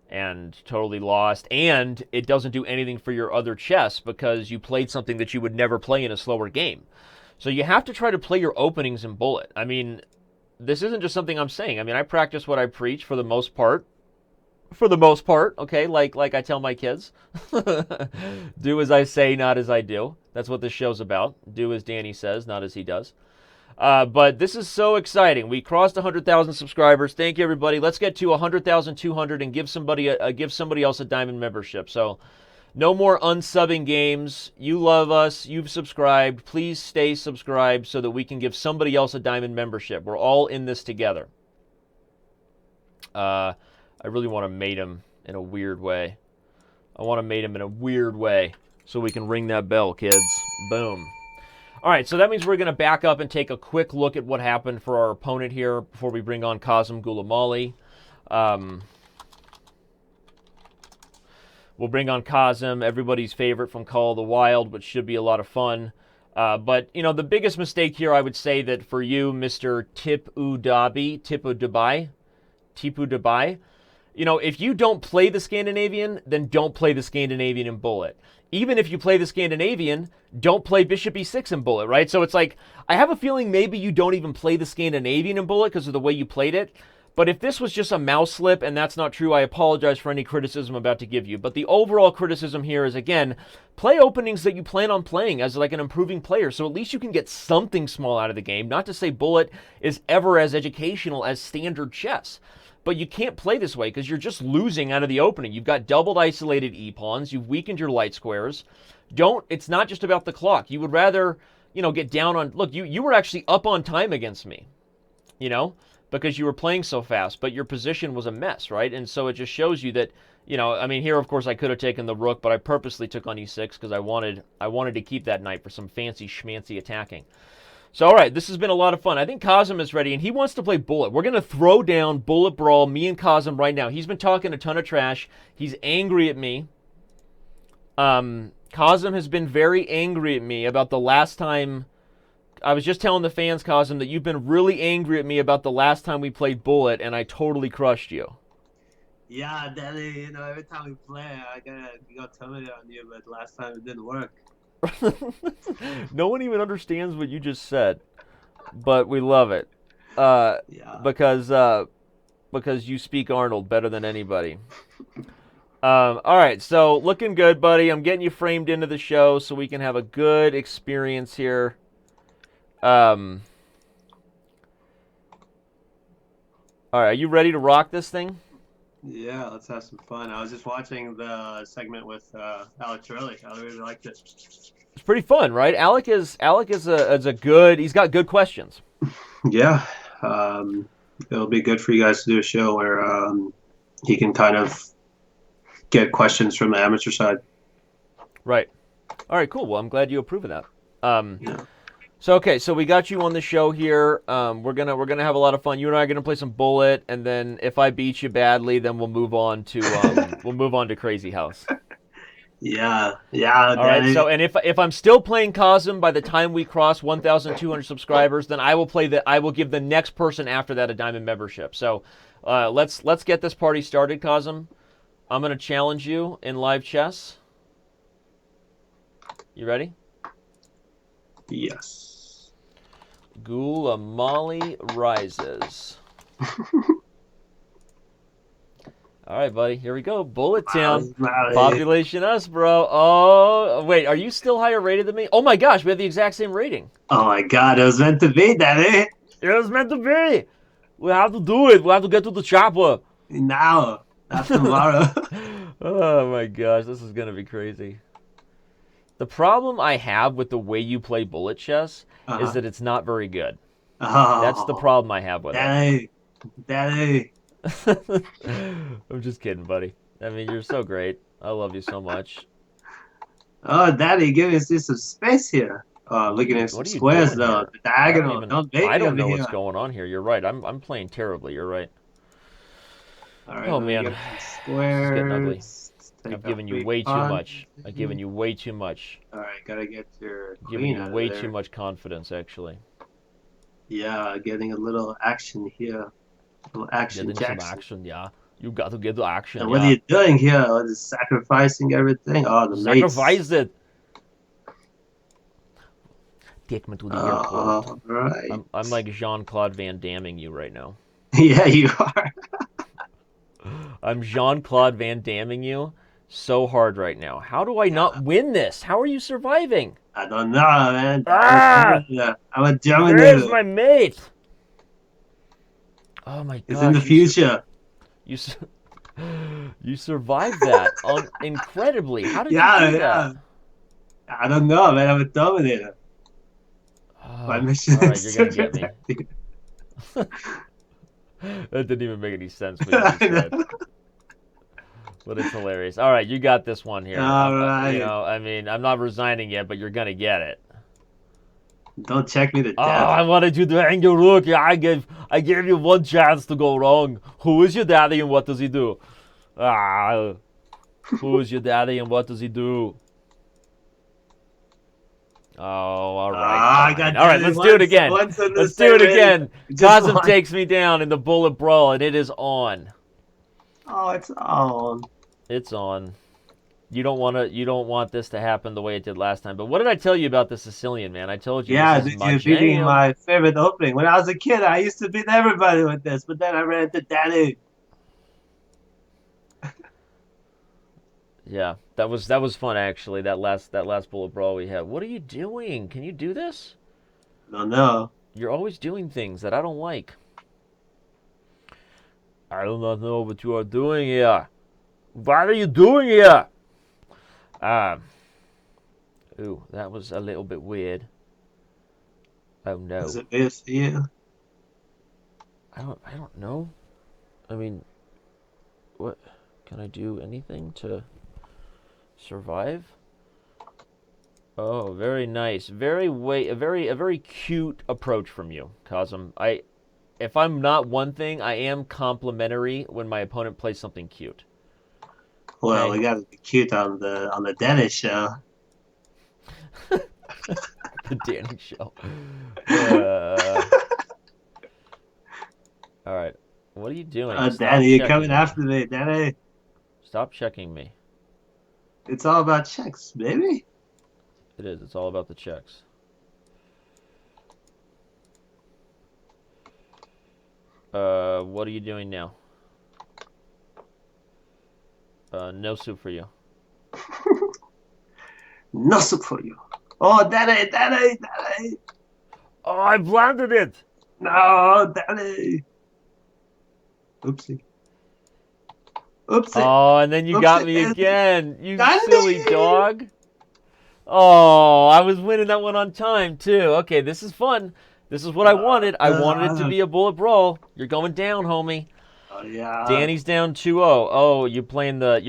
Speaker 1: and totally lost, and it doesn't do anything for your other chess because you played something that you would never play in a slower game. So you have to try to play your openings in Bullet. I mean, this isn't just something I'm saying. I mean, I practice what I preach for the most part. Okay, like I tell my kids. Do as I say, not as I do. That's what this show's about. Do as Danny says, not as he does. But this is so exciting. We crossed 100,000 subscribers. Thank you, everybody. Let's get to 100,200 and give somebody else a Diamond membership. So no more unsubbing games. You love us. You've subscribed. Please stay subscribed so that we can give somebody else a Diamond membership. We're all in this together. I really want to mate him in a weird way. So we can ring that bell, kids. Boom. All right, so that means we're going to back up and take a quick look at what happened for our opponent here before we bring on Kazım Gulamali. We'll bring on Kazım, everybody's favorite from Call of the Wild, which should be a lot of fun. But, you know, the biggest mistake here, I would say that for you, Mr. Tipu Dubai, you know, if you don't play the Scandinavian, then don't play the Scandinavian in Bullet. Even if you play the Scandinavian, don't play Bishop E6 in Bullet, right? So it's like, I have a feeling maybe you don't even play the Scandinavian in Bullet because of the way you played it. But if this was just a mouse slip and that's not true, I apologize for any criticism I'm about to give you. But the overall criticism here is, again, play openings that you plan on playing as like an improving player. So at least you can get something small out of the game. Not to say Bullet is ever as educational as standard chess. But you can't play this way because you're just losing out of the opening. You've got doubled isolated e-pawns. You've weakened your light squares. It's not just about the clock. You would rather, you know, get down on... Look, you were actually up on time against me, you know, because you were playing so fast. But your position was a mess, right? And so it just shows you that, you know, I mean, here, of course, I could have taken the rook, but I purposely took on e6 because I wanted to keep that knight for some fancy schmancy attacking. So, all right, this has been a lot of fun. I think Kazım is ready, and he wants to play Bullet. We're going to throw down Bullet Brawl, me and Kazım right now. He's been talking a ton of trash. He's angry at me. Kazım has been very angry at me about the last time. I was just telling the fans, Kazım, that you've been really angry at me about the last time we played Bullet, and I totally crushed you.
Speaker 4: Yeah, Danny, you know, every time we play, you got terminated on you, but last time it didn't work.
Speaker 1: No one even understands what you just said, but we love it.
Speaker 4: Yeah.
Speaker 1: Because you speak Arnold better than anybody. All right, so looking good, buddy. I'm getting you framed into the show so we can have a good experience here. All right, are you ready to rock this thing?
Speaker 4: Yeah, let's have some fun. I was just watching the segment with Alex early. I really liked it.
Speaker 1: It's pretty fun, right? Alec is a good. He's got good questions.
Speaker 4: Yeah, it'll be good for you guys to do a show where he can kind of get questions from the amateur side.
Speaker 1: Right. All right. Cool. Well, I'm glad you approve of that.
Speaker 4: Yeah.
Speaker 1: So okay, so we got you on the show here. We're gonna have a lot of fun. You and I are gonna play some Bullet, and then if I beat you badly, then we'll move on to Crazy House.
Speaker 4: Yeah.
Speaker 1: All right. So, and if I'm still playing Cosm by the time we cross 1,200 subscribers, then I will give the next person after that a diamond membership. So, let's get this party started, Cosm. I'm gonna challenge you in live chess. You ready?
Speaker 4: Yes.
Speaker 1: Gulamali rises. All right, buddy. Here we go. Bullet Town. Population us, bro. Oh, wait. Are you still higher rated than me? Oh, my gosh. We have the exact same rating.
Speaker 4: Oh, my God. It was meant to be, Danny.
Speaker 1: It was meant to be. We have to do it. We have to get to the chopper.
Speaker 4: Now. Not tomorrow.
Speaker 1: Oh, my gosh. This is going to be crazy. The problem I have with the way you play bullet chess is that it's not very good.
Speaker 4: Oh,
Speaker 1: That's the problem I have with
Speaker 4: it. Danny.
Speaker 1: I'm just kidding, buddy. I mean, you're so great. I love you so much.
Speaker 4: Oh, Daddy, give us some space here. Oh, looking at some squares though. The diagonal.
Speaker 1: I don't know what's going on here. You're right. I'm playing terribly. You're right.
Speaker 4: All right,
Speaker 1: oh man,
Speaker 4: squares.
Speaker 1: It's getting ugly. I've given you way too much. I've given you way too much.
Speaker 4: All right, gotta get your queen
Speaker 1: giving you way
Speaker 4: there.
Speaker 1: Too much confidence, actually.
Speaker 4: Yeah, getting a little action here. A little action,
Speaker 1: Getting some action, yeah. You got to get the action.
Speaker 4: And what are you doing here? Just sacrificing everything? Oh, the
Speaker 1: sacrifice it. Take me to the airport.
Speaker 4: Right.
Speaker 1: I'm like Jean-Claude Van Damming you right now.
Speaker 4: Yeah, you are.
Speaker 1: I'm Jean-Claude Van Damming you so hard right now. How do I not win this? How are you surviving?
Speaker 4: I don't know, man.
Speaker 1: I'm
Speaker 4: a German.
Speaker 1: Where's my mate? Oh my god.
Speaker 4: It's in the future.
Speaker 1: You survived that incredibly. How did you do that?
Speaker 4: I don't know, man. I'm a Dominator. My mission is
Speaker 1: you're gonna get me. That didn't even make any sense. But it's hilarious. All right, you got this one here.
Speaker 4: All right.
Speaker 1: You know, I mean, I'm not resigning yet, but you're gonna get it.
Speaker 4: Don't check me to death. Oh,
Speaker 1: I wanted you to hang your rook. Yeah, I gave you one chance to go wrong. Who is your daddy and what does he do? Who is your daddy and what does he do? Oh, all right. All right, let's do it again. Let's do it again. Cosm takes me down in the bullet brawl, and it is on.
Speaker 4: Oh, it's on.
Speaker 1: It's on. You don't want this to happen the way it did last time. But what did I tell you about the Sicilian, man? I told you.
Speaker 4: Yeah, you're beating my favorite opening. When I was a kid, I used to beat everybody with this, but then I ran into Danny.
Speaker 1: Yeah, that was fun actually. That last bullet brawl we had. What are you doing? Can you do this?
Speaker 4: No.
Speaker 1: You're always doing things that I don't like. I do not know what you are doing here. What are you doing here? Ooh, that was a little bit weird. Oh no.
Speaker 4: Is it weird for you?
Speaker 1: I don't know. I mean, what can I do? Anything to survive? Oh, very nice. A very cute approach from you, Cosm. If I'm not one thing, I am complimentary when my opponent plays something cute.
Speaker 4: Well, we got to be cute on the Danny show.
Speaker 1: The Danny show. All right. What are you doing?
Speaker 4: Danny, you're coming after me, Danny.
Speaker 1: Stop checking me.
Speaker 4: It's all about checks, baby.
Speaker 1: It is. It's all about the checks. What are you doing now? No soup for you.
Speaker 4: No soup for you. Oh, Danny.
Speaker 1: Oh, I blundered it.
Speaker 4: No, Danny. Oopsie.
Speaker 1: Oh, and then you got me again. You silly dog. Oh, I was winning that one on time, too. Okay, this is fun. This is what I wanted. I wanted it to be a bullet brawl. You're going down, homie.
Speaker 4: Oh, yeah.
Speaker 1: Danny's down 2-0. Oh, you're playing the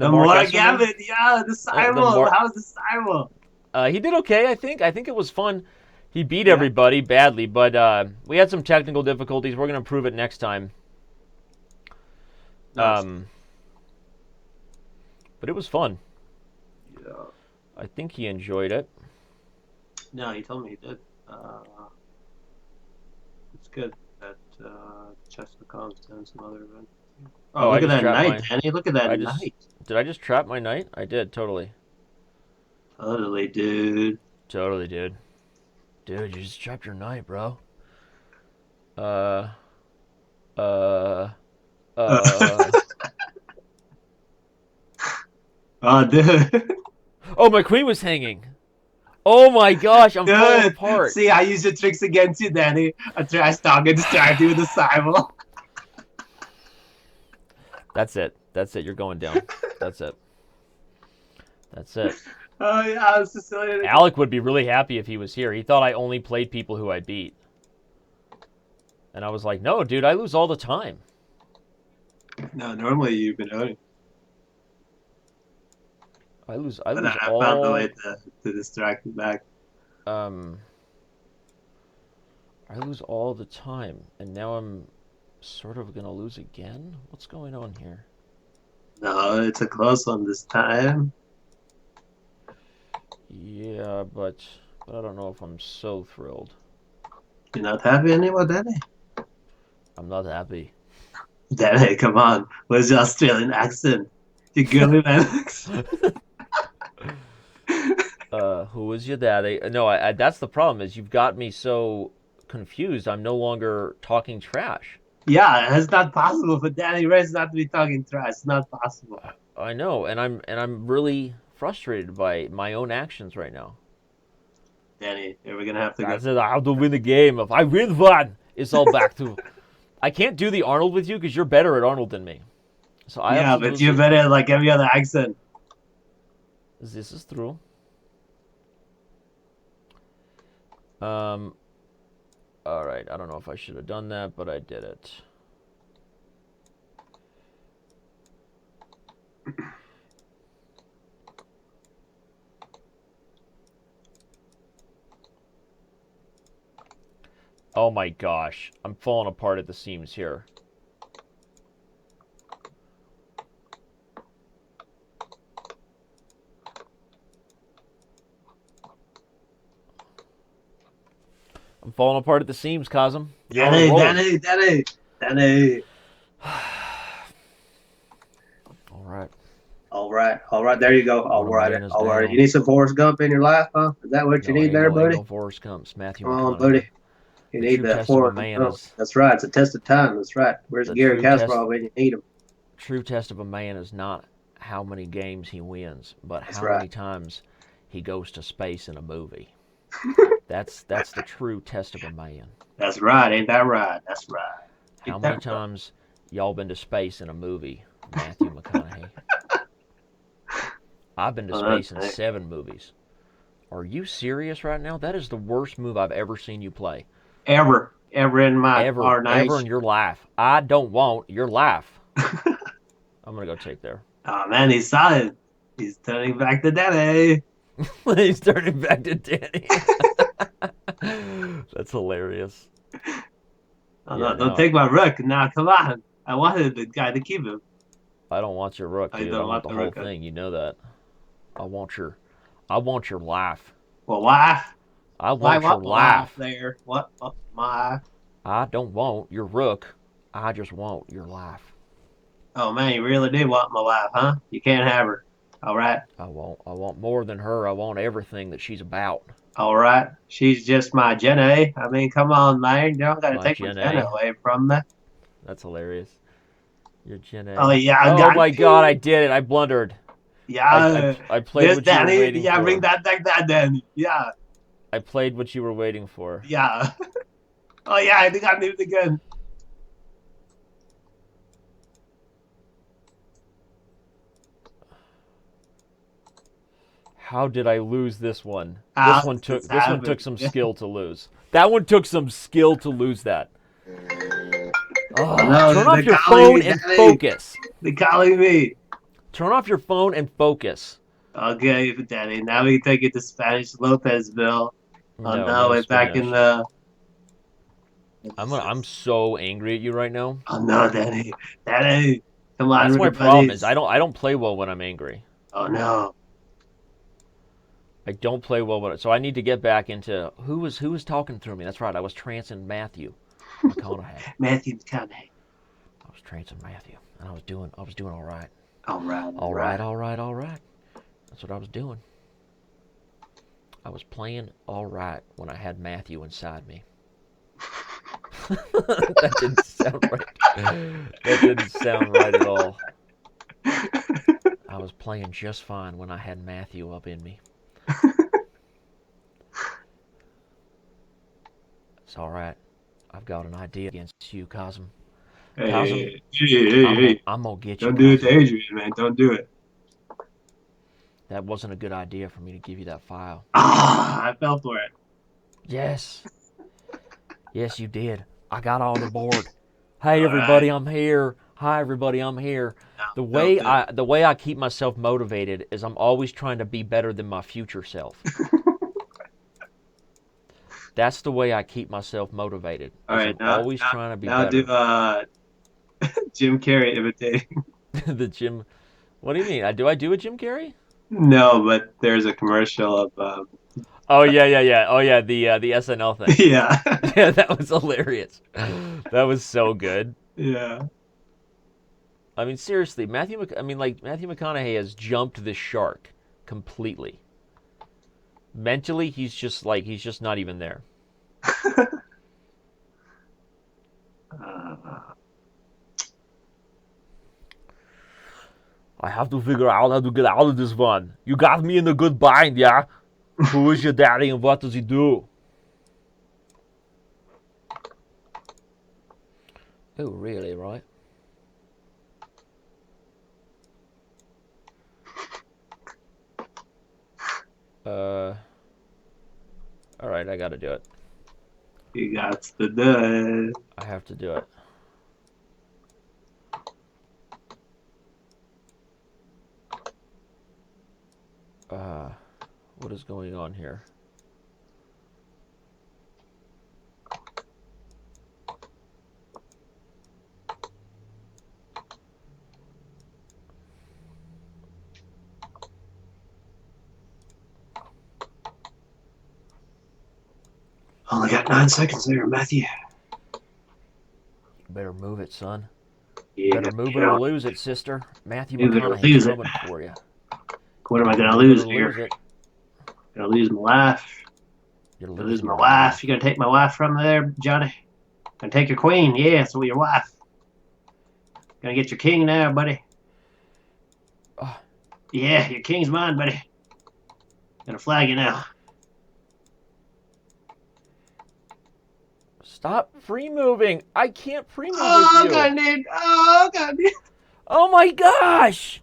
Speaker 4: Mark Gavin, yeah, the Cyril. How's the Cyril?
Speaker 1: He did okay, I think. I think it was fun. He beat everybody badly, but we had some technical difficulties. We're going to improve it next time. But it was fun.
Speaker 4: So
Speaker 1: I think he enjoyed it.
Speaker 4: no, he told me he did. It's good that Chess.com's done some other events. Oh, look at that knight, Danny. Look at that knight.
Speaker 1: Did I just trap my knight? I did, totally.
Speaker 4: Totally, dude.
Speaker 1: Totally, dude. Dude, you just trapped your knight, bro.
Speaker 4: Oh, dude.
Speaker 1: Oh, my queen was hanging. Oh my gosh, I'm falling apart.
Speaker 4: See, I use your tricks against you, Danny. I trash talk and distract you with the cyber.
Speaker 1: That's it. That's it. You're going down. That's it. That's it.
Speaker 4: Oh, yeah, it's Sicilian.
Speaker 1: Alec would be really happy if he was here. He thought I only played people who I beat. And I was like, no, dude, I lose all the time.
Speaker 4: No, normally you've been owning.
Speaker 1: I lose
Speaker 4: I
Speaker 1: all...
Speaker 4: found the way to distract you back.
Speaker 1: I lose all the time. And now I'm sort of going to lose again? What's going on here?
Speaker 4: No, it's a close one this time.
Speaker 1: Yeah, but I don't know if I'm so thrilled.
Speaker 4: You're not happy anymore, Danny?
Speaker 1: I'm not happy.
Speaker 4: Danny, come on. Where's your Australian accent? Your girly accent?
Speaker 1: Who is your daddy? No, that's the problem is you've got me so confused. I'm no longer talking trash.
Speaker 4: Yeah, it's not possible for Danny Rensch not to be talking trash. It's not possible.
Speaker 1: I know, and I'm really frustrated by my own actions right now.
Speaker 4: Danny, we're gonna have to
Speaker 1: I said I have to win the game. If I win one, it's all back to. I can't do the Arnold with you because you're better at Arnold than me. So I have to
Speaker 4: but you're better at like every other accent.
Speaker 1: This is true. All right. I don't know if I should have done that, but I did it. Oh my gosh. I'm falling apart at the seams here. I'm falling apart at the seams, Cosm.
Speaker 4: Danny. All right. There you go. All right. You need some Forrest Gump in your life, huh? Is that what you need there, buddy?
Speaker 1: No Forrest Gumps, Matthew.
Speaker 4: Come on, buddy. You need that Forrest Gump. That's right. It's a test of time. That's right. Where's Gary Kasparov when you need him?
Speaker 1: True test of a man is not how many games he wins, but how many times he goes to space in a movie. That's the true test of a man.
Speaker 4: That's right. Ain't that right? That's right.
Speaker 1: How many times y'all been to space in a movie, Matthew McConaughey? I've been to space in 7 movies. Are you serious right now? That is the worst move I've ever seen you play.
Speaker 4: Ever in my
Speaker 1: ever in your life. I don't want your life. I'm gonna go take there.
Speaker 4: Oh man, he's solid. He's turning back to Danny.
Speaker 1: He's turning back to Danny. That's hilarious.
Speaker 4: Oh, no, don't take my rook. Now, come on. I wanted the guy to keep him.
Speaker 1: I don't want your rook, dude. I want the whole thing. You know that. I want your life.
Speaker 4: Well, life?
Speaker 1: I want your life.
Speaker 4: There. What? My?
Speaker 1: I don't want your rook. I just want your life.
Speaker 4: Oh man, you really do want my life, huh? You can't have her. All right.
Speaker 1: I want more than her. I want everything that she's about.
Speaker 4: All right. She's just my Jenny. I mean, come on, man. You don't got to take my Jenny away from me.
Speaker 1: That's hilarious. Your Jenny.
Speaker 4: Oh, yeah.
Speaker 1: Oh, my God. I did it. I blundered.
Speaker 4: Yeah.
Speaker 1: I played what
Speaker 4: Danny,
Speaker 1: you were waiting for.
Speaker 4: Yeah, bring that back, Danny. Yeah.
Speaker 1: I played what you were waiting for.
Speaker 4: Yeah. Oh, yeah. I think I need it again.
Speaker 1: How did I lose this one? This one took some skill to lose. That one took some skill to lose that. Oh, no, turn off your phone and focus.
Speaker 4: They're calling me.
Speaker 1: Turn off your phone and focus.
Speaker 4: Okay, Danny. Now we take it to Spanish Lopezville. No, we're back in the.
Speaker 1: I'm so angry at you right now.
Speaker 4: Oh no, Danny. Danny, come on.
Speaker 1: That's my problem. Is I don't play well when I'm angry.
Speaker 4: Oh no.
Speaker 1: I don't play well with it, so I need to get back into who was talking through me. That's right, I was trancing Matthew McConaughey.
Speaker 4: Matthew McConaughey.
Speaker 1: I was trancing Matthew, and I was doing all right.
Speaker 4: All right.
Speaker 1: All right. That's what I was doing. I was playing all right when I had Matthew inside me. That didn't sound right. That didn't sound right at all. I was playing just fine when I had Matthew up in me. It's all right. I've got an idea against you, Cosm.
Speaker 4: Hey,
Speaker 1: I'm gonna get you.
Speaker 4: Don't do it to Adrian, man. Don't do it.
Speaker 1: That wasn't a good idea for me to give you that file.
Speaker 4: I fell for it.
Speaker 1: Yes. Yes, you did. I got on the board. Hey, everybody, I'm here. Hi, everybody, I'm here. The way I keep myself motivated is I'm always trying to be better than my future self. That's the way I keep myself motivated.
Speaker 4: All right,
Speaker 1: I'm always trying to be better.
Speaker 4: Now do Jim Carrey imitating.
Speaker 1: The Jim. What do you mean? Do I do a Jim Carrey?
Speaker 4: No, but there's a commercial of.
Speaker 1: Oh yeah. Oh yeah, the SNL thing.
Speaker 4: Yeah.
Speaker 1: Yeah, that was hilarious. That was so good.
Speaker 4: Yeah.
Speaker 1: I mean, seriously, Matthew McConaughey has jumped the shark completely. Mentally, he's just not even there. I have to figure out how to get out of this one. You got me in a good bind, yeah? Who is your daddy and what does he do? Oh, really, right? All right, I gotta do it.
Speaker 4: You got to do it.
Speaker 1: I have to do it. What is going on here?
Speaker 4: Only got 9 seconds there, Matthew.
Speaker 1: You better move it, son.
Speaker 4: Yeah,
Speaker 1: Better move it or lose it, sister. Matthew
Speaker 4: You better
Speaker 1: McConaughey's
Speaker 4: lose it.
Speaker 1: coming for you.
Speaker 4: What am I gonna
Speaker 1: Move it
Speaker 4: lose
Speaker 1: or
Speaker 4: here?
Speaker 1: lose it.
Speaker 4: Gonna lose my wife.
Speaker 1: You're
Speaker 4: Gonna lose
Speaker 1: losing
Speaker 4: my
Speaker 1: your
Speaker 4: wife. You gonna take my wife from there, Johnny? Gonna take your queen? Yeah, so your wife. Gonna get your king now, buddy. Yeah, your king's mine, buddy. Gonna flag you now.
Speaker 1: Stop free moving. I can't free move with you.
Speaker 4: God.
Speaker 1: Oh my gosh.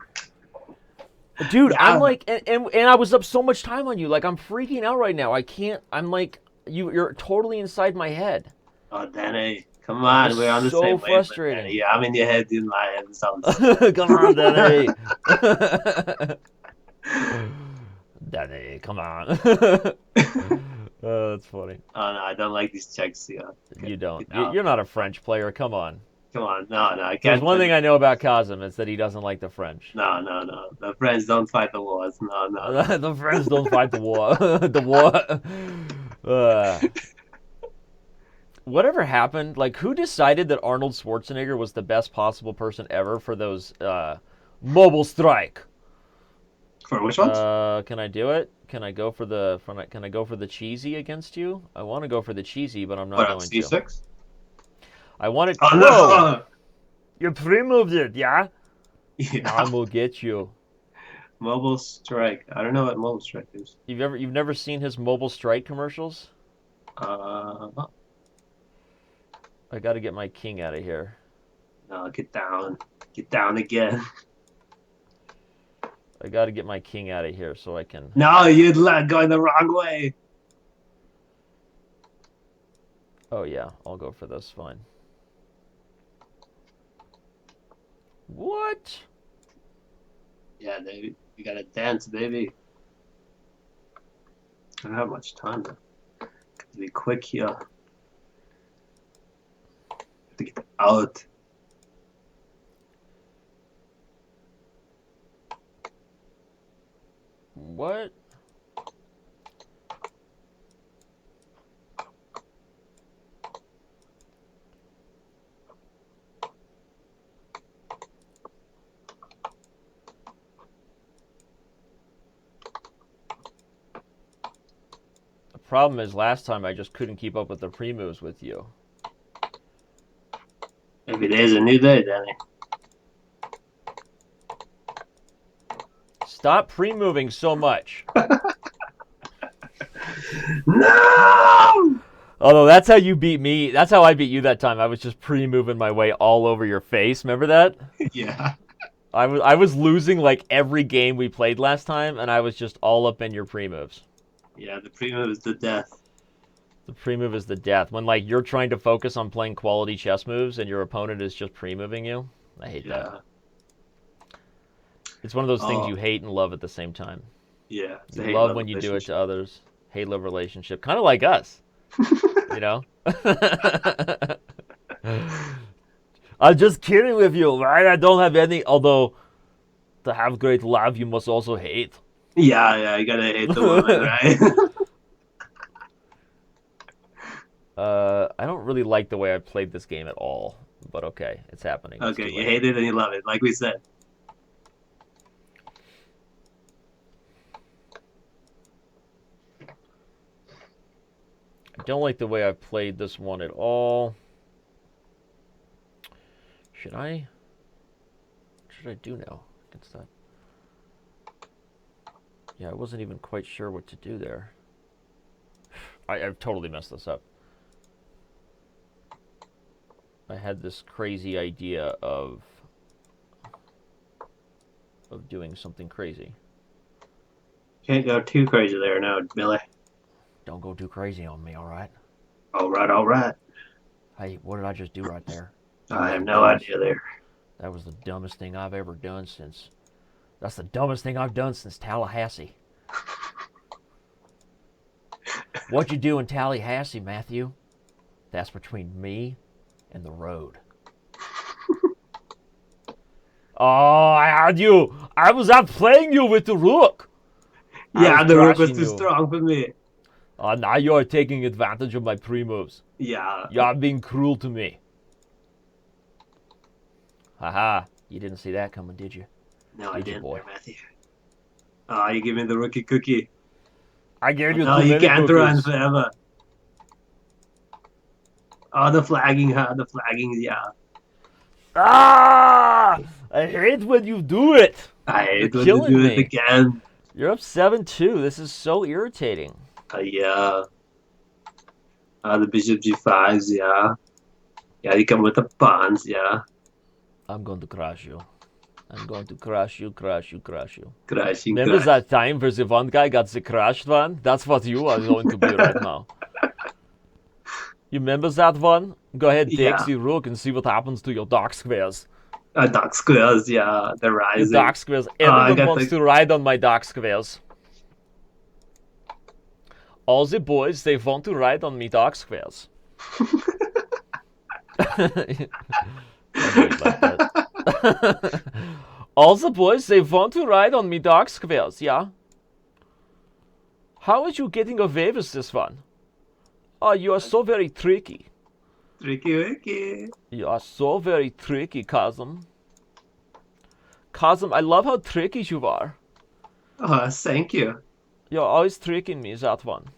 Speaker 1: Dude,
Speaker 4: Yeah.
Speaker 1: I'm like, and I was up so much time on you. Like, I'm freaking out right now. I can't, I'm like, you're totally inside my head.
Speaker 4: Oh, Danny. Come on, we're on the
Speaker 1: so
Speaker 4: same
Speaker 1: frustrating.
Speaker 4: wavelength, Danny. Yeah, I'm in your head, in my head. It sounds
Speaker 1: Come on, Danny. Danny, come on. Oh, that's funny.
Speaker 4: Oh, no, I don't like these checks. Yeah.
Speaker 1: You don't. You're not a French player. Come on.
Speaker 4: Come on. No, I can't.
Speaker 1: There's one thing I know about Kazem. It's that he doesn't like the French.
Speaker 4: No. The French don't fight the wars. No.
Speaker 1: The French don't fight the war. Whatever happened, like, who decided that Arnold Schwarzenegger was the best possible person ever for those mobile strike?
Speaker 4: For which ones?
Speaker 1: Can I do it? Can I go for the cheesy against you? I want to go for the cheesy, but I'm not going
Speaker 4: C6?
Speaker 1: to. I want it.
Speaker 4: Oh, no!
Speaker 1: You pre-moved it, yeah?
Speaker 4: Yeah.
Speaker 1: I will get you.
Speaker 4: Mobile strike. I don't know what mobile strike is.
Speaker 1: You've never seen his mobile strike commercials?
Speaker 4: No,
Speaker 1: I got to get my king out of here.
Speaker 4: get down. Get down again.
Speaker 1: I got to get my king out of here so I can.
Speaker 4: No, you're going the wrong way.
Speaker 1: Oh yeah, I'll go for this. Fine. What?
Speaker 4: Yeah, baby. You gotta dance, baby. I don't have much time though. Got to be quick here. Have to get out.
Speaker 1: What? problem is last time I just couldn't keep up with the pre-moves with you.
Speaker 4: Every day is a new day, Danny.
Speaker 1: Stop pre-moving so much.
Speaker 4: No!
Speaker 1: Although that's how you beat me. That's how I beat you that time. I was just pre-moving my way all over your face. Remember that?
Speaker 4: Yeah.
Speaker 1: I was losing like every game we played last time, and I was just all up in your pre-moves.
Speaker 4: Yeah, the pre-move is the death.
Speaker 1: The pre-move is the death. When like you're trying to focus on playing quality chess moves and your opponent is just pre-moving you. I hate that. It's one of those things you hate and love at the same time.
Speaker 4: Yeah.
Speaker 1: You love when you do it to others. Hate-love relationship. Kind of like us. You know? I'm just kidding with you, right? I don't have any, although to have great love, you must also hate.
Speaker 4: Yeah, you gotta hate the woman, right?
Speaker 1: I don't really like the way I played this game at all, but okay, it's happening.
Speaker 4: Okay, you hate it and you love it, like we said.
Speaker 1: I don't like the way I played this one at all. Should I? What should I do now against that? Yeah, I wasn't even quite sure what to do there. I've totally messed this up. I had this crazy idea of doing something crazy.
Speaker 4: Can't go too crazy there now, Billy.
Speaker 1: Don't go too crazy on me, all right?
Speaker 4: All right.
Speaker 1: Hey, what did I just do right there?
Speaker 4: I have no idea there.
Speaker 1: That was the dumbest thing I've ever done since... That's the dumbest thing I've done since Tallahassee. What'd you do in Tallahassee, Matthew? That's between me and the road. Oh, I had you. I was out playing you with the rook.
Speaker 4: Yeah, the rook was too strong for me.
Speaker 1: Now you're taking advantage of my pre-moves.
Speaker 4: Yeah.
Speaker 1: You're being cruel to me. Haha. You didn't see that coming, did you?
Speaker 4: No, I didn't, boy. Matthew. Oh, you give me the rookie cookie.
Speaker 1: I gave you
Speaker 4: no, you can't run forever. Oh, the flagging, yeah.
Speaker 1: Ah! I hate when you do it.
Speaker 4: I hate when you do it again.
Speaker 1: You're up 7-2. This is so irritating.
Speaker 4: Yeah. The bishop g5s, yeah. Yeah, you come with the pawns, yeah.
Speaker 1: I'm going to crush you. I'm going to crush you.
Speaker 4: Crashing.
Speaker 1: Remember that time where the one guy got the crushed one? That's what you are going to be right now. You remember that one? Go ahead, take the rook and see what happens to your dark squares.
Speaker 4: Dark squares, yeah. They're rising.
Speaker 1: Your dark squares. Everyone wants to ride on my dark squares. All the boys, they want to ride on me dark squares. All the boys, they want to ride on me dark squares, yeah? How are you getting away with this one? Oh, you are so very tricky.
Speaker 4: Tricky.
Speaker 1: You are so very tricky, Kazum. Kazum, I love how tricky you are.
Speaker 4: Oh, thank you.
Speaker 1: You're always tricking me, that one.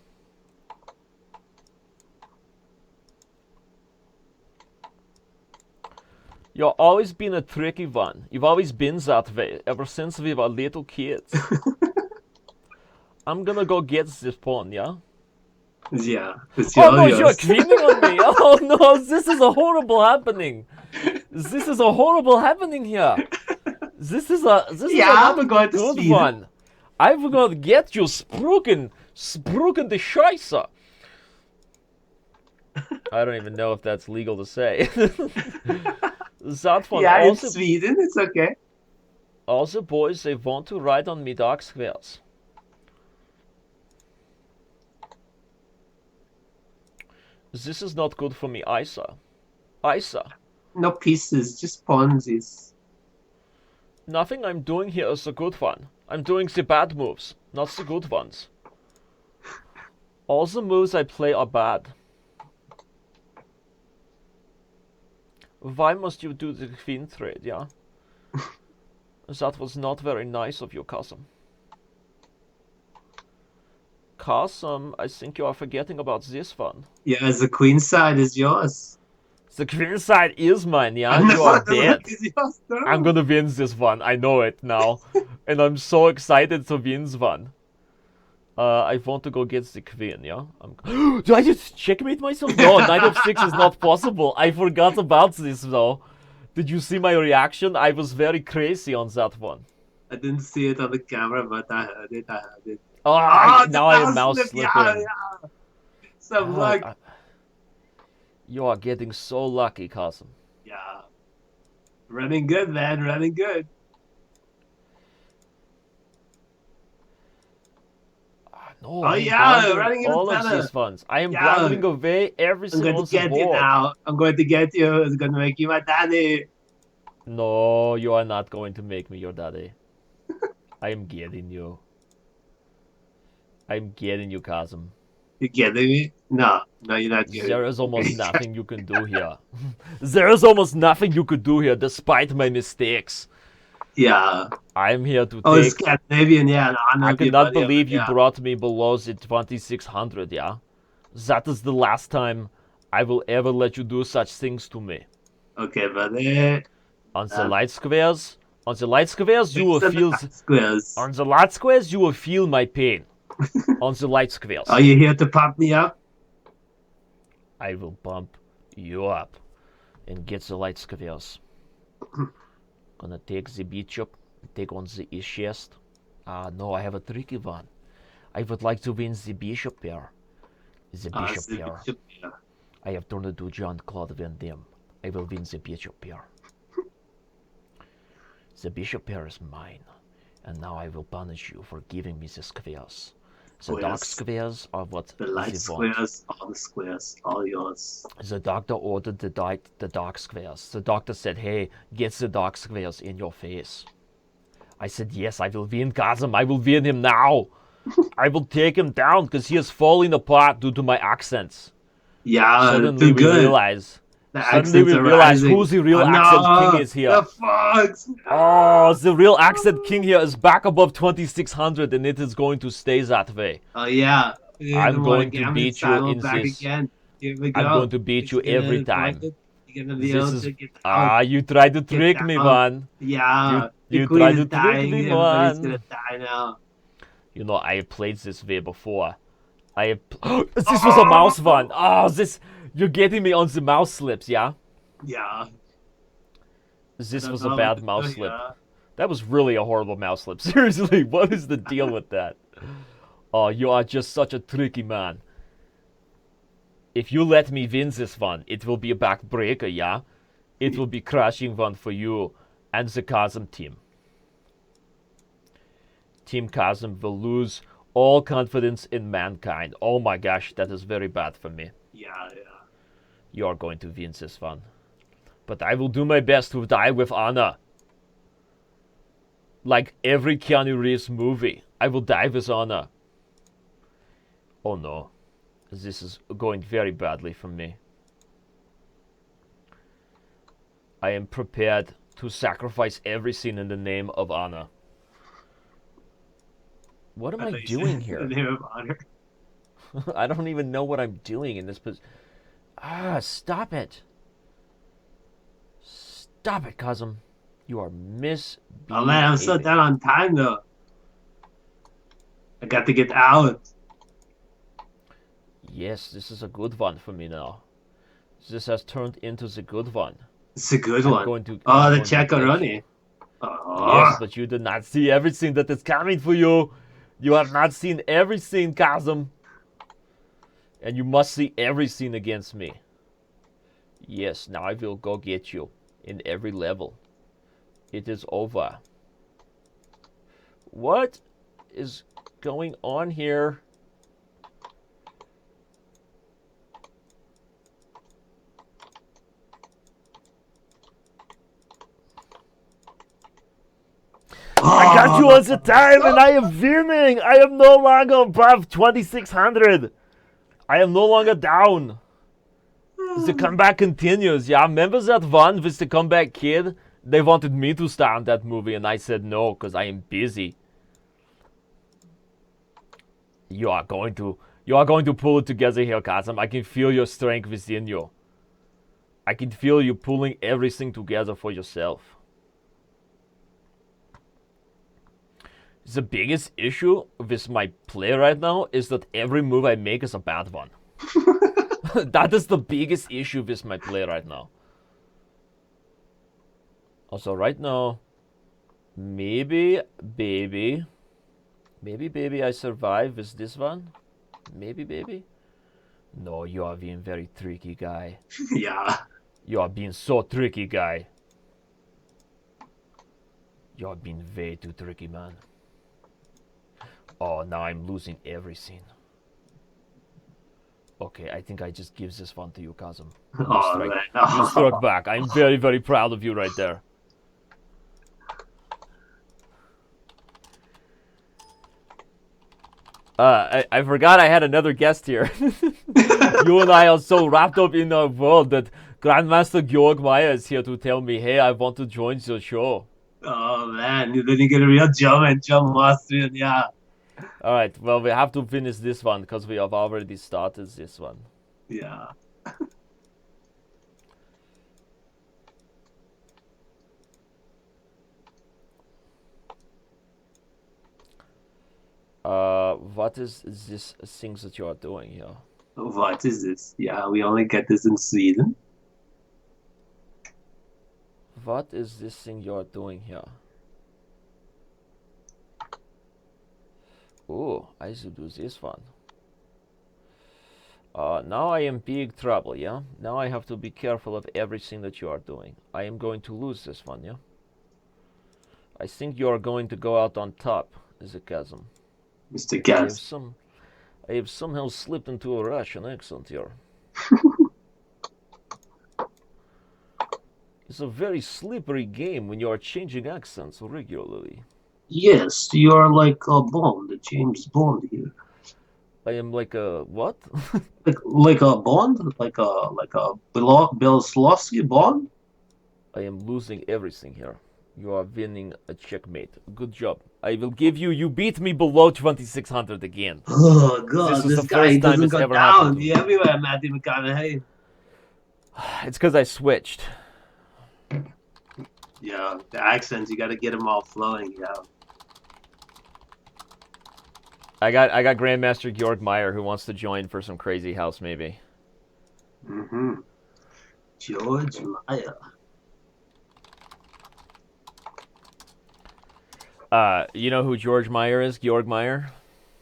Speaker 1: You've always been a tricky one. You've always been that way, ever since we were little kids. I'm gonna go get this pawn, yeah?
Speaker 4: Yeah.
Speaker 1: Oh no, you're queening on me! Oh no, this is a horrible happening! This is a horrible happening here! This is a
Speaker 4: I'm going to
Speaker 1: good one! I'm gonna get you spruken the Scheisse! I don't even know if that's legal to say. That one.
Speaker 4: Yeah,
Speaker 1: also,
Speaker 4: in Sweden, it's okay.
Speaker 1: Also, boys, they want to ride on me dark squares. This is not good for me, Isa.
Speaker 4: No pieces, just pawns.
Speaker 1: Nothing I'm doing here is a good one. I'm doing the bad moves, not the good ones. All the moves I play are bad. Why must you do the queen trade, yeah? That was not very nice of you, cousin. Carson, I think you are forgetting about this one.
Speaker 4: Yeah, the queen side is yours.
Speaker 1: The queen side is mine, yeah?
Speaker 4: No,
Speaker 1: You are
Speaker 4: the
Speaker 1: dead.
Speaker 4: rook is yours, no.
Speaker 1: I'm gonna win this one. I know it now. And I'm so excited to win this one. I want to go get the queen, yeah? Did I just checkmate myself? No, knight of 6 is not possible. I forgot about this, though. Did you see my reaction? I was very crazy on that one.
Speaker 4: I didn't see it on the camera, but I heard it.
Speaker 1: Oh, now I am mouse slipping.
Speaker 4: Yeah. Some luck.
Speaker 1: You are getting so lucky, Carson.
Speaker 4: Yeah. Running good, man. Running good.
Speaker 1: No,
Speaker 4: oh, yeah. Running in
Speaker 1: all of these ones. I am blundering away every single board.
Speaker 4: I'm going to get you now. I'm going to get you. It's going to make you my daddy.
Speaker 1: No, you are not going to make me your daddy. I am getting you. I'm getting you, Kazum.
Speaker 4: You getting me? No, you're not getting me.
Speaker 1: There is almost nothing you can do here. There is almost nothing you could do here, despite my mistakes.
Speaker 4: Yeah.
Speaker 1: I'm here to
Speaker 4: take...
Speaker 1: Scandinavian,
Speaker 4: yeah.
Speaker 1: I cannot believe you brought me below the 2600, yeah? That is the last time I will ever let you do such things to me.
Speaker 4: Okay, buddy.
Speaker 1: On the light squares, you will feel... On the light squares, you will feel my pain. On the light squares.
Speaker 4: Are you here to pump me up?
Speaker 1: I will pump you up and get the light squares. Gonna take the bishop, take on the east chest. No, I have a tricky one. I would like to win the bishop pair. The bishop pair. I have turned into Jean-Claude Van Damme. I will win the bishop pair. The bishop pair is mine, and now I will punish you for giving me the squares. The dark squares are what
Speaker 4: the light squares, all the squares, all yours.
Speaker 1: The doctor ordered the dark squares. The doctor said, hey, get the dark squares in your face. I said, yes, I will win Kazum. I will win him now. I will take him down because he is falling apart due to my accents.
Speaker 4: Yeah,
Speaker 1: Suddenly we realize who's the real accent king is here.
Speaker 4: The fox.
Speaker 1: Oh, the real accent king here is back above 2600 and it is going to stay that way.
Speaker 4: Oh, yeah.
Speaker 1: I'm going to beat you in this.
Speaker 4: Again. Here we go.
Speaker 1: I'm going to beat you every time. You tried to trick me, man.
Speaker 4: Yeah.
Speaker 1: You tried to trick me, man.
Speaker 4: Everybody's gonna die now.
Speaker 1: You know, I have played this way before. This was a mouse one. Oh, you're getting me on the mouse slips, yeah?
Speaker 4: Yeah.
Speaker 1: This was a bad mouse slip. That was really a horrible mouse slip. Seriously, what is the deal with that? Oh, you are just such a tricky man. If you let me win this one, it will be a backbreaker, yeah? It will be crushing one for you and the Kazum team. Team Kazum will lose all confidence in mankind. Oh my gosh, that is very bad for me.
Speaker 4: Yeah.
Speaker 1: You are going to win this one. But I will do my best to die with honor. Like every Keanu Reeves movie, I will die with honor. Oh no. This is going very badly for me. I am prepared to sacrifice everything in the name of honor. What am I doing here?
Speaker 4: In the name of honor.
Speaker 1: I don't even know what I'm doing in this position. Stop it. Stop it, Kazum. You are misbehaving.
Speaker 4: Oh man, I'm so down on time though. I got to get out.
Speaker 1: Yes, this is a good one for me now. This has turned into the good one.
Speaker 4: It's a good one. The Chekaroni.
Speaker 1: Yes, but you did not see everything that is coming for you. You have not seen everything, Kazum. And you must see everything against me. Yes, now I will go get you in every level. It is over. What is going on here? I got you on the time and I am winning. I am no longer above 2600. I am no longer down. The comeback continues. Yeah, remember that one with the comeback kid? They wanted me to star in that movie and I said no because I am busy. You are going to pull it together here, Kazam. I can feel your strength within you. I can feel you pulling everything together for yourself. The biggest issue with my play right now is that every move I make is a bad one. That is the biggest issue with my play right now. Also, right now, maybe, baby, I survive with this one. Maybe, baby. No, you are being very tricky, guy.
Speaker 4: Yeah.
Speaker 1: You are being so tricky, guy. You are being way too tricky, man. Oh, now I'm losing everything. Okay, I think I just give this one to you, Kazum. You struck back. I'm very, very proud of you right there. I forgot I had another guest here. You and I are so wrapped up in our world that Grandmaster Georg Meyer is here to tell me, hey, I want to join your show.
Speaker 4: Oh, man. Then you get a real German Austrian, yeah.
Speaker 1: All right, well, we have to finish this one because we have already started this one.
Speaker 4: Yeah.
Speaker 1: What is this things that you are doing here?
Speaker 4: What is this? Yeah, we only get this in Sweden.
Speaker 1: What is this thing you are doing here? Oh, I should do this one. Now I am big trouble, yeah? Now I have to be careful of everything that you are doing. I am going to lose this one, yeah? I think you are going to go out on top, is a chasm.
Speaker 4: Mr. Gas.
Speaker 1: I have somehow slipped into a Russian accent here. It's a very slippery game when you are changing accents regularly.
Speaker 4: Yes, you are like a Bond, James Bond here.
Speaker 1: I am like a what?
Speaker 4: like a Bond, like a Bieloslavsky Bond.
Speaker 1: I am losing everything here. You are winning a checkmate. Good job. I will give you. You beat me below 2600 again.
Speaker 4: Oh God, this guy doesn't go down.
Speaker 1: Yeah,
Speaker 4: everywhere, Matthew McConaughey.
Speaker 1: It's because I switched.
Speaker 4: Yeah, the accents, you got to get them all flowing. Yeah.
Speaker 1: I got Grandmaster Georg Meyer who wants to join for some crazy house maybe.
Speaker 4: George Meyer.
Speaker 1: You know who George Meyer is? Georg Meyer?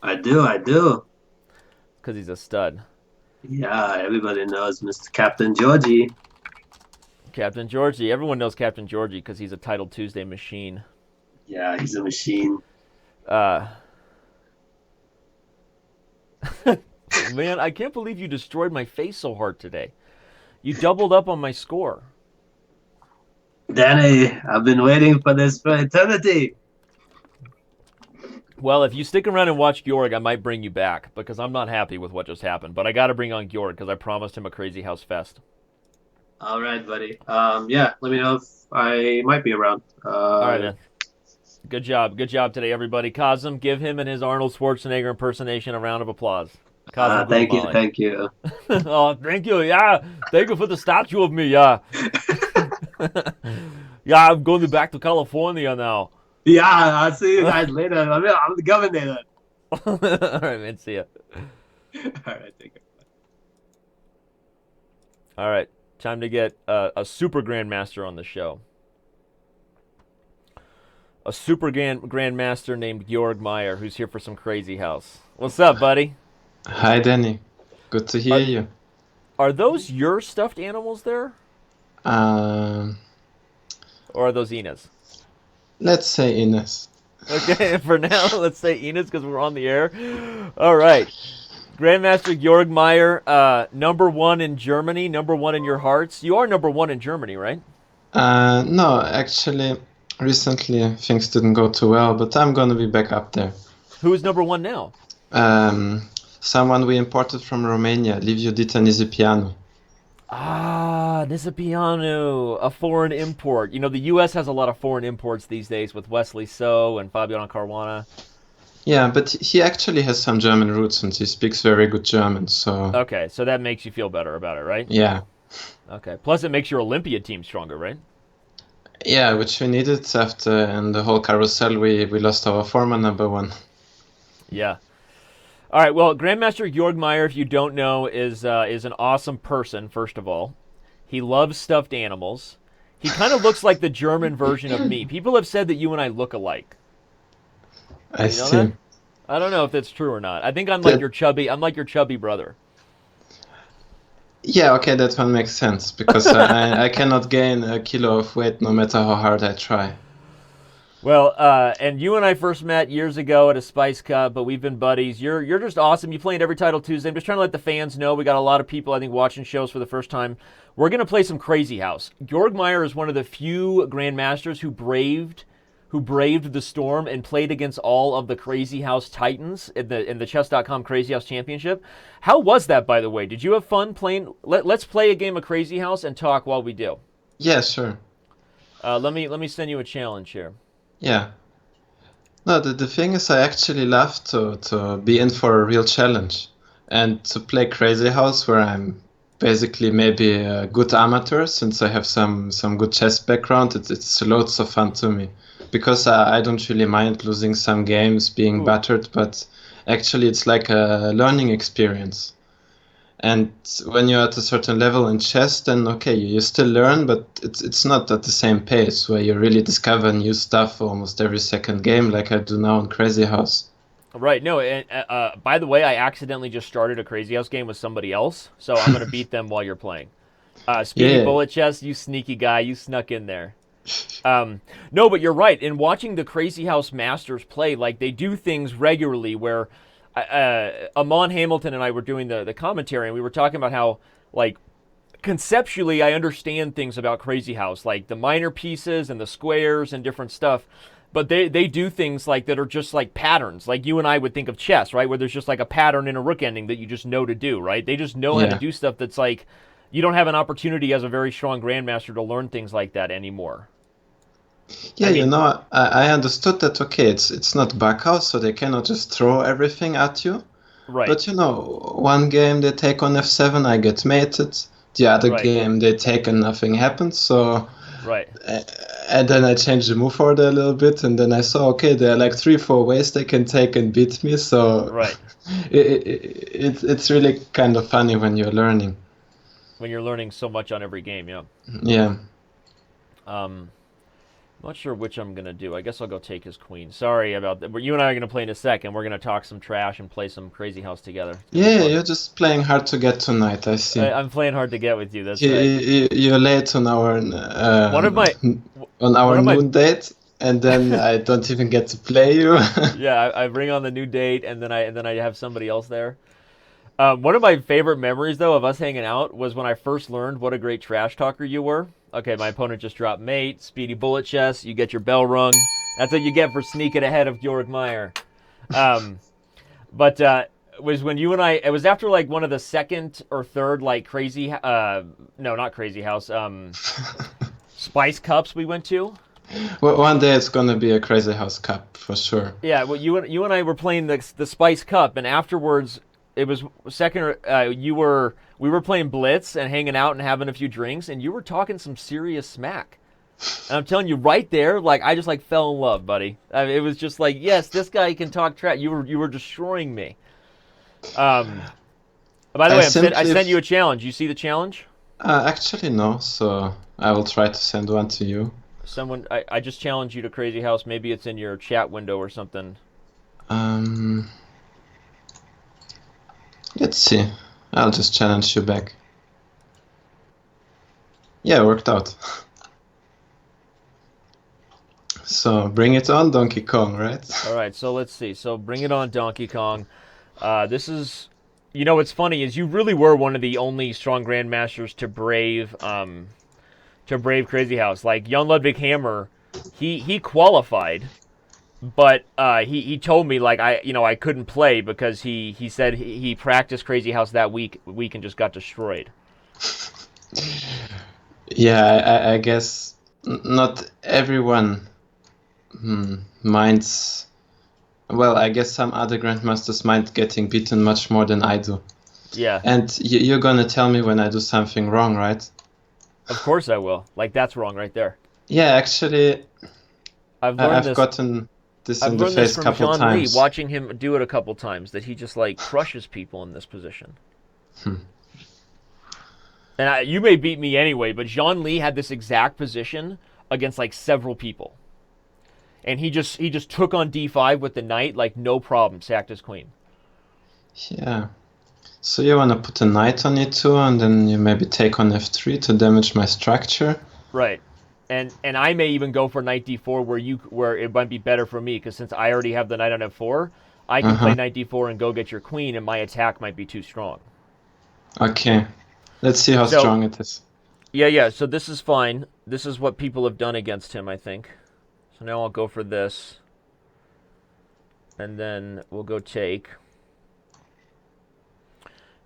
Speaker 4: I do.
Speaker 1: Because he's a stud.
Speaker 4: Yeah, everybody knows Mr. Captain Georgie.
Speaker 1: Captain Georgie. Everyone knows Captain Georgie because he's a Title Tuesday machine.
Speaker 4: Yeah, he's a machine.
Speaker 1: Man, I can't believe you destroyed my face so hard today. You doubled up on my score.
Speaker 4: Danny, I've been waiting for this for eternity.
Speaker 1: Well, if you stick around and watch Georg, I might bring you back because I'm not happy with what just happened. But I got to bring on Georg because I promised him a Crazy House Fest.
Speaker 4: All right, buddy. Yeah, let me know if I might be around.
Speaker 1: All right, man. Good job today, everybody. Kazum, give him and his Arnold Schwarzenegger impersonation a round of applause. Kazum,
Speaker 4: thank you.
Speaker 1: Oh, thank you. Yeah, thank you for the statue of me. Yeah, yeah. I'm going back to California now.
Speaker 4: Yeah, I'll see you guys later. I'm the governor.
Speaker 1: All right, man. See ya.
Speaker 4: All right, take care.
Speaker 1: All right, time to get a super grandmaster on the show. A super grandmaster named Georg Meyer, who's here for some crazy house. What's up, buddy?
Speaker 5: Hi, Danny. Good to hear you.
Speaker 1: Are those your stuffed animals there? Or are those Ina's?
Speaker 5: Let's say Ines.
Speaker 1: Okay, for now, let's say Ina's because we're on the air. All right. Grandmaster Georg Meyer, #1 in Germany, #1 in your hearts. You are #1 in Germany, right?
Speaker 5: No, actually, recently things didn't go too well, but I'm gonna be back up there.
Speaker 1: Who is #1 now?
Speaker 5: Someone we imported from Romania, Liviu Dita Nizipianu.
Speaker 1: Ah, Nizipianu, a foreign import. You know, the U.S. has a lot of foreign imports these days with Wesley So and Fabiano Caruana.
Speaker 5: Yeah, but he actually has some German roots and he speaks very good German, so...
Speaker 1: Okay, so that makes you feel better about it, right?
Speaker 5: Yeah.
Speaker 1: Okay. Plus, it makes your Olympia team stronger, right?
Speaker 5: Yeah, which we needed after in the whole carousel we lost our former number one.
Speaker 1: Yeah. All right. Well, Grandmaster Georg Meyer, if you don't know, is an awesome person. First of all, he loves stuffed animals. He kind of looks like the German version of me. People have said that you and I look alike.
Speaker 5: I
Speaker 1: You know
Speaker 5: see.
Speaker 1: that? I don't know if that's true or not. I think I'm like
Speaker 5: That,
Speaker 1: your chubby. I'm like your chubby brother.
Speaker 5: yeah, okay, that one makes sense because I cannot gain a kilo of weight no matter how hard I try.
Speaker 1: Well, and you and I first met years ago at a Spice Cup, but we've been buddies. You're just awesome. You play in every title Tuesday. I'm just trying to let the fans know. We got a lot of people, I think, watching shows for the first time. We're gonna play some Crazy House. Georg Meyer is one of the few grandmasters who braved the storm and played against all of the Crazy House Titans in the Chess.com Crazy House Championship. How was that, by the way? Did you have fun playing? Let's play a game of Crazy House and talk while we do.
Speaker 5: Yeah, sure.
Speaker 1: Let me send you a challenge here.
Speaker 5: Yeah. No, the thing is I actually love to be in for a real challenge and to play Crazy House where I'm basically maybe a good amateur since I have some good chess background. It's loads of fun to me because I don't really mind losing some games, being battered, but actually it's like a learning experience. And when you're at a certain level in chess, then okay, you still learn, but it's not at the same pace where you really discover new stuff almost every second game like I do now in Crazy House.
Speaker 1: Right. No. And by the way, I accidentally just started a Crazy House game with somebody else, so I'm gonna beat them while you're playing. Speedy
Speaker 5: Yeah.
Speaker 1: Bullet Chess, you sneaky guy, you snuck in there. No, but you're right. In watching the Crazy House Masters play, like they do things regularly where Amon Hamilton and I were doing the commentary, and we were talking about how, like, conceptually, I understand things about Crazy House, like the minor pieces and the squares and different stuff. But they do things like that are just like patterns, like you and I would think of chess, right? Where there's just like a pattern in a rook ending that you just know to do, right? They just know how to
Speaker 5: Yeah.
Speaker 1: do stuff that's like you don't have an opportunity as a very strong grandmaster to learn things like that anymore.
Speaker 5: Yeah,
Speaker 1: I
Speaker 5: you
Speaker 1: mean,
Speaker 5: know, I understood that okay, it's not Backhouse, so they cannot just throw everything at you.
Speaker 1: right,
Speaker 5: But you know, one game they take on f7, I get mated. The other
Speaker 1: right,
Speaker 5: game they take and nothing happens. So
Speaker 1: right.
Speaker 5: uh, and then I changed the move order a little bit, and then I saw okay, there are like 3-4 ways they can take and beat me. So
Speaker 1: Right.
Speaker 5: it's really kind of funny when you're learning.
Speaker 1: When you're learning so much on every game, yeah.
Speaker 5: Yeah.
Speaker 1: I'm not sure which I'm gonna do. I guess I'll go take his queen. Sorry about that. You and I are gonna play in a second. We're gonna talk some trash and play some Crazy House together. It's gonna be
Speaker 5: Yeah,
Speaker 1: fun.
Speaker 5: you're just playing hard to get tonight, I see.
Speaker 1: I'm playing hard to get with you. That's
Speaker 5: You,
Speaker 1: right.
Speaker 5: you're late on our
Speaker 1: One of my one of my
Speaker 5: noon date, and then I don't even get to play you.
Speaker 1: yeah, I bring on the new date, and then I have somebody else there. One of my favorite memories, though, of us hanging out was when I first learned what a great trash talker you were. Okay, my opponent just dropped mate, Speedy Bullet Chess. You get your bell rung. That's what you get for sneaking ahead of Georg Meyer. But was when you and I. It was after like one of the second or third like crazy. No, not Crazy House. Spice Cups we went to.
Speaker 5: Well, one day it's gonna be a Crazy House Cup for sure.
Speaker 1: Yeah, well, you and I were playing the Spice Cup, and afterwards it was second. We were playing Blitz and hanging out and having a few drinks, and you were talking some serious smack. And I'm telling you, right there, like I just like fell in love, buddy. I mean, it was just like, yes, this guy can talk trash. You were destroying me. By the way, I sent you a challenge. You see the challenge?
Speaker 5: Actually, no. So I will try to send one to you.
Speaker 1: I just challenged you to Crazy House. Maybe it's in your chat window or something.
Speaker 5: Let's see. I'll just challenge you back. Yeah, it worked out. So bring it on, Donkey Kong, right?
Speaker 1: All right, so let's see. So bring it on, Donkey Kong. This is, you know, what's funny is you really were one of the only strong grandmasters to brave Crazy House. Like Jan Ludwig Hammer, he qualified, but he told me like I couldn't play because he said he practiced Crazy House that week and just got destroyed.
Speaker 5: Yeah, I guess not everyone minds well, I guess some other grandmasters mind getting beaten much more than I do.
Speaker 1: Yeah.
Speaker 5: And you're gonna tell me when I do something wrong, right?
Speaker 1: Of course I will. Like, that's wrong right there.
Speaker 5: Yeah, actually,
Speaker 1: I've
Speaker 5: gotten this in the
Speaker 1: learned this
Speaker 5: face a
Speaker 1: from
Speaker 5: couple
Speaker 1: Jean Lee,
Speaker 5: times.
Speaker 1: watching him do it a couple times, that he just, like, crushes people in this position. And you may beat me anyway, but Jean Lee had this exact position against, like, several people. And he just took on d5 with the knight, like, no problem, sacked his queen.
Speaker 5: Yeah. So you want to put a knight on e2, and then you maybe take on f3 to damage my structure.
Speaker 1: Right. And I may even go for knight d4 where it might be better for me, because since I already have the knight on f4, I can play knight d4 and go get your queen, and my attack might be too strong.
Speaker 5: Okay. Let's see how strong it is.
Speaker 1: Yeah, so this is fine. This is what people have done against him, I think. So now I'll go for this. And then we'll go take.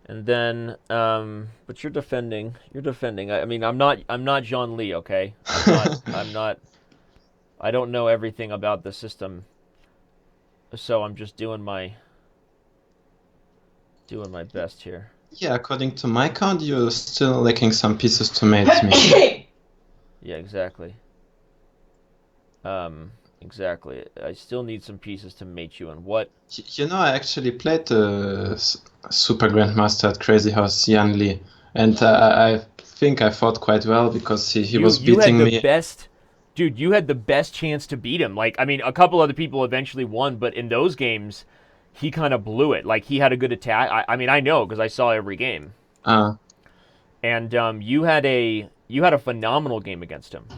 Speaker 1: And then, but you're defending. You're defending. I mean, I'm not Jean Lee, okay? I'm not. I don't know everything about the system, so I'm just doing my best here.
Speaker 5: Yeah, according to my count, you're still lacking some pieces to mate me.
Speaker 1: Yeah, exactly. Exactly. I still need some pieces to mate you. And what?
Speaker 5: You know, I actually played the Super Grandmaster at Crazy House, Yan Li, and I think I fought quite well because he was beating me.
Speaker 1: You had the best, dude. You had the best chance to beat him. Like, I mean, a couple other people eventually won, but in those games, he kind of blew it. Like, he had a good attack. I mean, I know because I saw every game. And you had a phenomenal game against him.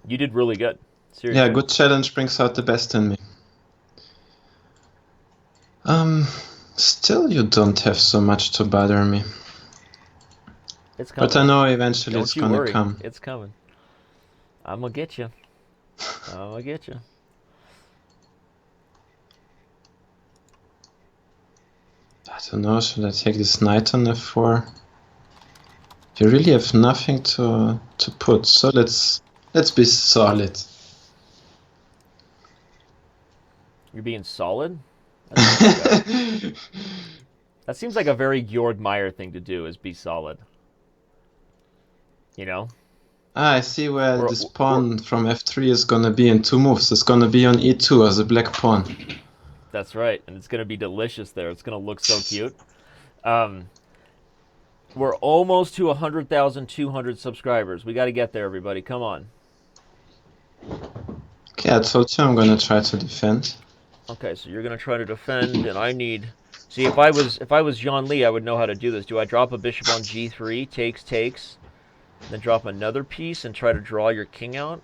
Speaker 1: You did really good. Seriously.
Speaker 5: Yeah, good challenge brings out the best in me. Still you don't have so much to bother me.
Speaker 1: It's coming.
Speaker 5: But I know eventually
Speaker 1: Don't
Speaker 5: it's
Speaker 1: you
Speaker 5: gonna
Speaker 1: worry.
Speaker 5: come.
Speaker 1: It's coming. I'm gonna get you. I'm gonna get you.
Speaker 5: I don't know, should I take this knight on f4? You really have nothing to put, so let's be solid.
Speaker 1: You're being solid? That seems like a very Georg Meyer thing to do, is be solid. You know?
Speaker 5: I see where this pawn from f3 is gonna be in 2 moves. It's gonna be on e2 as a black pawn.
Speaker 1: That's right, and it's gonna be delicious there. It's gonna look so cute. We're almost to 100,200 subscribers. We gotta get there, everybody. Come on.
Speaker 5: Okay, I told you I'm gonna try to defend.
Speaker 1: Okay, so you're gonna try to defend, and I need. See, if I was Jean Lee, I would know how to do this. Do I drop a bishop on g3, takes, then drop another piece and try to draw your king out?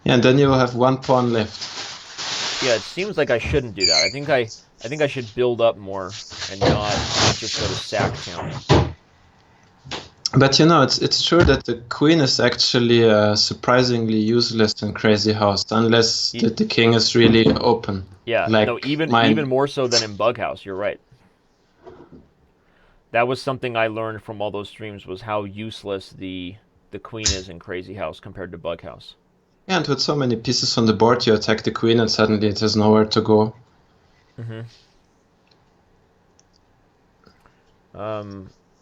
Speaker 5: Yeah, and then you will have 1 pawn left.
Speaker 1: Yeah, it seems like I shouldn't do that. I think I should build up more and not just go to sack town.
Speaker 5: But you know, it's true that the queen is actually surprisingly useless in Crazy House, unless the king is really open.
Speaker 1: Yeah,
Speaker 5: like
Speaker 1: no, even more so than in Bug House. You're right. That was something I learned from all those streams, was how useless the queen is in Crazy House compared to Bug House.
Speaker 5: Yeah, and with so many pieces on the board, you attack the queen and suddenly it has nowhere to go.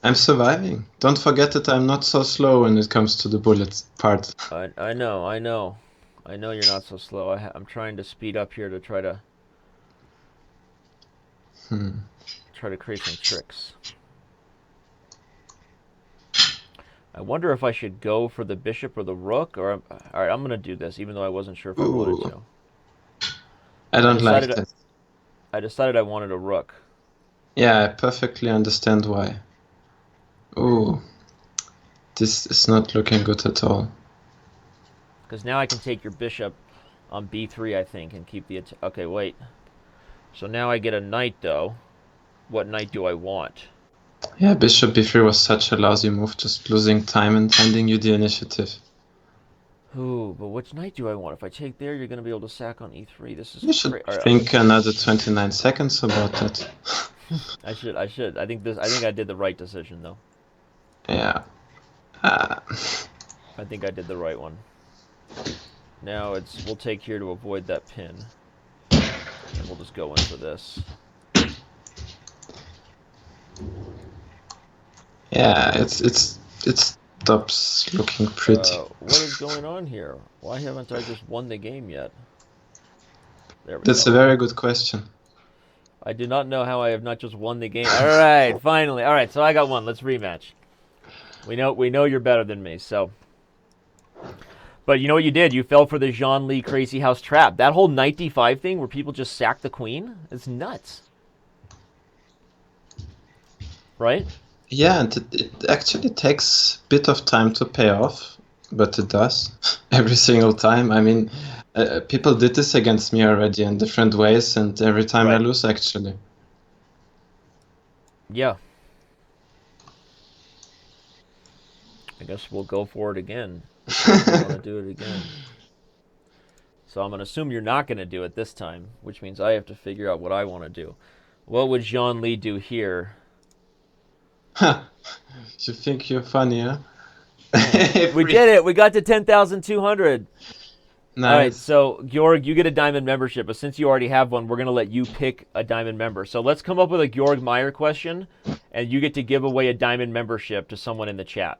Speaker 5: I'm surviving. Don't forget that I'm not so slow when it comes to the bullets part.
Speaker 1: I know. I know you're not so slow. I'm trying to speed up here to try to create some tricks. I wonder if I should go for the bishop or the rook, or all right, I'm gonna do this, even though I wasn't sure if I wanted to.
Speaker 5: I don't like that.
Speaker 1: I decided I wanted a rook.
Speaker 5: Yeah, I perfectly understand why. Ooh, this is not looking good at all.
Speaker 1: Because now I can take your bishop on b3, I think, and keep the... Okay, wait. So now I get a knight, though. What knight do I want?
Speaker 5: Yeah, bishop b3 was such a lousy move, just losing time and handing you the initiative.
Speaker 1: Ooh, but which knight do I want? If I take there, you're going to be able to sack on e3. This is...
Speaker 5: You should think another 29 seconds about that.
Speaker 1: I should. I think I did the right decision, though.
Speaker 5: Yeah.
Speaker 1: I think I did the right one. Now we'll take here to avoid that pin. we'll just go in for this.
Speaker 5: Yeah, it stops looking pretty.
Speaker 1: What is going on here? Why haven't I just won the game yet? There we
Speaker 5: That's
Speaker 1: go.
Speaker 5: a very good question.
Speaker 1: I do not know how I have not just won the game. All right, finally. All right, so I got one. Let's rematch. We know you're better than me, so. But you know what you did? You fell for the Jean Lee Crazy House trap. That whole knight d5 thing where people just sack the queen is nuts. Right?
Speaker 5: Yeah, and it actually takes a bit of time to pay off, but it does every single time. I mean, people did this against me already in different ways, and every time I lose, actually.
Speaker 1: Yeah. I guess we'll go for it again. I want to do it again. So I'm going to assume you're not going to do it this time, which means I have to figure out what I want to do. What would Jean Lee do here?
Speaker 5: You think you're funny, huh?
Speaker 1: We did it. We got to 10,200.
Speaker 5: Nice.
Speaker 1: All right, so Georg, you get a diamond membership, but since you already have one, we're going to let you pick a diamond member. So let's come up with a Georg Meyer question, and you get to give away a diamond membership to someone in the chat.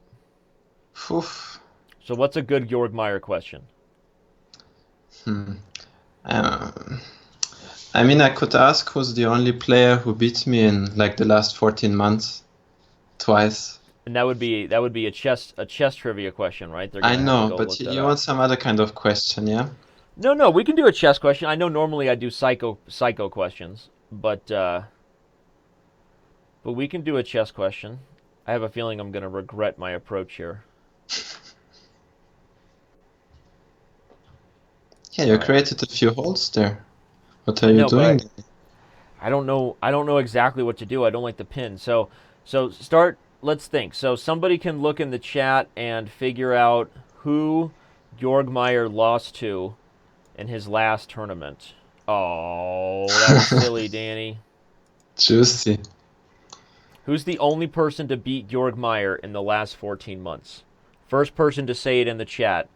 Speaker 5: Oof.
Speaker 1: So what's a good Georg Meyer question?
Speaker 5: I mean, I could ask who's the only player who beat me in like the last 14 months, twice.
Speaker 1: And that would be a chess trivia question, right?
Speaker 5: I know, but you want some other kind of question, yeah?
Speaker 1: No, we can do a chess question. I know normally I do psycho questions, but we can do a chess question. I have a feeling I'm going to regret my approach here.
Speaker 5: Yeah, you created a few holes there. What are you doing?
Speaker 1: I don't know exactly what to do. I don't like the pin. So start. Let's think. So somebody can look in the chat and figure out who Georg Meyer lost to in his last tournament. Oh, that was silly, Danny.
Speaker 5: Juicy.
Speaker 1: Who's the only person to beat Georg Meyer in the last 14 months? First person to say it in the chat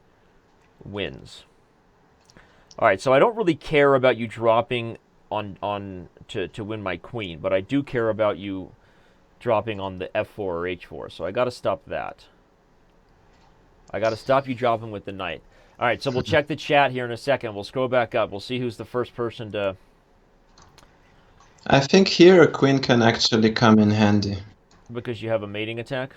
Speaker 1: wins. All right, so I don't really care about you dropping on to win my queen, but I do care about you dropping on the f4 or h4, so I got to stop that. I got to stop you dropping with the knight. All right, so we'll check the chat here in a second. We'll scroll back up. We'll see who's the first person to...
Speaker 5: I think here a queen can actually come in handy.
Speaker 1: Because you have a mating attack?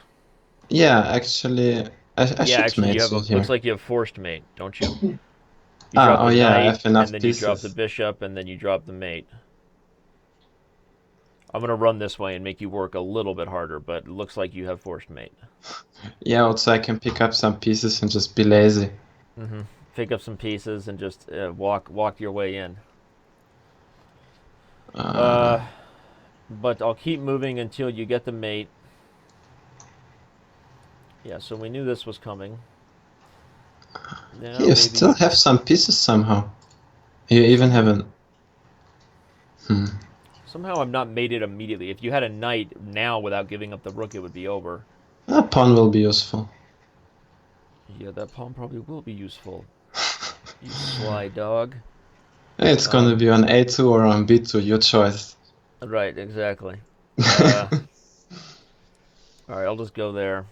Speaker 5: Yeah, actually, I should mate
Speaker 1: you
Speaker 5: here.
Speaker 1: looks like you have forced mate, don't you? You
Speaker 5: oh yeah, I have enough
Speaker 1: and then
Speaker 5: pieces.
Speaker 1: You drop the bishop, and then you drop the mate. I'm going to run this way and make you work a little bit harder, but it looks like you have forced mate.
Speaker 5: Yeah, also I can pick up some pieces and just be lazy.
Speaker 1: Mm-hmm. Pick up some pieces and just walk your way in. But I'll keep moving until you get the mate. Yeah, so we knew this was coming. Now
Speaker 5: You still have some pieces somehow. You even have an...
Speaker 1: Somehow I'm not mated immediately. If you had a knight now without giving up the rook, it would be over.
Speaker 5: A pawn will be useful.
Speaker 1: Yeah, that pawn probably will be useful. You sly dog.
Speaker 5: It's gonna be on A2 or on B2, your choice.
Speaker 1: Right, exactly. Alright, I'll just go there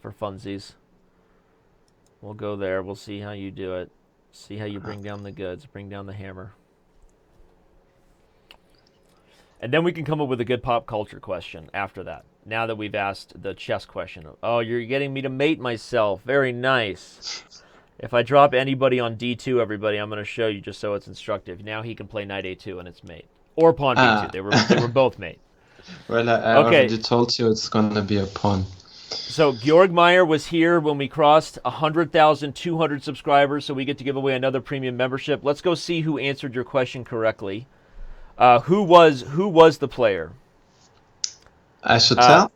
Speaker 1: for funsies. We'll go there. We'll see how you do it. See how you bring down the goods. Bring down the hammer. And then we can come up with a good pop culture question after that. Now that we've asked the chess question. Oh, you're getting me to mate myself. Very nice. If I drop anybody on D2, everybody, I'm going to show you just so it's instructive. Now he can play knight A2 and it's mate. Or pawn B2. They were both mate.
Speaker 5: Well, I already told you it's going to be a pawn.
Speaker 1: So Georg Meyer was here when we crossed 100,200 subscribers, so we get to give away another premium membership. Let's go see who answered your question correctly. Who was the player?
Speaker 5: I should tell?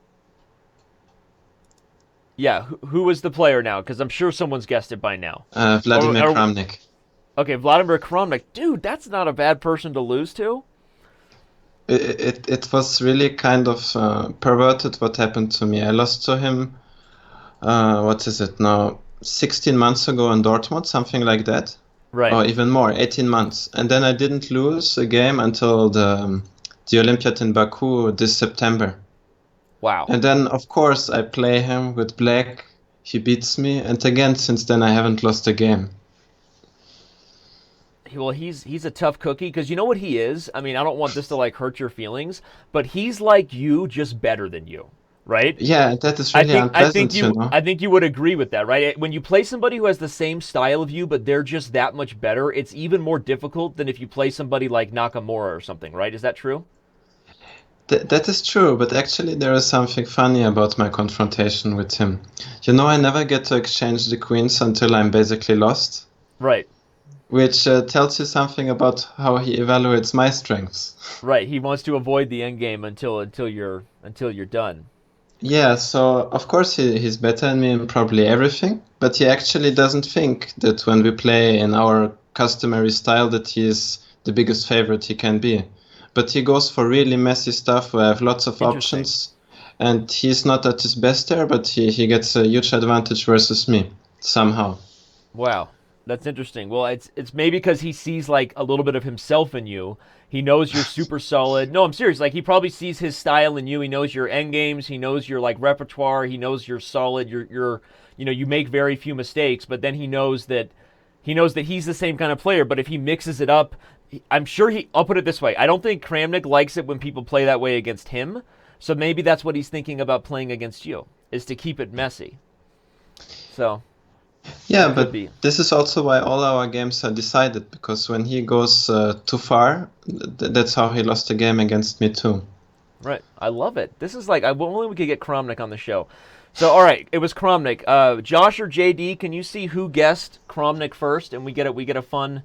Speaker 1: Yeah, who was the player now? Because I'm sure someone's guessed it by now.
Speaker 5: Vladimir Kramnik.
Speaker 1: Okay, Vladimir Kramnik. Dude, that's not a bad person to lose to.
Speaker 5: It was really kind of perverted what happened to me. I lost to him, what is it now, 16 months ago in Dortmund, something like that.
Speaker 1: Right.
Speaker 5: Or even more, 18 months. And then I didn't lose a game until the Olympiad in Baku this September.
Speaker 1: Wow.
Speaker 5: And then, of course, I play him with black. He beats me. And again, since then, I haven't lost a game.
Speaker 1: Well, he's a tough cookie because you know what he is? I mean, I don't want this to like hurt your feelings, but he's like you, just better than you, right?
Speaker 5: Yeah, that is really unpleasant, you know?
Speaker 1: I think you would agree with that, right? When you play somebody who has the same style of you, but they're just that much better, it's even more difficult than if you play somebody like Nakamura or something, right? Is that true?
Speaker 5: That is true, but actually there is something funny about my confrontation with him. You know, I never get to exchange the queens until I'm basically lost.
Speaker 1: Right.
Speaker 5: Which tells you something about how he evaluates my strengths.
Speaker 1: Right. He wants to avoid the end game until you're done.
Speaker 5: Yeah, so of course he's better than me in probably everything, but he actually doesn't think that when we play in our customary style that he is the biggest favorite he can be. But he goes for really messy stuff where I have lots of options, and he's not at his best there, but he gets a huge advantage versus me, somehow.
Speaker 1: Wow. That's interesting. Well, it's maybe because he sees like a little bit of himself in you. He knows you're super solid. No, I'm serious. Like he probably sees his style in you. He knows your end games. He knows your like repertoire. He knows you're solid. You're you know, you make very few mistakes. But then he knows that he's the same kind of player. But if he mixes it up, I'm sure I'll put it this way. I don't think Kramnik likes it when people play that way against him. So maybe that's what he's thinking about playing against you, is to keep it messy. So.
Speaker 5: Yeah, but this is also why all our games are decided, because when he goes too far, that's how he lost the game against me too.
Speaker 1: Right. I love it. This is like, only we could get Kramnik on the show. So, all right, it was Kramnik. Josh or JD, can you see who guessed Kramnik first, and we get a fun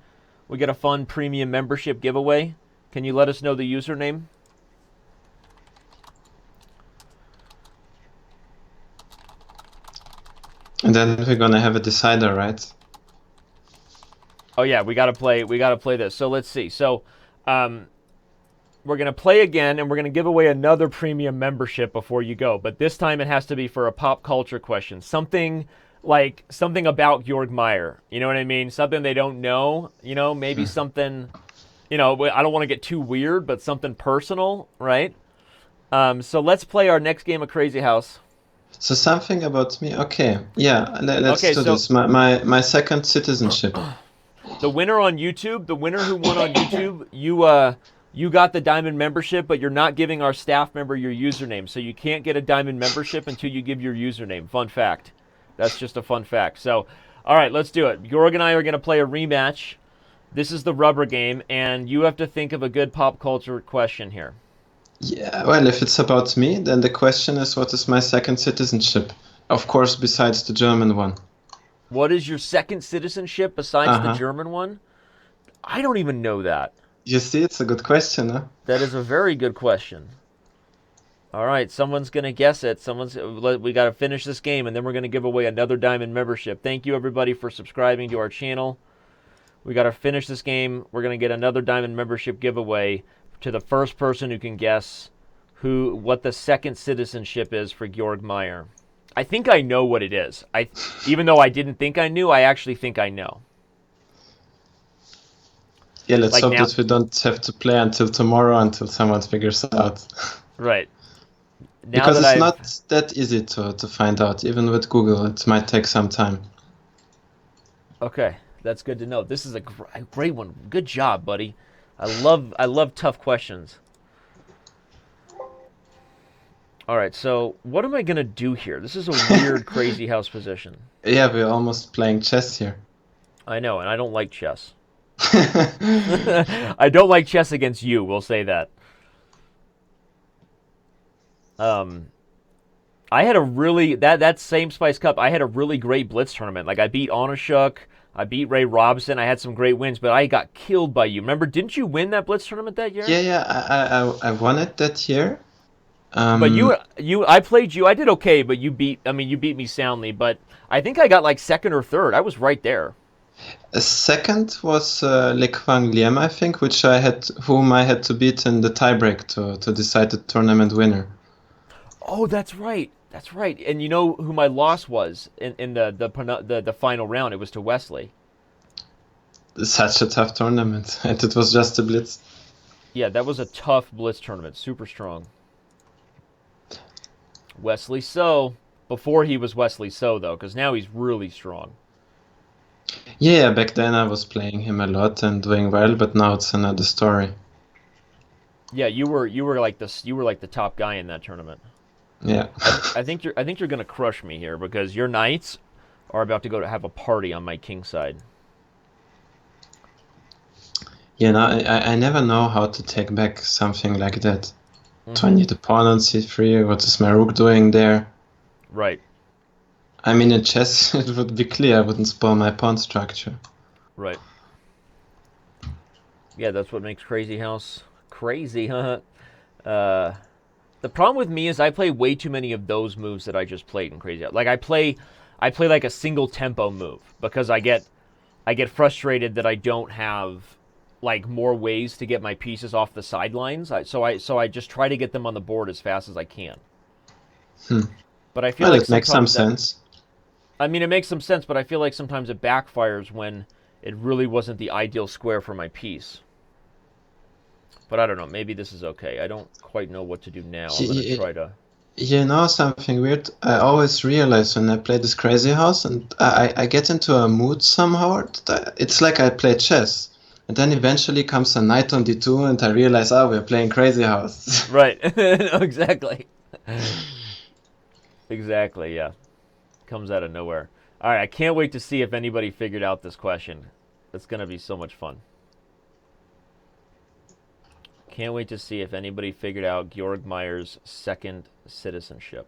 Speaker 1: premium membership giveaway? Can you let us know the username?
Speaker 5: And then we're gonna have a decider, right?
Speaker 1: Oh yeah, we gotta play this. So let's see. So we're gonna play again, and we're gonna give away another premium membership before you go. But this time it has to be for a pop culture question. Something about Georg Meyer. You know what I mean? Something they don't know. You know, maybe something. You know, I don't want to get too weird, but something personal, right? So let's play our next game of Crazy House.
Speaker 5: So something about me. Okay, yeah, let's do this. My second citizenship.
Speaker 1: The winner on YouTube, the winner who won on YouTube, you got the diamond membership, but you're not giving our staff member your username, so you can't get a diamond membership until you give your username. Fun fact. That's just a fun fact. So, all right, let's do it. Georg and I are going to play a rematch. This is the rubber game, and you have to think of a good pop culture question here.
Speaker 5: Yeah, well, if it's about me, then the question is, what is my second citizenship? Of course, besides the German one.
Speaker 1: What is your second citizenship besides the German one? I don't even know that.
Speaker 5: You see, it's a good question, huh?
Speaker 1: That is a very good question. All right, someone's going to guess it. We got to finish this game, and then we're going to give away another diamond membership. Thank you, everybody, for subscribing to our channel. We got to finish this game. We're going to get another diamond membership giveaway to the first person who can guess what the second citizenship is for Georg Meyer. I think I know what it is. Even though I didn't think I knew, I actually think I know.
Speaker 5: Yeah, let's hope that we don't have to play until tomorrow until someone figures out.
Speaker 1: Right.
Speaker 5: Because it's not that easy to find out. Even with Google, it might take some time.
Speaker 1: Okay, that's good to know. This is a great one. Good job, buddy. I love tough questions. All right, so what am I going to do here? This is a weird, crazy house position.
Speaker 5: Yeah, we're almost playing chess here.
Speaker 1: I know, and I don't like chess. I don't like chess against you, we'll say that. I had a really, that same Spice Cup, I had a really great Blitz tournament. Like, I beat Onashuk, I beat Ray Robson, I had some great wins, but I got killed by you. Remember, didn't you win that Blitz tournament that year?
Speaker 5: Yeah, I won it that year.
Speaker 1: But I played you, I did okay, but you beat me soundly, but I think I got like second or third. I was right there.
Speaker 5: Second was Le Quang Liem, I think, whom I had to beat in the tiebreak to decide the tournament winner.
Speaker 1: Oh, that's right. That's right. And you know who my loss was in the final round? It was to Wesley.
Speaker 5: such a tough tournament, and it was just a blitz.
Speaker 1: Yeah, that was a tough blitz tournament. Super strong. Wesley So. Before he was Wesley So, though, because now he's really strong.
Speaker 5: Yeah, back then I was playing him a lot and doing well, but now it's another story.
Speaker 1: Yeah, you were like the top guy in that tournament.
Speaker 5: Yeah.
Speaker 1: I think you're gonna crush me here because your knights are about to go to have a party on my king side.
Speaker 5: You know, I never know how to take back something like that. Do I need a pawn on c3? What is my rook doing there?
Speaker 1: Right.
Speaker 5: I mean, in chess, it would be clear I wouldn't spoil my pawn structure.
Speaker 1: Right. Yeah, that's what makes Crazy House crazy, huh? The problem with me is I play way too many of those moves that I just played in Crazy House. Like I play like a single tempo move because I get frustrated that I don't have like more ways to get my pieces off the sidelines. So I just try to get them on the board as fast as I can. But I feel like
Speaker 5: it makes some sense.
Speaker 1: I mean, it makes some sense, but I feel like sometimes it backfires when it really wasn't the ideal square for my piece. But I don't know. Maybe this is okay. I don't quite know what to do now. I'm going to try to...
Speaker 5: You know something weird? I always realize when I play this Crazy House and I get into a mood somehow. It's like I play chess. And then eventually comes a knight on d2 and I realize, we're playing Crazy House.
Speaker 1: Right. Exactly. Exactly, yeah. Comes out of nowhere. All right, I can't wait to see if anybody figured out this question. It's going to be so much fun. Can't wait to see if anybody figured out Georg Meyer's second citizenship.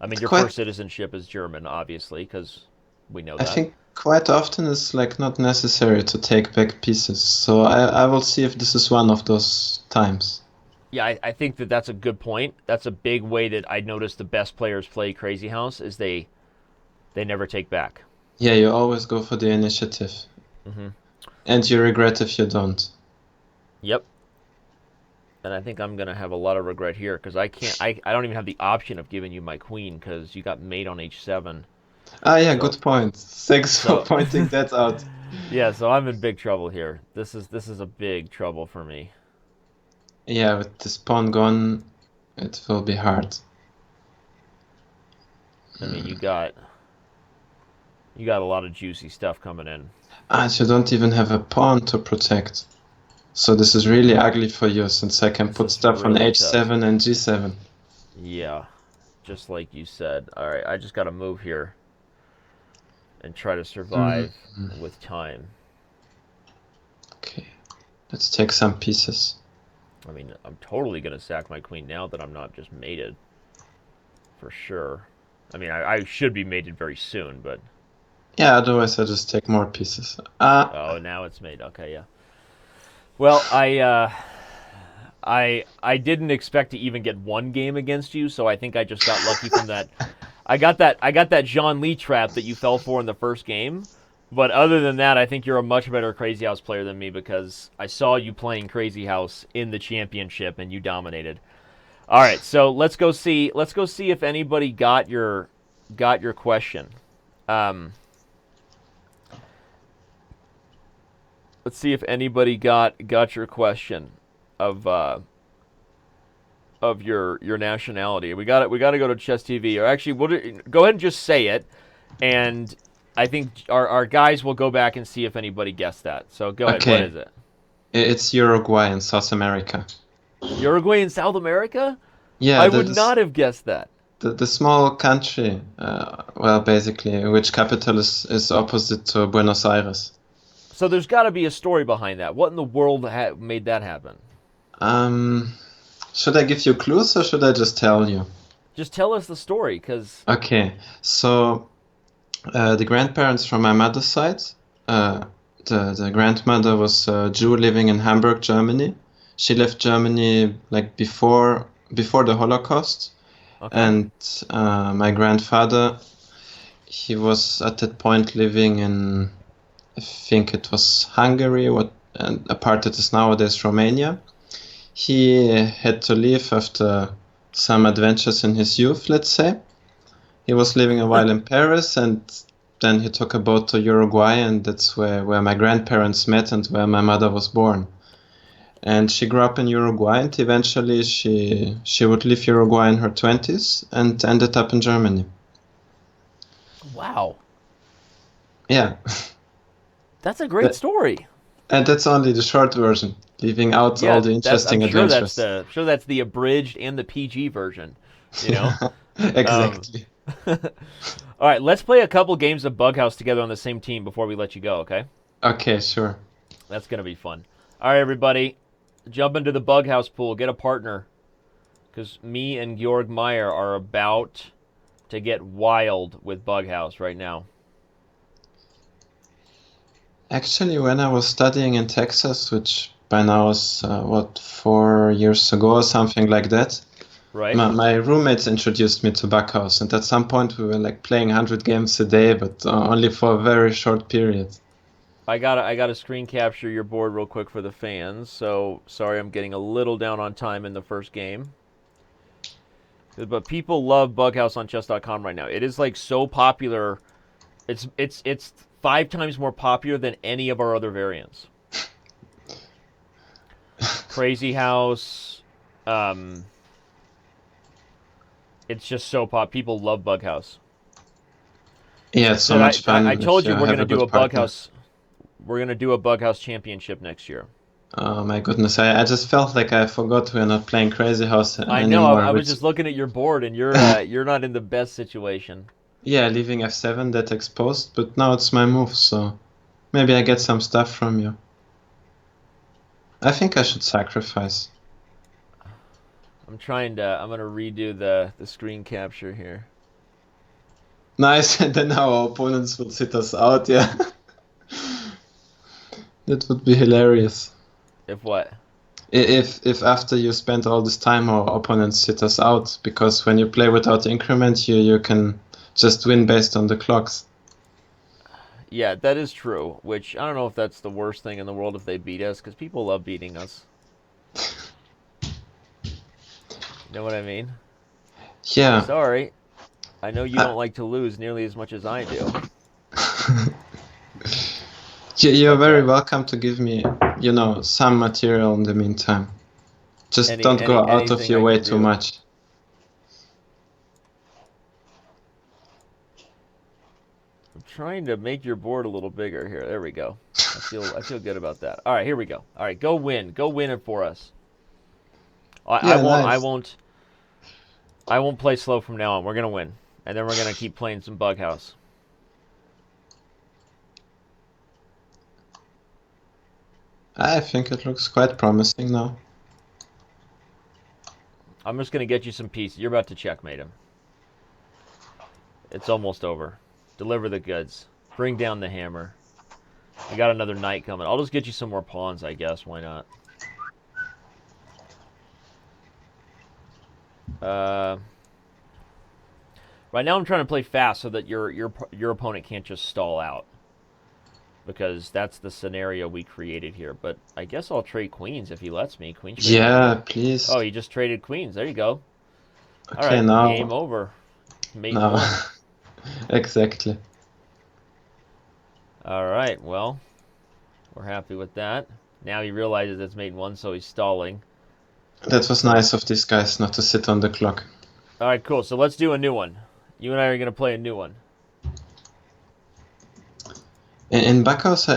Speaker 1: I mean, your first citizenship is German, obviously, because we know that.
Speaker 5: I think quite often it's like not necessary to take back pieces. So I will see if this is one of those times.
Speaker 1: Yeah, I think that's a good point. That's a big way that I noticed the best players play Crazy House is they never take back.
Speaker 5: Yeah, you always go for the initiative. And you regret if you don't.
Speaker 1: Yep. And I think I'm going to have a lot of regret here because I don't even have the option of giving you my queen because you got mate on h7.
Speaker 5: Yeah, so, good point. Thanks for pointing that out.
Speaker 1: Yeah, so I'm in big trouble here. This is a big trouble for me.
Speaker 5: Yeah, with this pawn gone, it will be hard.
Speaker 1: I mean, you got a lot of juicy stuff coming in.
Speaker 5: You don't even have a pawn to protect. So this is really ugly for you, since I can put stuff really on h7 tough. And g7.
Speaker 1: Yeah, just like you said. All right, I just got to move here and try to survive with time.
Speaker 5: Okay, let's take some pieces.
Speaker 1: I mean, I'm totally going to sack my queen now that I'm not just mated. For sure. I mean, I should be mated very soon, but...
Speaker 5: Yeah, otherwise I just take more pieces.
Speaker 1: Oh, now it's made. Okay, yeah. Well, I didn't expect to even get one game against you, so I think I just got lucky from that. I got that Jean Lee trap that you fell for in the first game. But other than that, I think you're a much better Crazy House player than me because I saw you playing Crazy House in the championship and you dominated. All right, so let's go see if anybody got your question. Let's see if anybody got your question of your nationality. We got to go to Chess TV. Or actually, we'll go ahead and just say it, and I think our guys will go back and see if anybody guessed that. So go ahead. What is it?
Speaker 5: It's Uruguay in South America.
Speaker 1: Uruguay in South America?
Speaker 5: Yeah,
Speaker 1: I would not have guessed that.
Speaker 5: The small country, basically, which capital is opposite to Buenos Aires.
Speaker 1: So there's got to be a story behind that. What in the world made that happen?
Speaker 5: Should I give you clues or should I just tell you?
Speaker 1: Just tell us the story, because...
Speaker 5: Okay, so the grandparents from my mother's side, the grandmother was a Jew living in Hamburg, Germany. She left Germany like before the Holocaust. Okay. And my grandfather, he was at that point living in... I think it was Hungary, and a part that is nowadays Romania. He had to leave after some adventures in his youth, let's say. He was living a while in Paris, and then he took a boat to Uruguay, and that's where my grandparents met and where my mother was born. And she grew up in Uruguay, and eventually she would leave Uruguay in her 20s and ended up in Germany.
Speaker 1: Wow.
Speaker 5: Yeah.
Speaker 1: That's a great story.
Speaker 5: And that's only the short version, leaving out all the interesting adventures.
Speaker 1: I'm sure that's the abridged and the PG version, you know?
Speaker 5: Exactly.
Speaker 1: All right, let's play a couple games of Bughouse together on the same team before we let you go, okay?
Speaker 5: Okay, sure.
Speaker 1: That's going to be fun. All right, everybody, jump into the Bughouse pool. Get a partner, because me and Georg Meyer are about to get wild with Bughouse right now.
Speaker 5: Actually, when I was studying in Texas, which by now is, 4 years ago or something like that,
Speaker 1: right?
Speaker 5: My roommates introduced me to Bughouse, and at some point we were like playing 100 games a day, but only for a very short period.
Speaker 1: I gotta screen capture your board real quick for the fans. So sorry, I'm getting a little down on time in the first game. But people love Bughouse on Chess.com right now. It is like so popular. It's 5 times more popular than any of our other variants. Crazy House. It's just so pop. People love Bughouse.
Speaker 5: Yeah, it's so much fun.
Speaker 1: I told you we're
Speaker 5: gonna
Speaker 1: do a Bughouse. We're gonna do a Bughouse championship next year.
Speaker 5: Oh my goodness! I just felt like I forgot we're not playing Crazy House anymore.
Speaker 1: I know. I was just looking at your board, and you're not in the best situation.
Speaker 5: Yeah, leaving f7 that exposed, but now it's my move, so maybe I get some stuff from you. I think I should sacrifice.
Speaker 1: I'm gonna redo the screen capture here.
Speaker 5: Nice, and then our opponents will sit us out, yeah. That would be hilarious.
Speaker 1: If what?
Speaker 5: If after you spend all this time our opponents sit us out, because when you play without increment, you can just win based on the clocks.
Speaker 1: Yeah, that is true, which I don't know if that's the worst thing in the world if they beat us, because people love beating us. You know what I mean?
Speaker 5: Yeah.
Speaker 1: Sorry. I know you don't like to lose nearly as much as I do.
Speaker 5: You're very welcome to give me, some material in the meantime. Just don't go out of your way too much.
Speaker 1: I'm trying to make your board a little bigger here. There we go. I feel good about that. All right, here we go. All right, go win it for us. I won't play slow from now on. We're gonna win, and then we're gonna keep playing some Bughouse.
Speaker 5: I think it looks quite promising now.
Speaker 1: I'm just gonna get you some pieces. You're about to checkmate him. It's almost over. Deliver the goods. Bring down the hammer. We got another knight coming. I'll just get you some more pawns, I guess. Why not? Right now I'm trying to play fast so that your opponent can't just stall out, because that's the scenario we created here. But I guess I'll trade queens if he lets me. Queen trade.
Speaker 5: Yeah, please.
Speaker 1: Oh, he just traded queens. There you go.
Speaker 5: Okay,
Speaker 1: all right,
Speaker 5: now
Speaker 1: game over. Mate won.
Speaker 5: Exactly.
Speaker 1: All right, well, we're happy with that. Now he realizes it's mate 1, so he's stalling.
Speaker 5: That was nice of these guys not to sit on the clock.
Speaker 1: All right, cool. So let's do a new one. You and I are going to play a new one.
Speaker 5: In Bughouse,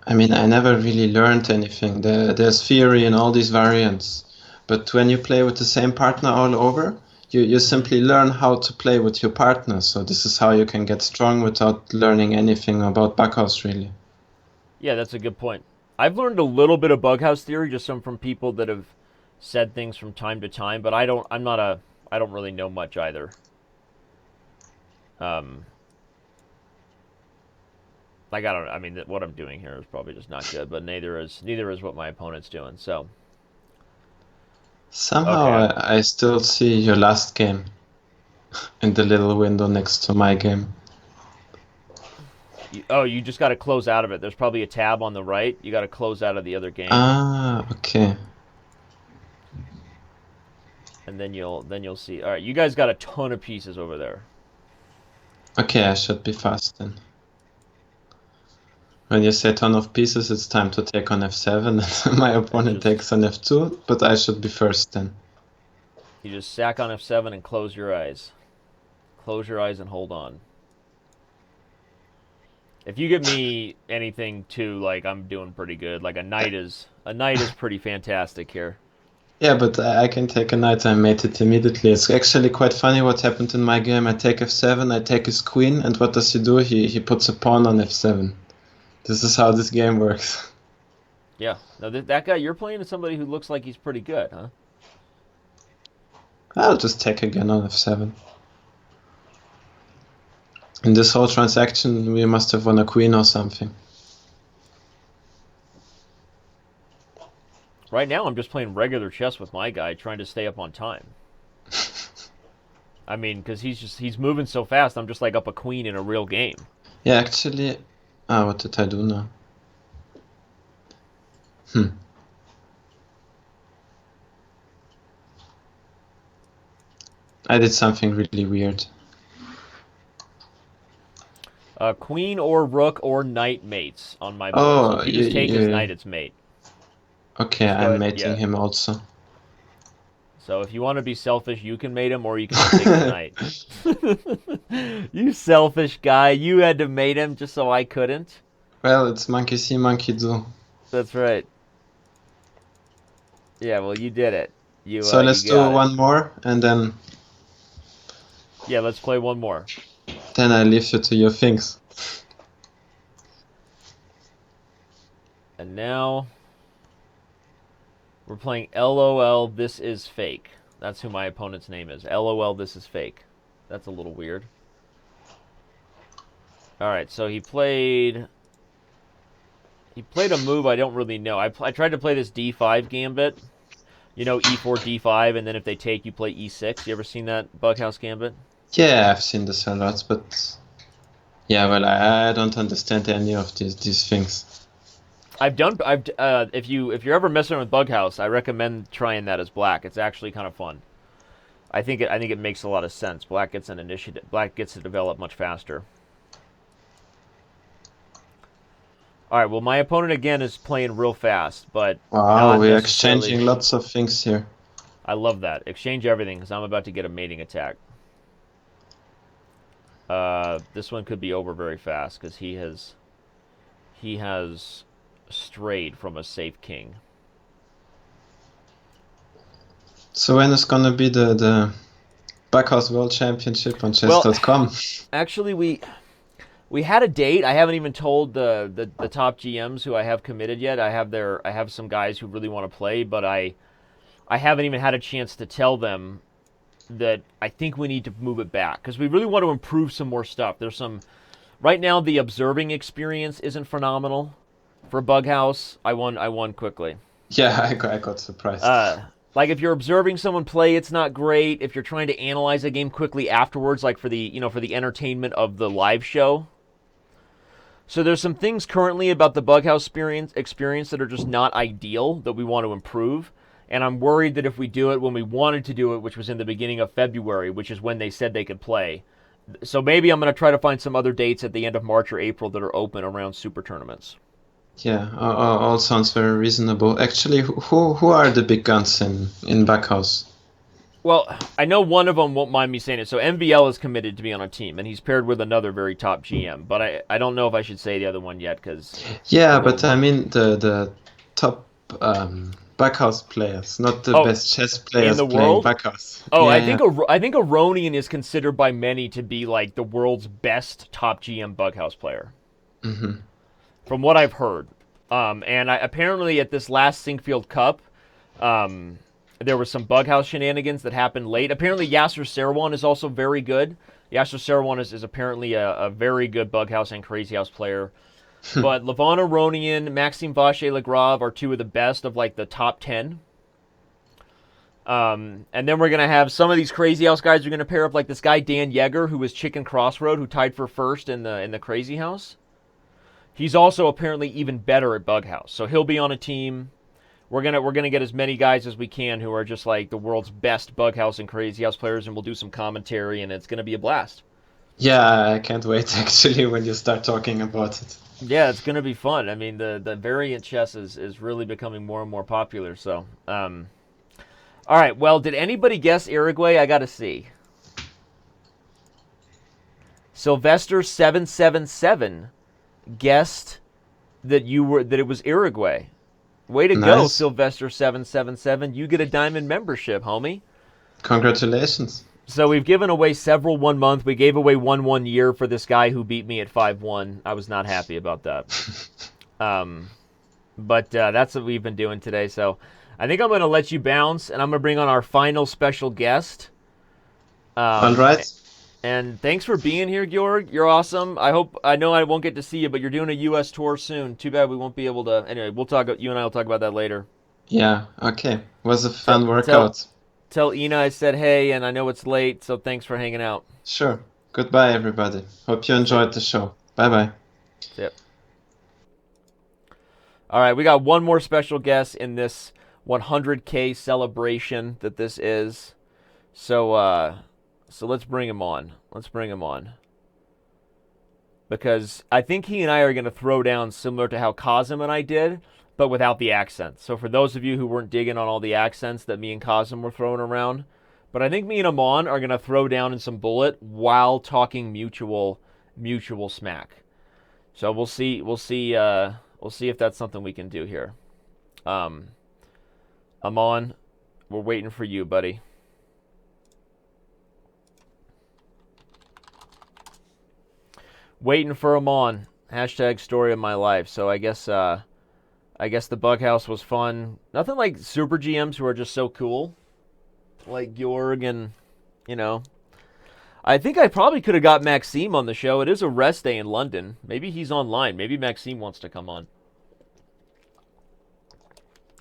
Speaker 5: I never really learned anything. There's theory in all these variants. But when you play with the same partner all over, you simply learn how to play with your partner. So this is how you can get strong without learning anything about Bughouse, really.
Speaker 1: Yeah, that's a good point. I've learned a little bit of Bughouse theory, just from people that have said things from time to time, but I don't really know much either. What I'm doing here is probably just not good, but neither is what my opponent's doing. So
Speaker 5: somehow okay. I still see your last game in the little window next to my game.
Speaker 1: You just got to close out of it. There's probably a tab on the right. You got to close out of the other game.
Speaker 5: Ah, okay.
Speaker 1: And then you'll see. All right, you guys got a ton of pieces over there.
Speaker 5: Okay, I should be fast then. When you say ton of pieces, it's time to take on f7, and my opponent takes on f2, but I should be first then.
Speaker 1: You just sack on f7 and close your eyes. Close your eyes and hold on. If you give me anything too, like, I'm doing pretty good. Like a knight is pretty fantastic here.
Speaker 5: Yeah, but I can take a knight. I mate it immediately. It's actually quite funny what happened in my game. I take f7, I take his queen, and what does he do? He puts a pawn on f7. This is how this game works.
Speaker 1: Yeah. Now that guy you're playing is somebody who looks like he's pretty good, huh?
Speaker 5: I'll just take again on f7. In this whole transaction, we must have won a queen or something.
Speaker 1: Right now, I'm just playing regular chess with my guy, trying to stay up on time. I mean, because he's moving so fast, I'm just like up a queen in a real game.
Speaker 5: Yeah, actually... what did I do now? I did something really weird.
Speaker 1: Queen or rook or knight mates on my board. So if you just take his knight, it's mate.
Speaker 5: Okay, I'm mating him also.
Speaker 1: So if you want to be selfish, you can mate him, or you can just take his knight. You selfish guy. You had to mate him just so I couldn't.
Speaker 5: Well, it's monkey see, monkey do.
Speaker 1: That's right. Yeah, well, you did it.
Speaker 5: So let's do one more, and then...
Speaker 1: Yeah, let's play one more.
Speaker 5: Then I leave you to your things.
Speaker 1: And now... we're playing LOL, this is fake. That's who my opponent's name is. LOL, this is fake. That's a little weird. Alright, so he played a move I don't really know. I tried to play this d5 gambit. You know, e4, d5, and then if they take, you play e6. You ever seen that Bughouse gambit?
Speaker 5: Yeah, I've seen this a lot, but... yeah, well, I don't understand any of these things.
Speaker 1: If you're ever messing with Bughouse, I recommend trying that as black. It's actually kind of fun. I think it makes a lot of sense. Black gets an initiative. Black gets to develop much faster. All right. Well, my opponent again is playing real fast, but
Speaker 5: wow, we're exchanging lots of things here.
Speaker 1: I love that. Exchange everything because I'm about to get a mating attack. This one could be over very fast because he has strayed from a safe king.
Speaker 5: So when is gonna be the Backhouse World Championship on Chess.com?
Speaker 1: Well, actually, we had a date. I haven't even told the top GMs who I have committed yet. I have some guys who really want to play, but I haven't even had a chance to tell them that I think we need to move it back because we really want to improve some more stuff. There's some right now the observing experience isn't phenomenal for Bughouse. I won quickly.
Speaker 5: Yeah, I got surprised.
Speaker 1: Like if you're observing someone play, it's not great. If you're trying to analyze a game quickly afterwards, like for the entertainment of the live show. So there's some things currently about the Bughouse experience that are just not ideal that we want to improve. And I'm worried that if we do it when we wanted to do it, which was in the beginning of February, which is when they said they could play. So maybe I'm going to try to find some other dates at the end of March or April that are open around super tournaments.
Speaker 5: Yeah, all sounds very reasonable. Actually, who are the big guns in Backhouse?
Speaker 1: Well, I know one of them won't mind me saying it. So MVL is committed to be on a team, and he's paired with another very top GM. But I don't know if I should say the other one yet because...
Speaker 5: yeah, but I mean the top Backhouse players, not the best chess players
Speaker 1: in the
Speaker 5: playing
Speaker 1: world?
Speaker 5: Backhouse.
Speaker 1: Oh,
Speaker 5: yeah,
Speaker 1: I think Aronian is considered by many to be like the world's best top GM Bughouse player.
Speaker 5: Mm-hmm.
Speaker 1: From what I've heard. And apparently at this last Sinkfield Cup, there were some Bughouse shenanigans that happened late. Apparently Yasser Seirawan is also very good. Yasser Seirawan is apparently a very good Bughouse and Crazy House player. But Levon Aronian, Maxime Vacher-Lagrave are two of the best of like the top 10. And then we're going to have some of these Crazy House guys are going to pair up like this guy Dan Yeager, who was Chicken Crossroad, who tied for first in the Crazy House. He's also apparently even better at Bughouse. So he'll be on a team. We're gonna get as many guys as we can who are just like the world's best Bughouse and Crazy House players, and we'll do some commentary, and it's gonna be a blast.
Speaker 5: Yeah, I can't wait actually when you start talking about it.
Speaker 1: Yeah, it's going to be fun. I mean, the variant chess is really becoming more and more popular. So, all right. Well, did anybody guess Uruguay? I got to see. Sylvester 777 guessed that it was Uruguay. Way to go,
Speaker 5: Nice.
Speaker 1: Sylvester 777. You get a diamond membership, homie.
Speaker 5: Congratulations.
Speaker 1: So we've given away several 1 month. We gave away 1 year for this guy who beat me at 5-1. I was not happy about that. But that's what we've been doing today. So I think I'm going to let you bounce, and I'm going to bring on our final special guest.
Speaker 5: All right.
Speaker 1: And thanks for being here, Georg. You're awesome. I know I won't get to see you, but you're doing a U.S. tour soon. Too bad we won't be able to. Anyway, you and I will talk about that later.
Speaker 5: Yeah, okay. Was a fun workout.
Speaker 1: Tell Ina I said hey, and I know it's late, so thanks for hanging out.
Speaker 5: Sure. Goodbye, everybody. Hope you enjoyed the show. Bye-bye.
Speaker 1: Yep. All right, we got one more special guest in this 100K celebration that this is. So let's bring him on. Because I think he and I are going to throw down similar to how Kazim and I did, but without the accents. So for those of you who weren't digging on all the accents that me and Kazim were throwing around, but I think me and Amon are going to throw down in some bullet while talking mutual smack. So we'll see if that's something we can do here. Amon, we're waiting for you, buddy. Waiting for Amon. Hashtag story of my life. So I guess the Bug House was fun. Nothing like super GMs who are just so cool. Like Georg and, I think I probably could have got Maxime on the show. It is a rest day in London. Maybe he's online. Maybe Maxime wants to come on.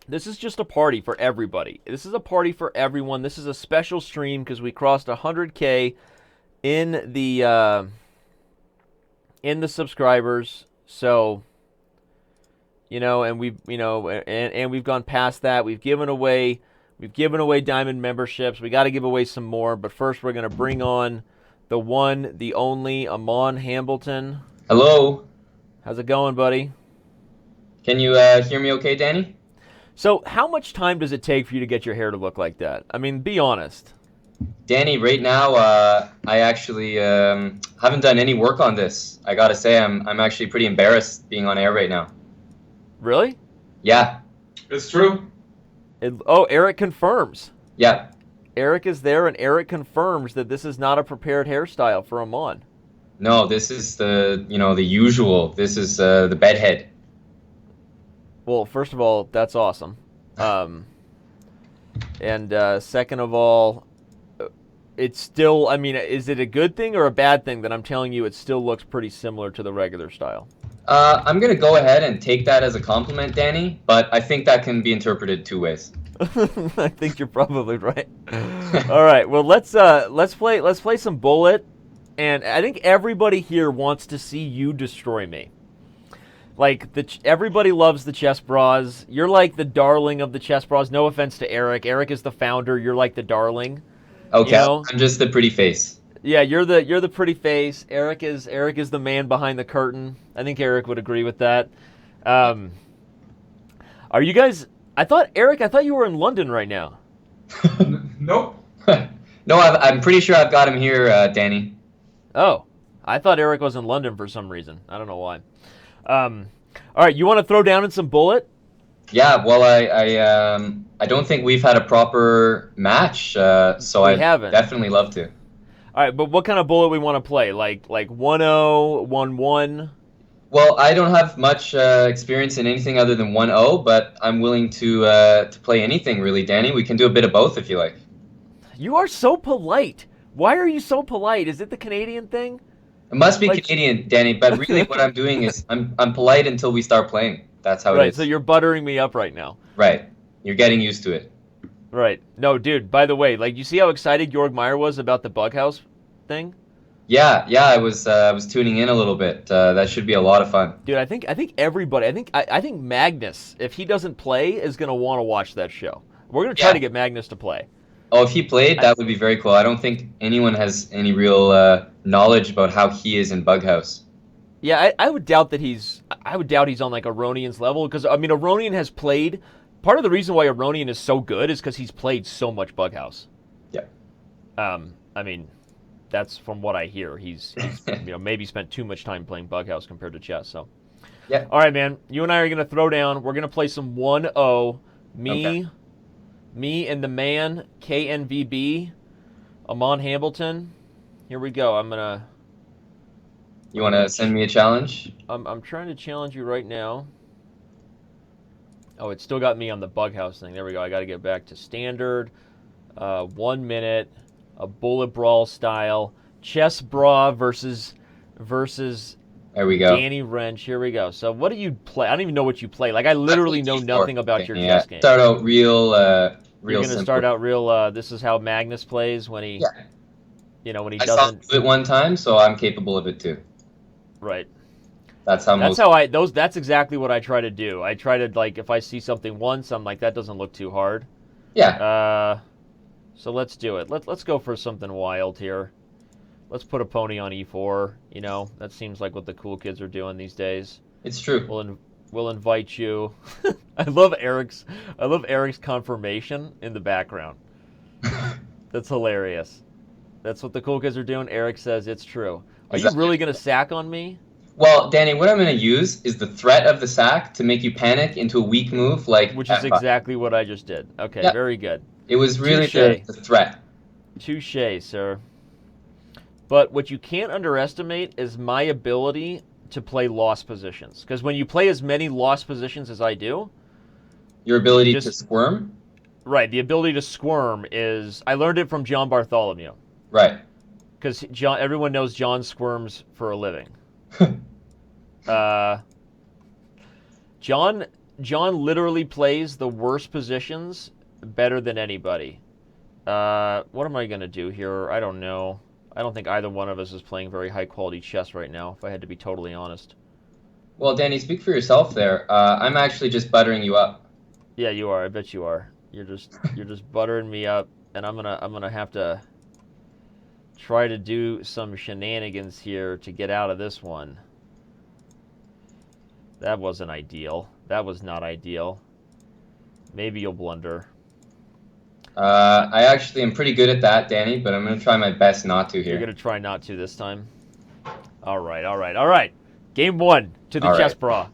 Speaker 1: This is just a party for everybody. This is a party for everyone. This is a special stream because we crossed 100K in the subscribers. So, and we've gone past that. We've given away diamond memberships. We got to give away some more, but first we're going to bring on the one, the only Amon Hambleton.
Speaker 6: Hello.
Speaker 1: How's it going, buddy?
Speaker 6: Can you hear me okay, Danny?
Speaker 1: So, how much time does it take for you to get your hair to look like that? I mean, be honest.
Speaker 6: Danny, right now, I actually haven't done any work on this. I gotta say, I'm actually pretty embarrassed being on air right now.
Speaker 1: Really?
Speaker 6: Yeah.
Speaker 3: It's true.
Speaker 1: Eric confirms.
Speaker 6: Yeah.
Speaker 1: Eric is there, and Eric confirms that this is not a prepared hairstyle for Amon.
Speaker 6: No, this is the usual. This is the bedhead.
Speaker 1: Well, first of all, that's awesome. And second of all, it's still, I mean, is it a good thing or a bad thing that I'm telling you it still looks pretty similar to the regular style?
Speaker 6: I'm going to go ahead and take that as a compliment, Danny, but I think that can be interpreted two ways.
Speaker 1: I think you're probably right. All right, well, let's play some Bullet, and I think everybody here wants to see you destroy me. Like, everybody loves the Chess Bras. You're like the darling of the Chess Bras. No offense to Eric. Eric is the founder. You're like the darling.
Speaker 6: Okay, I'm just the pretty face.
Speaker 1: Yeah, you're the pretty face. Eric is the man behind the curtain. I think Eric would agree with that. Are you guys? Eric, I thought you were in London right now.
Speaker 3: Nope.
Speaker 6: No, I'm pretty sure I've got him here, Danny.
Speaker 1: Oh, I thought Eric was in London for some reason. I don't know why. All right, you want to throw down in some Bullet?
Speaker 6: Yeah, well, I don't think we've had a proper match, so I definitely love to.
Speaker 1: All right, but what kind of Bullet we want to play? Like 1-0, 1-1?
Speaker 6: Well, I don't have much experience in anything other than 1-0, but I'm willing to play anything, really, Danny. We can do a bit of both if you like.
Speaker 1: You are so polite. Why are you so polite? Is it the Canadian thing?
Speaker 6: It must be Canadian, Danny, but really what I'm doing is I'm polite until we start playing. That's how it is.
Speaker 1: Right, so you're buttering me up right now.
Speaker 6: Right. You're getting used to it.
Speaker 1: Right. No, dude, by the way, like, you see how excited Georg Meyer was about the Bug House thing?
Speaker 6: Yeah, I was tuning in a little bit. That should be a lot of fun.
Speaker 1: Dude, I think everybody, I think Magnus, if he doesn't play, is going to want to watch that show. We're going to try to get Magnus to play.
Speaker 6: Oh, if he played, that would be very cool. I don't think anyone has any real knowledge about how he is in Bughouse.
Speaker 1: Yeah, I would doubt that I would doubt he's on like Aronian's level because I mean Aronian has played. Part of the reason why Aronian is so good is because he's played so much Bughouse.
Speaker 6: Yeah.
Speaker 1: I mean, that's from what I hear. He's maybe spent too much time playing Bughouse compared to chess. So.
Speaker 6: Yeah.
Speaker 1: All right, man. You and I are gonna throw down. We're gonna play some 1-0. Me and the man KNVB, Amon Hambleton. Here we go. I'm gonna.
Speaker 6: You want to send me a challenge?
Speaker 1: I'm trying to challenge you right now. Oh, it still got me on the Bughouse thing. There we go. I got to get back to standard. 1 minute, a bullet brawl style, chess bra versus.
Speaker 6: There we go.
Speaker 1: Danny Rensch. Here we go. So what do you play? I don't even know what you play. Like I literally know nothing about your chess game.
Speaker 6: Start out real.
Speaker 1: You're gonna start out real. This is how Magnus plays when he.
Speaker 6: Yeah.
Speaker 1: When he
Speaker 6: I
Speaker 1: doesn't.
Speaker 6: saw him do it one time, so I'm capable of it too.
Speaker 1: Right.
Speaker 6: That's how
Speaker 1: that's exactly what I try to do. I try to like if I see something once, I'm like that doesn't look too hard.
Speaker 6: Yeah.
Speaker 1: So let's do it. Let's go for something wild here. Let's put a pony on e4. That seems like what the cool kids are doing these days.
Speaker 6: It's true.
Speaker 1: We'll invite you. I love Eric's confirmation in the background. That's hilarious. That's what the cool kids are doing. Eric says it's true. Are you really going to sack on me?
Speaker 6: Well, Danny, what I'm going to use is the threat of the sack to make you panic into a weak move
Speaker 1: Which is exactly what I just did. Okay, yep. Very good.
Speaker 6: It was really the threat.
Speaker 1: Touché, sir. But what you can't underestimate is my ability to play lost positions. Because when you play as many lost positions as I do...
Speaker 6: Your ability to squirm?
Speaker 1: Right, the ability to squirm is... I learned it from John Bartholomew.
Speaker 6: Right.
Speaker 1: Because everyone knows John squirms for a living. John literally plays the worst positions better than anybody. What am I going to do here? I don't know. I don't think either one of us is playing very high-quality chess right now, if I had to be totally honest.
Speaker 6: Well, Danny, speak for yourself there. I'm actually just buttering you up.
Speaker 1: Yeah, you are. I bet you are. You're just buttering me up, and I'm gonna have to try to do some shenanigans here to get out of this one. That wasn't ideal. That was not ideal. Maybe you'll blunder.
Speaker 6: I actually am pretty good at that, Danny, but I'm going to try my best not to here.
Speaker 1: You're going to try not to this time? All right. Game 1 to the chess bra.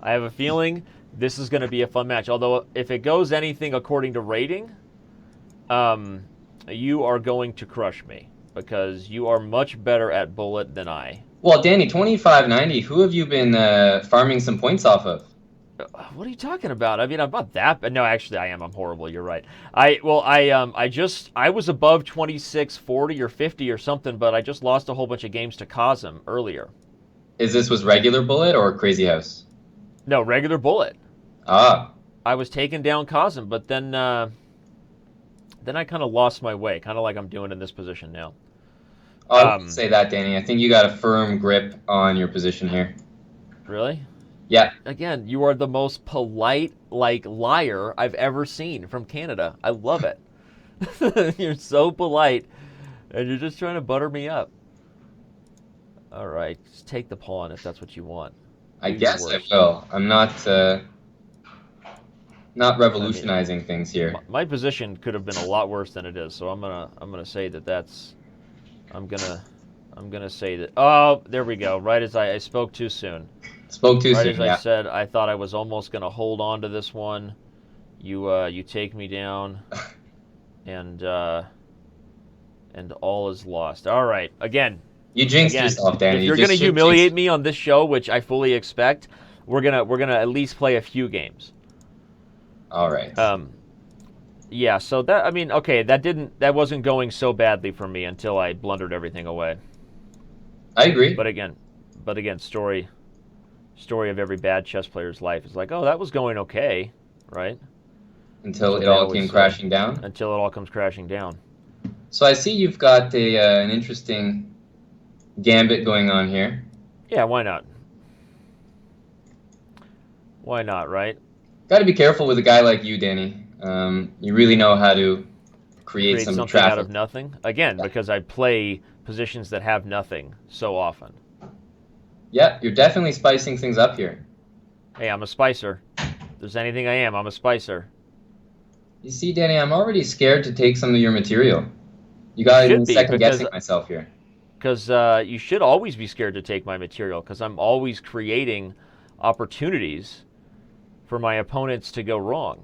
Speaker 1: I have a feeling this is going to be a fun match. Although, if it goes anything according to rating, you are going to crush me because you are much better at bullet than I.
Speaker 6: Well, Danny, 2590, who have you been farming some points off of?
Speaker 1: What are you talking about? I mean, I'm not that, but no, actually, I am. I'm horrible. You're right. I was above 2640 or 50 or something, but I just lost a whole bunch of games to Kazim earlier.
Speaker 6: Was regular bullet or crazy house?
Speaker 1: No, regular bullet.
Speaker 6: Ah.
Speaker 1: I was taking down Kazim, but then I kind of lost my way, kind of like I'm doing in this position now.
Speaker 6: I wouldn't say that, Danny. I think you got a firm grip on your position here.
Speaker 1: Really?
Speaker 6: Yeah.
Speaker 1: Again, you are the most polite, liar I've ever seen from Canada. I love it. You're so polite, and you're just trying to butter me up. All right, just take the pawn if that's what you want.
Speaker 6: I guess I will. I'm not revolutionizing things here.
Speaker 1: My position could have been a lot worse than it is, so I'm gonna say that's. I'm gonna say that. Oh, there we go. Right as I spoke too soon.
Speaker 6: Spoke too soon.
Speaker 1: Right as I said, I thought I was almost gonna hold on to this one. You take me down, and all is lost. All right, again.
Speaker 6: You jinxed yourself, Danny.
Speaker 1: If you're gonna humiliate me on this show, which I fully expect, we're gonna at least play a few games.
Speaker 6: All right.
Speaker 1: Yeah. So that wasn't going so badly for me until I blundered everything away.
Speaker 6: I agree.
Speaker 1: But again, story of every bad chess player's life is like, oh, that was going okay, right?
Speaker 6: Until it all came crashing down.
Speaker 1: Until it all comes crashing down.
Speaker 6: So I see you've got an interesting gambit going on here.
Speaker 1: Yeah, why not? Why not, right?
Speaker 6: Got to be careful with a guy like you, Danny. You really know how to create some
Speaker 1: something
Speaker 6: traffic
Speaker 1: out of nothing. Again, because I play positions that have nothing so often.
Speaker 6: Yeah, you're definitely spicing things up here.
Speaker 1: Hey, I'm a spicer. If there's anything I am, I'm a spicer.
Speaker 6: You see, Danny, I'm already scared to take some of your material. You got me second guessing myself here.
Speaker 1: Because you should always be scared to take my material, because I'm always creating opportunities for my opponents to go wrong.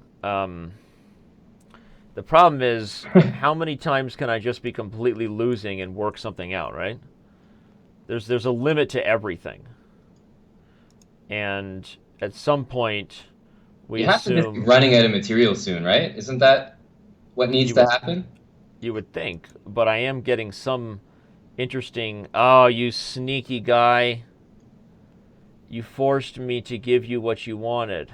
Speaker 1: The problem is, how many times can I just be completely losing and work something out, right? There's a limit to everything. And at some point, we
Speaker 6: have to be running out of material soon, right? Isn't that what needs to happen?
Speaker 1: You would think, but I am getting some interesting... Oh, you sneaky guy. You forced me to give you what you wanted.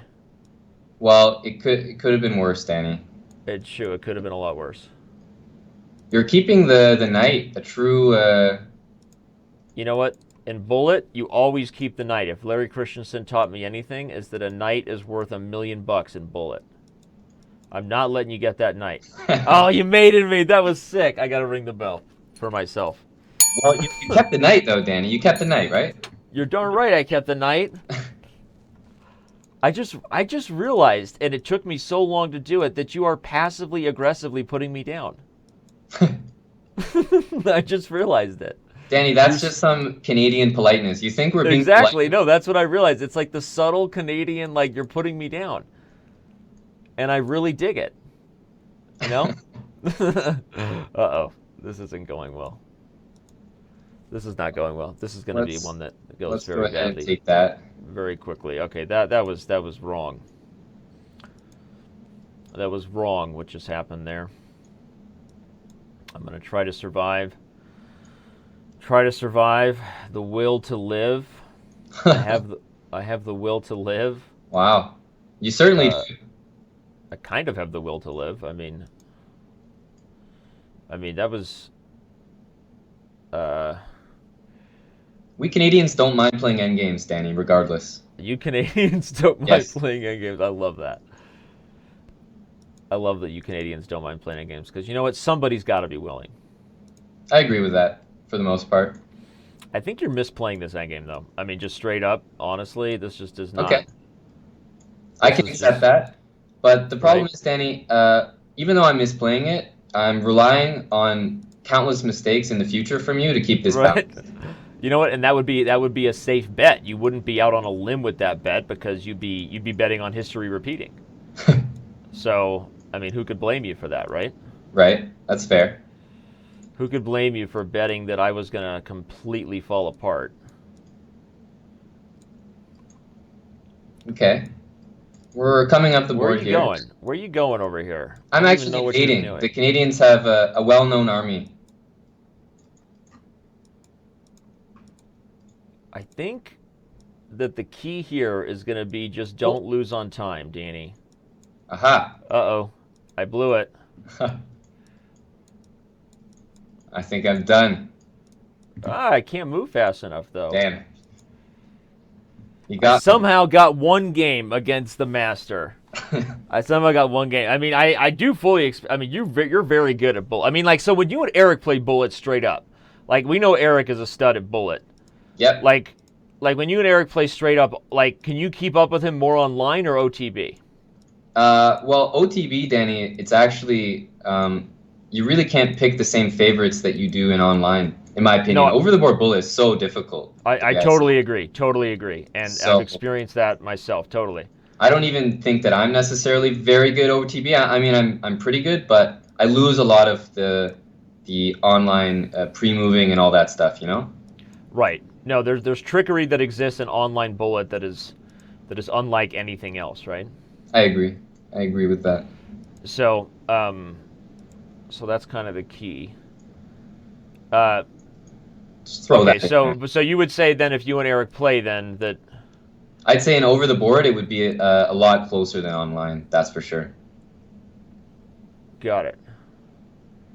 Speaker 6: Well, it could have been worse, Danny.
Speaker 1: It could have been a lot worse.
Speaker 6: You're keeping the knight, a true...
Speaker 1: You know what? In Bullet, you always keep the knight. If Larry Christensen taught me anything, is that a knight is worth $1 million in Bullet. I'm not letting you get that knight. Oh, you mated me. That was sick. I got to ring the bell for myself.
Speaker 6: Well, you kept the knight, though, Danny. You kept the knight, right?
Speaker 1: You're darn right I kept the knight. I just realized, and it took me so long to do it, that you are passively aggressively putting me down. I just realized it.
Speaker 6: Danny, that's just some Canadian politeness. You think we're being
Speaker 1: exactly
Speaker 6: polite?
Speaker 1: No, that's what I realized. It's like the subtle Canadian, like, you're putting me down, and I really dig it. You know? Uh-oh, this isn't going well. This is not going well. This is going to be one that goes very badly.
Speaker 6: Let's go ahead and take that
Speaker 1: very quickly. Okay, that was wrong. That was wrong. What just happened there? I'm going to try to survive. Try to survive. The will to live. I have the will to live.
Speaker 6: Wow, you certainly do.
Speaker 1: I kind of have the will to live. I mean that was.
Speaker 6: We Canadians don't mind playing endgames, Danny, regardless.
Speaker 1: You Canadians don't mind playing endgames. I love that. I love that you Canadians don't mind playing endgames, because you know what? Somebody's got to be willing.
Speaker 6: I agree with that, for the most part.
Speaker 1: I think you're misplaying this endgame, though. I mean, just straight up, honestly, this just does not...
Speaker 6: Okay. I can accept that. But the problem is, Danny, even though I'm misplaying it, I'm relying on countless mistakes in the future from you to keep this balanced.
Speaker 1: You know what? And that would be a safe bet. You wouldn't be out on a limb with that bet, because you'd be betting on history repeating. So, I mean, who could blame you for that, right?
Speaker 6: Right. That's fair.
Speaker 1: Who could blame you for betting that I was going to completely fall apart?
Speaker 6: Okay. We're coming up the board here.
Speaker 1: Where are you going over here?
Speaker 6: I'm actually invading. The Canadians have a well-known army.
Speaker 1: I think that the key here is going to be just don't lose on time, Danny.
Speaker 6: Aha.
Speaker 1: Uh-oh. I blew it.
Speaker 6: I think I'm done.
Speaker 1: I can't move fast enough, though.
Speaker 6: Damn.
Speaker 1: I somehow got one game against the master. I somehow got one game. I mean, I do fully I mean, you're very good at Bullet. I mean, like, so when you and Eric play Bullet straight up, like, we know Eric is a stud at Bullet.
Speaker 6: Yep.
Speaker 1: Like when you and Eric play straight up, like, can you keep up with him more online or OTB?
Speaker 6: Well, OTB, Danny, it's actually, you really can't pick the same favorites that you do in online, in my opinion.
Speaker 1: No,
Speaker 6: over-the-board Bullet is so difficult.
Speaker 1: I totally agree. Totally agree. And I've experienced that myself, totally.
Speaker 6: I don't even think that I'm necessarily very good OTB. I mean, I'm pretty good, but I lose a lot of the online pre-moving and all that stuff, you know?
Speaker 1: Right. No, there's trickery that exists in online Bullet that is unlike anything else, right?
Speaker 6: I agree. I agree with that.
Speaker 1: So, so that's kind of the key.
Speaker 6: Just throw that.
Speaker 1: So you would say then, if you and Eric play, then that.
Speaker 6: I'd say in over the board it would be a lot closer than online. That's for sure.
Speaker 1: Got it.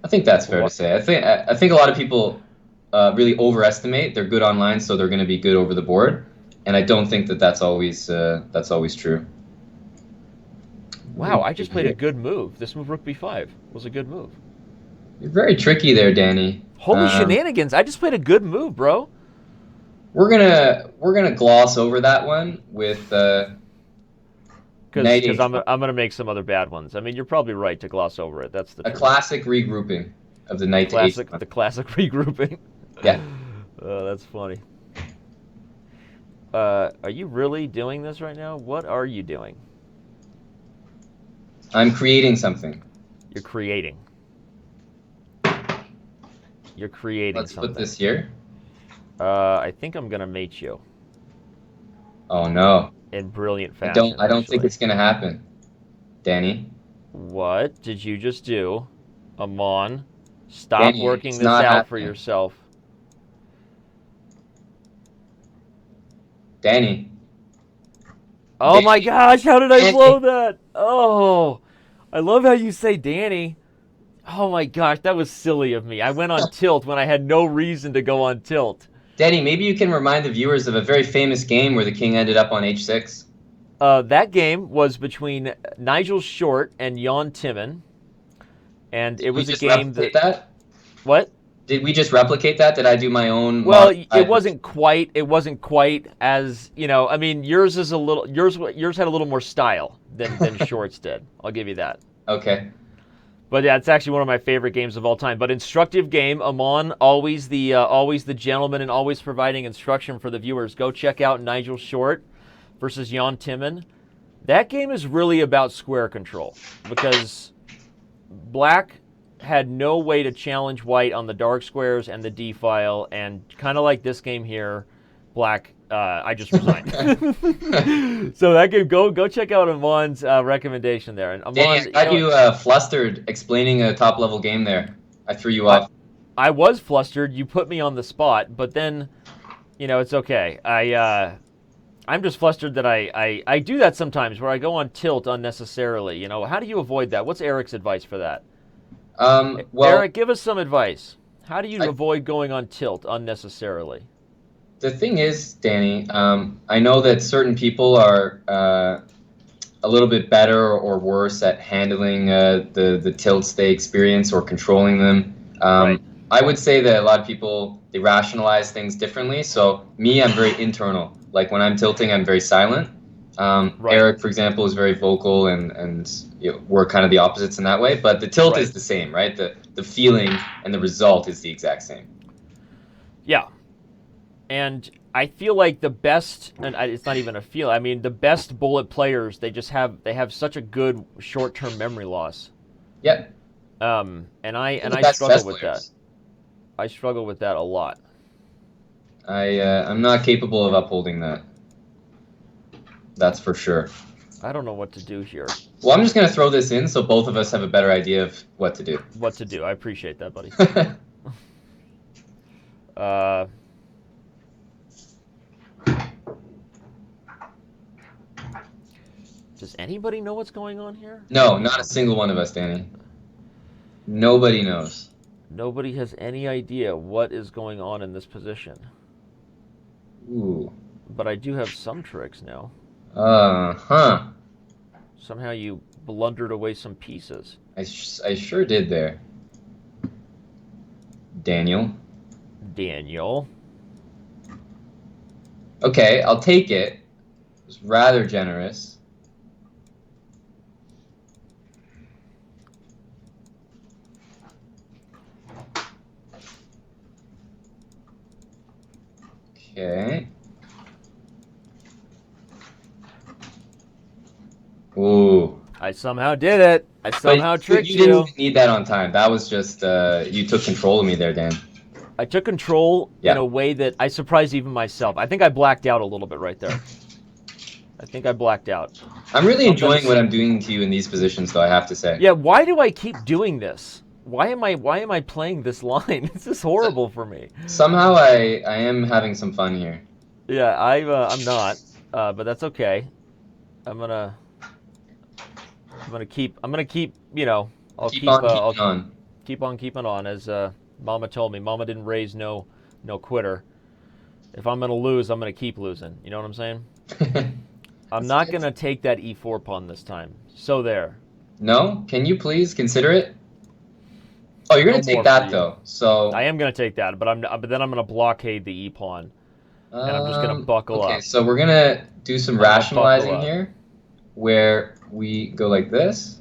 Speaker 6: I think that's fair to say. I think a lot of people really overestimate. They're good online, so they're going to be good over the board, and I don't think that that's always true.
Speaker 1: Wow, I just played a good move. This move, Rook B5, was a good move.
Speaker 6: You're very tricky there, Danny.
Speaker 1: Holy shenanigans! I just played a good move, bro.
Speaker 6: We're gonna gloss over that one with
Speaker 1: because I'm gonna make some other bad ones. I mean, you're probably right to gloss over it. That's the
Speaker 6: classic regrouping of the knight to h1.
Speaker 1: The classic regrouping.
Speaker 6: Yeah.
Speaker 1: Oh, that's funny. Are you really doing this right now? What are you doing?
Speaker 6: I'm creating something.
Speaker 1: You're creating. You're creating
Speaker 6: Let's
Speaker 1: something.
Speaker 6: put this here.
Speaker 1: I think I'm gonna mate you.
Speaker 6: Oh no.
Speaker 1: In brilliant fashion.
Speaker 6: I don't think it's gonna happen, Danny.
Speaker 1: What did you just do? Amon, stop
Speaker 6: Danny,
Speaker 1: working
Speaker 6: it's
Speaker 1: this
Speaker 6: not
Speaker 1: out for
Speaker 6: happening.
Speaker 1: yourself.
Speaker 6: Danny.
Speaker 1: Oh
Speaker 6: Danny.
Speaker 1: my gosh, how did I
Speaker 6: Danny.
Speaker 1: blow that? Oh, I love how you say Danny. Oh my gosh, that was silly of me. I went on tilt when I had no reason to go on tilt.
Speaker 6: Danny, maybe you can remind the viewers of a very famous game where the king ended up on h6.
Speaker 1: That game was between Nigel Short and Jan Timman, and it was a game
Speaker 6: that.
Speaker 1: What?
Speaker 6: Did we just replicate that? Did I do my own?
Speaker 1: Well, it wasn't quite. It wasn't quite as I mean, yours is a little. Yours had a little more style than Short's did. I'll give you that.
Speaker 6: Okay.
Speaker 1: But yeah, it's actually one of my favorite games of all time. But instructive game, Amon, always the gentleman and always providing instruction for the viewers. Go check out Nigel Short versus Jan Timman. That game is really about square control because Black had no way to challenge White on the dark squares and the D file, and kind of like this game here, Black. I just resigned. So that game, go check out Amon's recommendation there. And Amon,
Speaker 6: Danny, I got you flustered explaining a top level game there. I threw you off.
Speaker 1: I was flustered. You put me on the spot, but then, it's okay. I'm just flustered that I do that sometimes where I go on tilt unnecessarily. How do you avoid that? What's Eric's advice for that?
Speaker 6: Well,
Speaker 1: Eric, give us some advice. How do you avoid going on tilt unnecessarily?
Speaker 6: The thing is, Danny, I know that certain people are a little bit better or worse at handling the tilts they experience or controlling them.
Speaker 1: Right.
Speaker 6: I would say that a lot of people, they rationalize things differently. So me, I'm very internal. Like when I'm tilting, I'm very silent.
Speaker 1: Right.
Speaker 6: Eric, for example, is very vocal, and we're kind of the opposites in that way. But the tilt is the same, right? The feeling and the result is the exact same.
Speaker 1: Yeah. And I feel like the best, and it's not even a feel, I mean, the best bullet players, they have such a good short-term memory loss.
Speaker 6: Yep.
Speaker 1: And I struggle with that. I struggle with that a lot.
Speaker 6: I'm not capable of upholding that. That's for sure.
Speaker 1: I don't know what to do here.
Speaker 6: Well, I'm just going to throw this in so both of us have a better idea of what to do.
Speaker 1: What to do. I appreciate that, buddy. Does anybody know what's going on here?
Speaker 6: No, not a single one of us, Danny. Nobody knows.
Speaker 1: Nobody has any idea what is going on in this position.
Speaker 6: Ooh.
Speaker 1: But I do have some tricks now.
Speaker 6: Huh.
Speaker 1: Somehow you blundered away some pieces.
Speaker 6: I sure did there. Daniel. Okay, I'll take it. It was rather generous. Okay. Ooh.
Speaker 1: I somehow did it. I somehow tricked you.
Speaker 6: You didn't even need that on time. That was just, you took control of me there, Dan.
Speaker 1: I took control in a way that I surprised even myself. I think I blacked out a little bit right there. I think I blacked out.
Speaker 6: I'm really enjoying what I'm doing to you in these positions, though, I have to say.
Speaker 1: Yeah, why do I keep doing this? Why am I playing this line? This is horrible for me.
Speaker 6: Somehow I am having some fun here.
Speaker 1: Yeah, I'm not, but that's okay. I'm gonna keep. I'll keep on keeping on, as Mama told me. Mama didn't raise no quitter. If I'm gonna lose, I'm gonna keep losing. You know what I'm saying? I'm not gonna take that e4 pawn this time. So there.
Speaker 6: No? Can you please consider it? Oh, you're
Speaker 1: No
Speaker 6: gonna take
Speaker 1: more
Speaker 6: that
Speaker 1: for you.
Speaker 6: though. So
Speaker 1: I am going to take that, but then I'm going to blockade the e pawn, and I'm just going to buckle
Speaker 6: okay,
Speaker 1: up.
Speaker 6: so we're gonna do some
Speaker 1: I'm gonna
Speaker 6: rationalizing
Speaker 1: buckle up.
Speaker 6: here, where we go like this.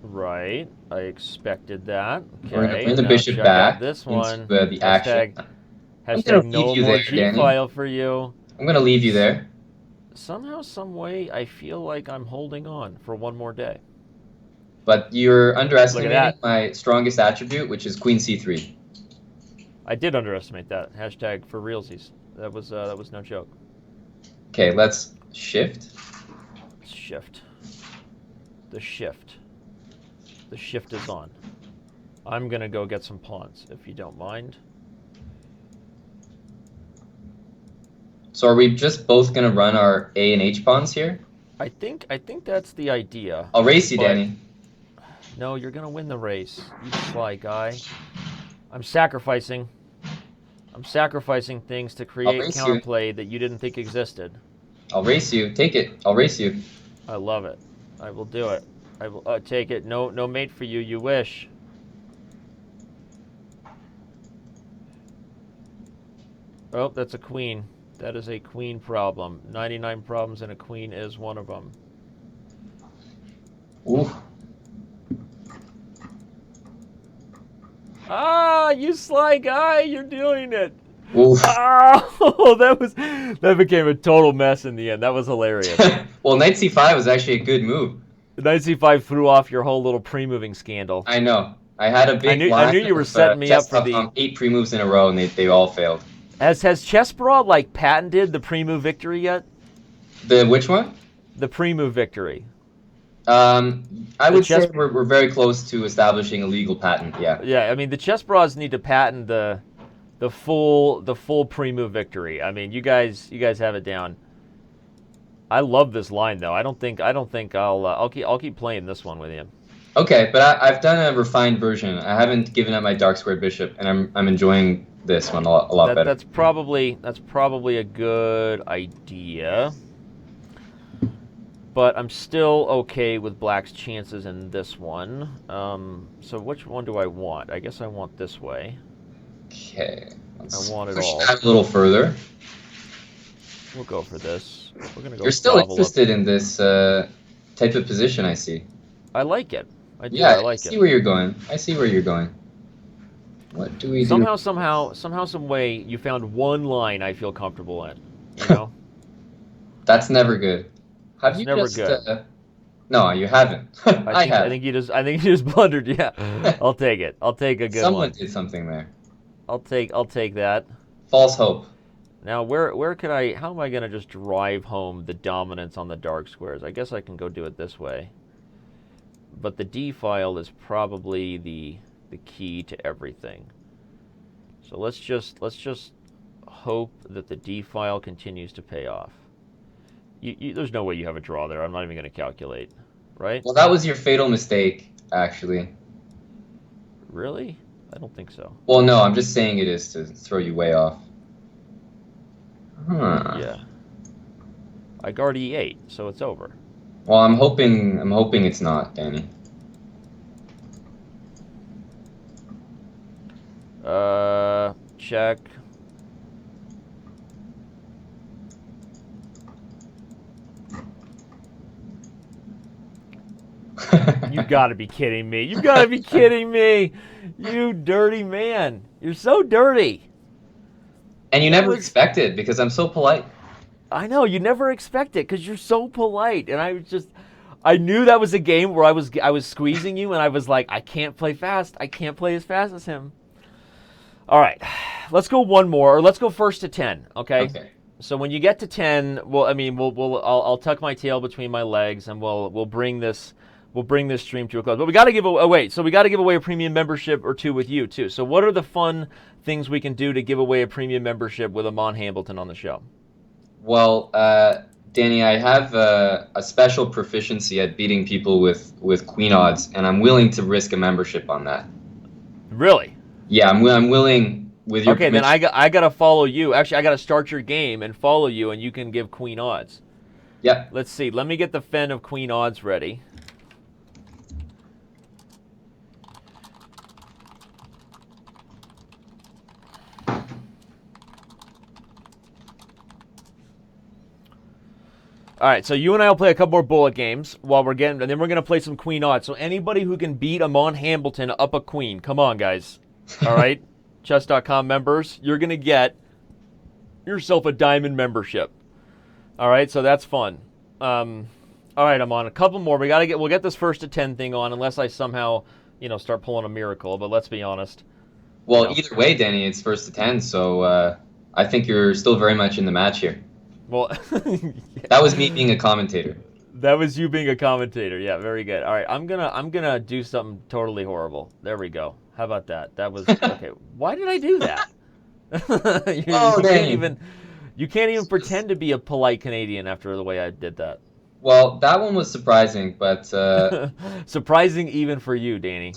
Speaker 1: Right. I expected that. Okay.
Speaker 6: We're gonna bring the
Speaker 1: now
Speaker 6: bishop
Speaker 1: check
Speaker 6: back
Speaker 1: out this
Speaker 6: into
Speaker 1: one.
Speaker 6: the action. I'm gonna
Speaker 1: Hashtag
Speaker 6: leave
Speaker 1: no
Speaker 6: you
Speaker 1: more
Speaker 6: there,
Speaker 1: G
Speaker 6: Danny.
Speaker 1: file for you.
Speaker 6: I'm gonna leave you there.
Speaker 1: Somehow, some way, I feel like I'm holding on for one more day.
Speaker 6: But you're underestimating
Speaker 1: that.
Speaker 6: my strongest attribute, which is queen c3.
Speaker 1: I did underestimate that. Hashtag for realsies. That was no joke.
Speaker 6: Okay, let's shift.
Speaker 1: Shift. The shift. The shift is on. I'm gonna go get some pawns, if you don't mind.
Speaker 6: So are we just both gonna run our A and H pawns here?
Speaker 1: I think that's the idea.
Speaker 6: I'll race you, Danny.
Speaker 1: No, you're gonna win the race. You sly guy. I'm sacrificing. I'm sacrificing things to create counterplay that you didn't think existed.
Speaker 6: I'll race you. Take it. I'll race you.
Speaker 1: I love it. I will do it. I will take it. No mate for you. You wish. Oh, that's a queen. That is a queen problem. 99 problems and a queen is one of them.
Speaker 6: Ooh.
Speaker 1: Ah, you sly guy, you're doing it.
Speaker 6: Oof.
Speaker 1: Oh, that became a total mess in the end. That was hilarious.
Speaker 6: Well, knight c5 was actually a good move.
Speaker 1: Knight c5 threw off your whole little pre-moving scandal.
Speaker 6: I know. I had a big
Speaker 1: I knew you were setting me up for the
Speaker 6: 8 pre-moves in a row, and they all failed.
Speaker 1: Has Chess.com like patented the pre-move victory yet?
Speaker 6: The which one?
Speaker 1: The pre-move victory.
Speaker 6: I would say we're very close to establishing a legal patent. Yeah.
Speaker 1: Yeah, I mean the chess bras need to patent the full pre-move victory. I mean you guys have it down. I love this line though. I don't think I'll keep playing this one with you.
Speaker 6: Okay, but I've done a refined version. I haven't given up my dark squared bishop, and I'm enjoying this one a lot better.
Speaker 1: That's probably a good idea. But I'm still okay with black's chances in this one. So which one do I want? I guess I want this way.
Speaker 6: Okay.
Speaker 1: I want it
Speaker 6: push
Speaker 1: all.
Speaker 6: that a little further.
Speaker 1: We'll go for this. We're gonna go.
Speaker 6: You're still interested in this type of position, I see.
Speaker 1: I like it. I do.
Speaker 6: Yeah,
Speaker 1: I like it.
Speaker 6: I see where you're going. I see where you're going. What do we do?
Speaker 1: Somehow, some way, you found one line I feel comfortable in. You know.
Speaker 6: That's never good. Have
Speaker 1: It's
Speaker 6: you
Speaker 1: never
Speaker 6: just?
Speaker 1: good.
Speaker 6: No, you haven't. I
Speaker 1: think you just blundered. Yeah. I'll take it. I'll take a good one.
Speaker 6: Someone did something there.
Speaker 1: I'll take that.
Speaker 6: False hope.
Speaker 1: Now, where could I? How am I gonna just drive home the dominance on the dark squares? I guess I can go do it this way. But the D file is probably the key to everything. So let's just hope that the D file continues to pay off. There's no way you have a draw there. I'm not even going to calculate, right?
Speaker 6: Well, that was your fatal mistake, actually.
Speaker 1: Really? I don't think so.
Speaker 6: Well, no, I'm just saying it is to throw you way off. Huh.
Speaker 1: Yeah. I guard E8, so it's over.
Speaker 6: Well, I'm hoping it's not, Danny.
Speaker 1: Check. You gotta be kidding me. You gotta be kidding me. You dirty man. You're so dirty.
Speaker 6: And you never expected, because I'm so polite.
Speaker 1: I know, you never expect it because you're so polite. And I knew that was a game where I was squeezing you, and I was like, I can't play fast. I can't play as fast as him. All right, let's go one more, or let's go first to 10, okay?
Speaker 6: Okay.
Speaker 1: So when you get to 10, I'll tuck my tail between my legs, and we'll bring this stream to a close. But we got to give away. So we got to give away a premium membership or two with you too. So what are the fun things we can do to give away a premium membership with Amon Hambleton on the show?
Speaker 6: Well, Danny, I have a special proficiency at beating people with queen odds, and I'm willing to risk a membership on that.
Speaker 1: Really?
Speaker 6: Yeah, I'm willing with your permission.
Speaker 1: Then I got to follow you. Actually, I got to start your game and follow you, and you can give queen odds.
Speaker 6: Yep.
Speaker 1: Let's see. Let me get the Fen of queen odds ready. All right, so you and I will play a couple more bullet games while we're getting, and then we're going to play some queen odds. So anybody who can beat Amon Hamilton up a queen, come on, guys. All right, Chess.com members, you're going to get yourself a diamond membership. All right, so that's fun. All right, Amon, a couple more. We'll get this first to 10 thing on, unless I somehow, start pulling a miracle. But let's be honest.
Speaker 6: Well, either way, Danny, it's first to 10, so I think you're still very much in the match here.
Speaker 1: Well,
Speaker 6: that was me being a commentator.
Speaker 1: That was you being a commentator. Yeah, very good. All right, I'm gonna do something totally horrible. There we go. How about that? That was okay. Why did I do that? You can't even pretend to be a polite Canadian after the way I did that.
Speaker 6: Well, that one was surprising, but
Speaker 1: surprising even for you, Danny.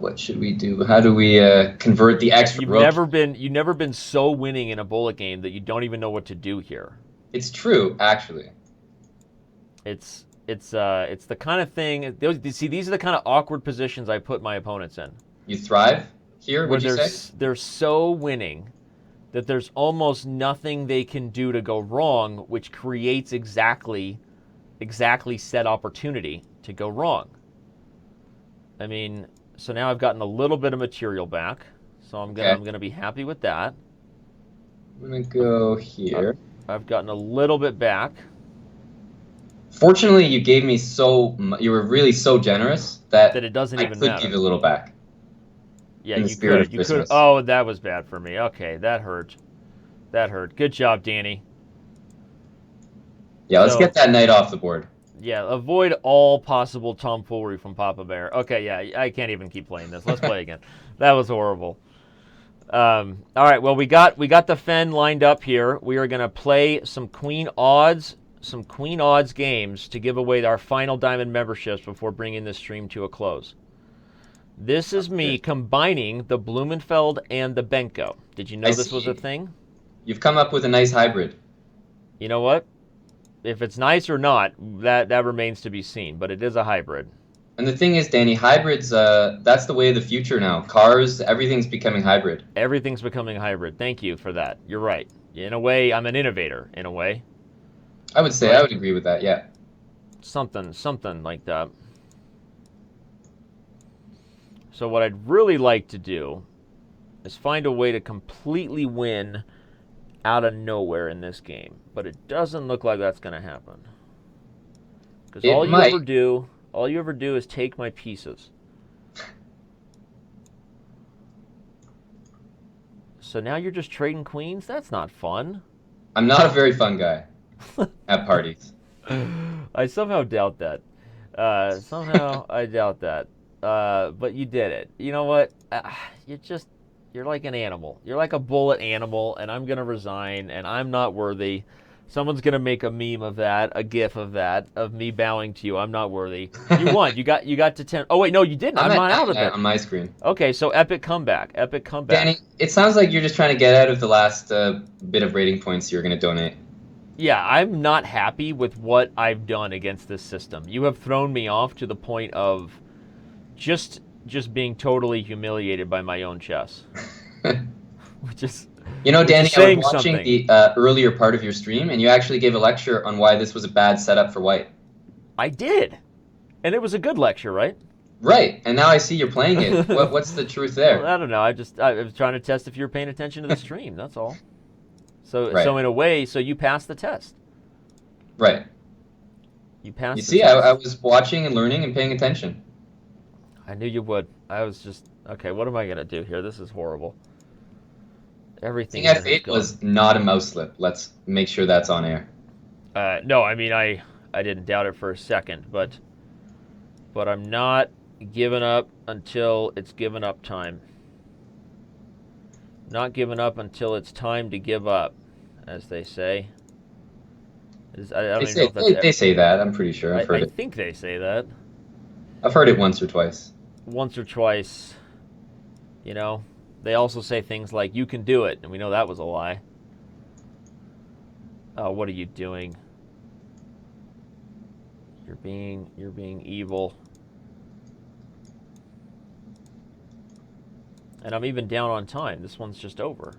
Speaker 6: What should we do? How do we convert the extra?
Speaker 1: You've never been so winning in a bullet game that you don't even know what to do here.
Speaker 6: It's true, actually.
Speaker 1: It's the kind of thing. See, these are the kind of awkward positions I put my opponents in.
Speaker 6: You thrive here. Would you say?
Speaker 1: They're so winning that there's almost nothing they can do to go wrong, which creates exactly set opportunity to go wrong. I mean, so now I've gotten a little bit of material back, so I'm gonna be happy with that.
Speaker 6: I'm gonna go here.
Speaker 1: I've gotten a little bit back.
Speaker 6: Fortunately, you gave me you were really so generous that
Speaker 1: it doesn't even matter.
Speaker 6: I could give you a little back.
Speaker 1: Yeah, you could. Oh, that was bad for me. Okay, that hurt. That hurt. Good job, Danny.
Speaker 6: Yeah, let's get that knight off the board.
Speaker 1: Yeah, avoid all possible tomfoolery from Papa Bear. Okay, yeah, I can't even keep playing this. Let's play again. That was horrible. All right, well, we got the Fen lined up here. We are going to play some queen odds games to give away our final diamond memberships before bringing this stream to a close. This is me combining the Blumenfeld and the Benko. Did you know this was a thing?
Speaker 6: You've come up with a nice hybrid.
Speaker 1: You know what? If it's nice or not, that remains to be seen, but it is a hybrid.
Speaker 6: And the thing is, Danny, hybrids, that's the way of the future now. Cars, everything's becoming hybrid.
Speaker 1: Everything's becoming hybrid. Thank you for that. You're right. In a way, I'm an innovator, in a way.
Speaker 6: I would say, I would agree with that, yeah.
Speaker 1: Something like that. So what I'd really like to do is find a way to completely win out of nowhere in this game. But it doesn't look like that's going to happen. Because all you ever do is take my pieces. So now you're just trading queens? That's not fun.
Speaker 6: I'm not a very fun guy at parties.
Speaker 1: I somehow doubt that. I doubt that. But you did it. You know what? You're like an animal. You're like a bullet animal, and I'm going to resign, and I'm not worthy. Someone's going to make a meme of that, a gif of that, of me bowing to you. I'm not worthy. You won. You got to 10. Oh, wait, no, you didn't. I'm not out of it.
Speaker 6: On my screen.
Speaker 1: Okay, so epic comeback.
Speaker 6: Danny, it sounds like you're just trying to get out of the last bit of rating points you're going to donate.
Speaker 1: Yeah, I'm not happy with what I've done against this system. You have thrown me off to the point of just being totally humiliated by my own chess. Which is,
Speaker 6: Danny, I was watching the earlier part of your stream, and you actually gave a lecture on why this was a bad setup for white.
Speaker 1: I did. And it was a good lecture, right?
Speaker 6: Right, and now I see you're playing it. What's the truth there?
Speaker 1: Well, I don't know. I was trying to test if you were paying attention to the stream, that's all. So in a way, you passed the test.
Speaker 6: Right.
Speaker 1: You passed
Speaker 6: the test. I was watching and learning and paying attention.
Speaker 1: I knew you would. I was just, okay, what am I going to do here? This is horrible. Everything
Speaker 6: King F8 was not a mouse slip. Let's make sure that's on air.
Speaker 1: No, I mean, I didn't doubt it for a second, but I'm not giving up until it's given up time. Not giving up until it's time to give up, as they say.
Speaker 6: They say that, I'm pretty sure. I've heard it.
Speaker 1: I think they say that.
Speaker 6: I've heard it once or twice.
Speaker 1: Once or twice. They also say things like, you can do it, and we know that was a lie. Oh, what are you doing? You're being evil. And I'm even down on time. This one's just over.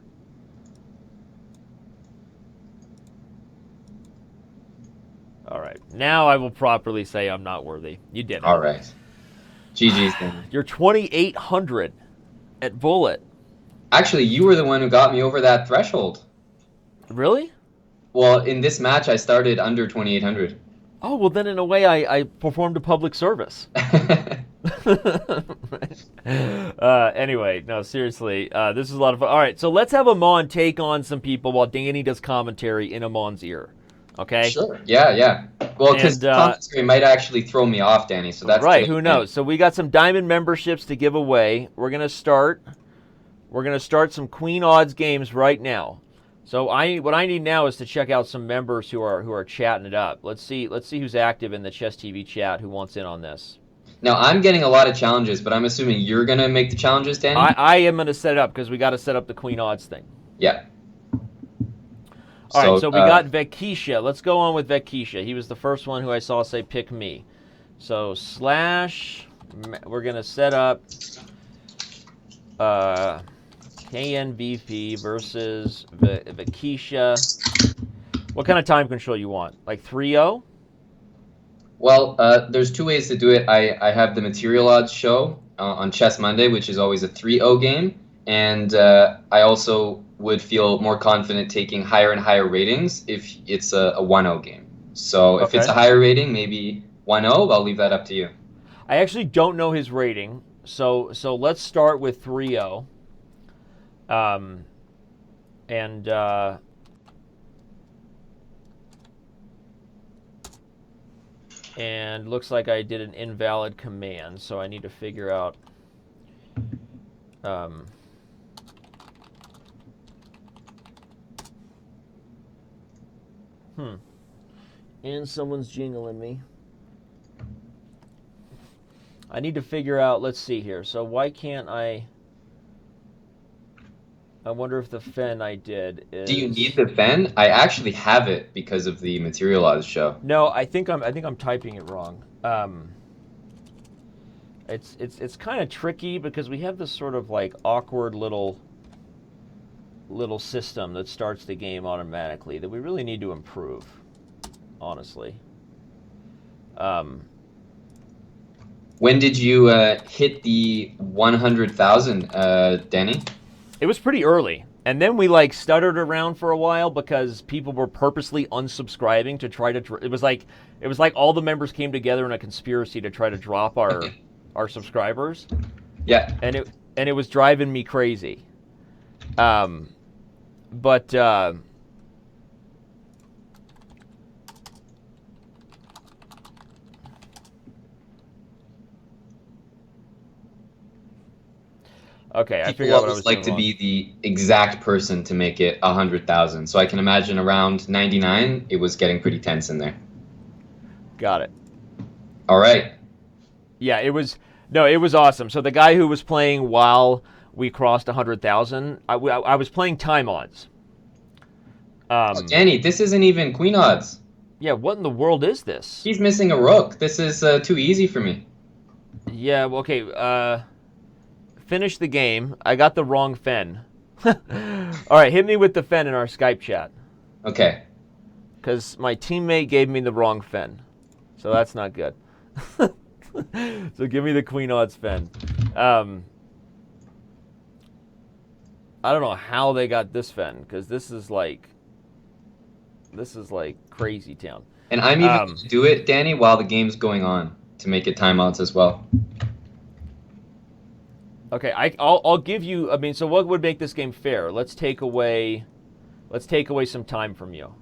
Speaker 1: right. Now I will properly say I'm not worthy. You did it.
Speaker 6: All right. GG's then.
Speaker 1: You're 2,800 at Bullet.
Speaker 6: Actually, you were the one who got me over that threshold.
Speaker 1: Really?
Speaker 6: Well, in this match, I started under 2,800.
Speaker 1: Oh, well, then in a way, I performed a public service. Anyway, no, seriously, this is a lot of fun. All right, so let's have Amon take on some people while Danny does commentary in Amon's ear. Okay?
Speaker 6: Sure. Yeah. Well, because commentary might actually throw me off, Danny. So that's
Speaker 1: right. Who knows? So we got some diamond memberships to give away. We're gonna start some Queen Odds games right now. So what I need now is to check out some members who are chatting it up. Let's see who's active in the Chess TV chat who wants in on this.
Speaker 6: Now I'm getting a lot of challenges, but I'm assuming you're gonna make the challenges, Danny.
Speaker 1: I am gonna set it up because we got to set up the Queen Odds thing.
Speaker 6: Yeah.
Speaker 1: All right, so we got Vekisha. Let's go on with Vekisha. He was the first one who I saw say pick me. So we're going to set up KNVP versus Vekisha. What kind of time control you want? Like 3-0?
Speaker 6: Well, there's two ways to do it. I have the Material Odds show on Chess Monday, which is always a 3-0 game. And I also would feel more confident taking higher and higher ratings if it's a 1-0 game. So if it's a higher rating, maybe 1-0, I'll leave that up to you.
Speaker 1: I actually don't know his rating, so let's start with 3-0. And looks like I did an invalid command, so I need to figure out And someone's jingling me. I need to figure out, let's see here. So why can't I wonder if the fen I did is...
Speaker 6: Do you need the fen? I actually have it because of the Material Odds show.
Speaker 1: No, I think I'm typing it wrong. It's kind of tricky because we have this sort of like awkward little system that starts the game automatically that we really need to improve, honestly.
Speaker 6: When did you hit the 100,000, Danny?
Speaker 1: It was pretty early. And then we like stuttered around for a while because people were purposely unsubscribing to try to it was like all the members came together in a conspiracy to try to drop our subscribers.
Speaker 6: Yeah.
Speaker 1: And it was driving me crazy. Okay, I figured out what I was
Speaker 6: like to be the exact person to make it 100,000. So I can imagine around 99, it was getting pretty tense in there.
Speaker 1: Got it.
Speaker 6: All right.
Speaker 1: Yeah, it was awesome. So the guy who was playing while we crossed 100,000, I was playing time odds.
Speaker 6: Danny, this isn't even Queen Odds.
Speaker 1: Yeah, what in the world is this?
Speaker 6: He's missing a rook. This is too easy for me.
Speaker 1: Yeah, well, okay. Finish the game. I got the wrong fen. All right, hit me with the fen in our Skype chat.
Speaker 6: Okay.
Speaker 1: Because my teammate gave me the wrong fen. So that's not good. So give me the Queen Odds fen. I don't know how they got this fen, because this is like crazy town.
Speaker 6: And I'm even going to do it, Danny, while the game's going on to make it timeouts as well.
Speaker 1: Okay, I'll give you. I mean, so what would make this game fair? Let's take away some time from you.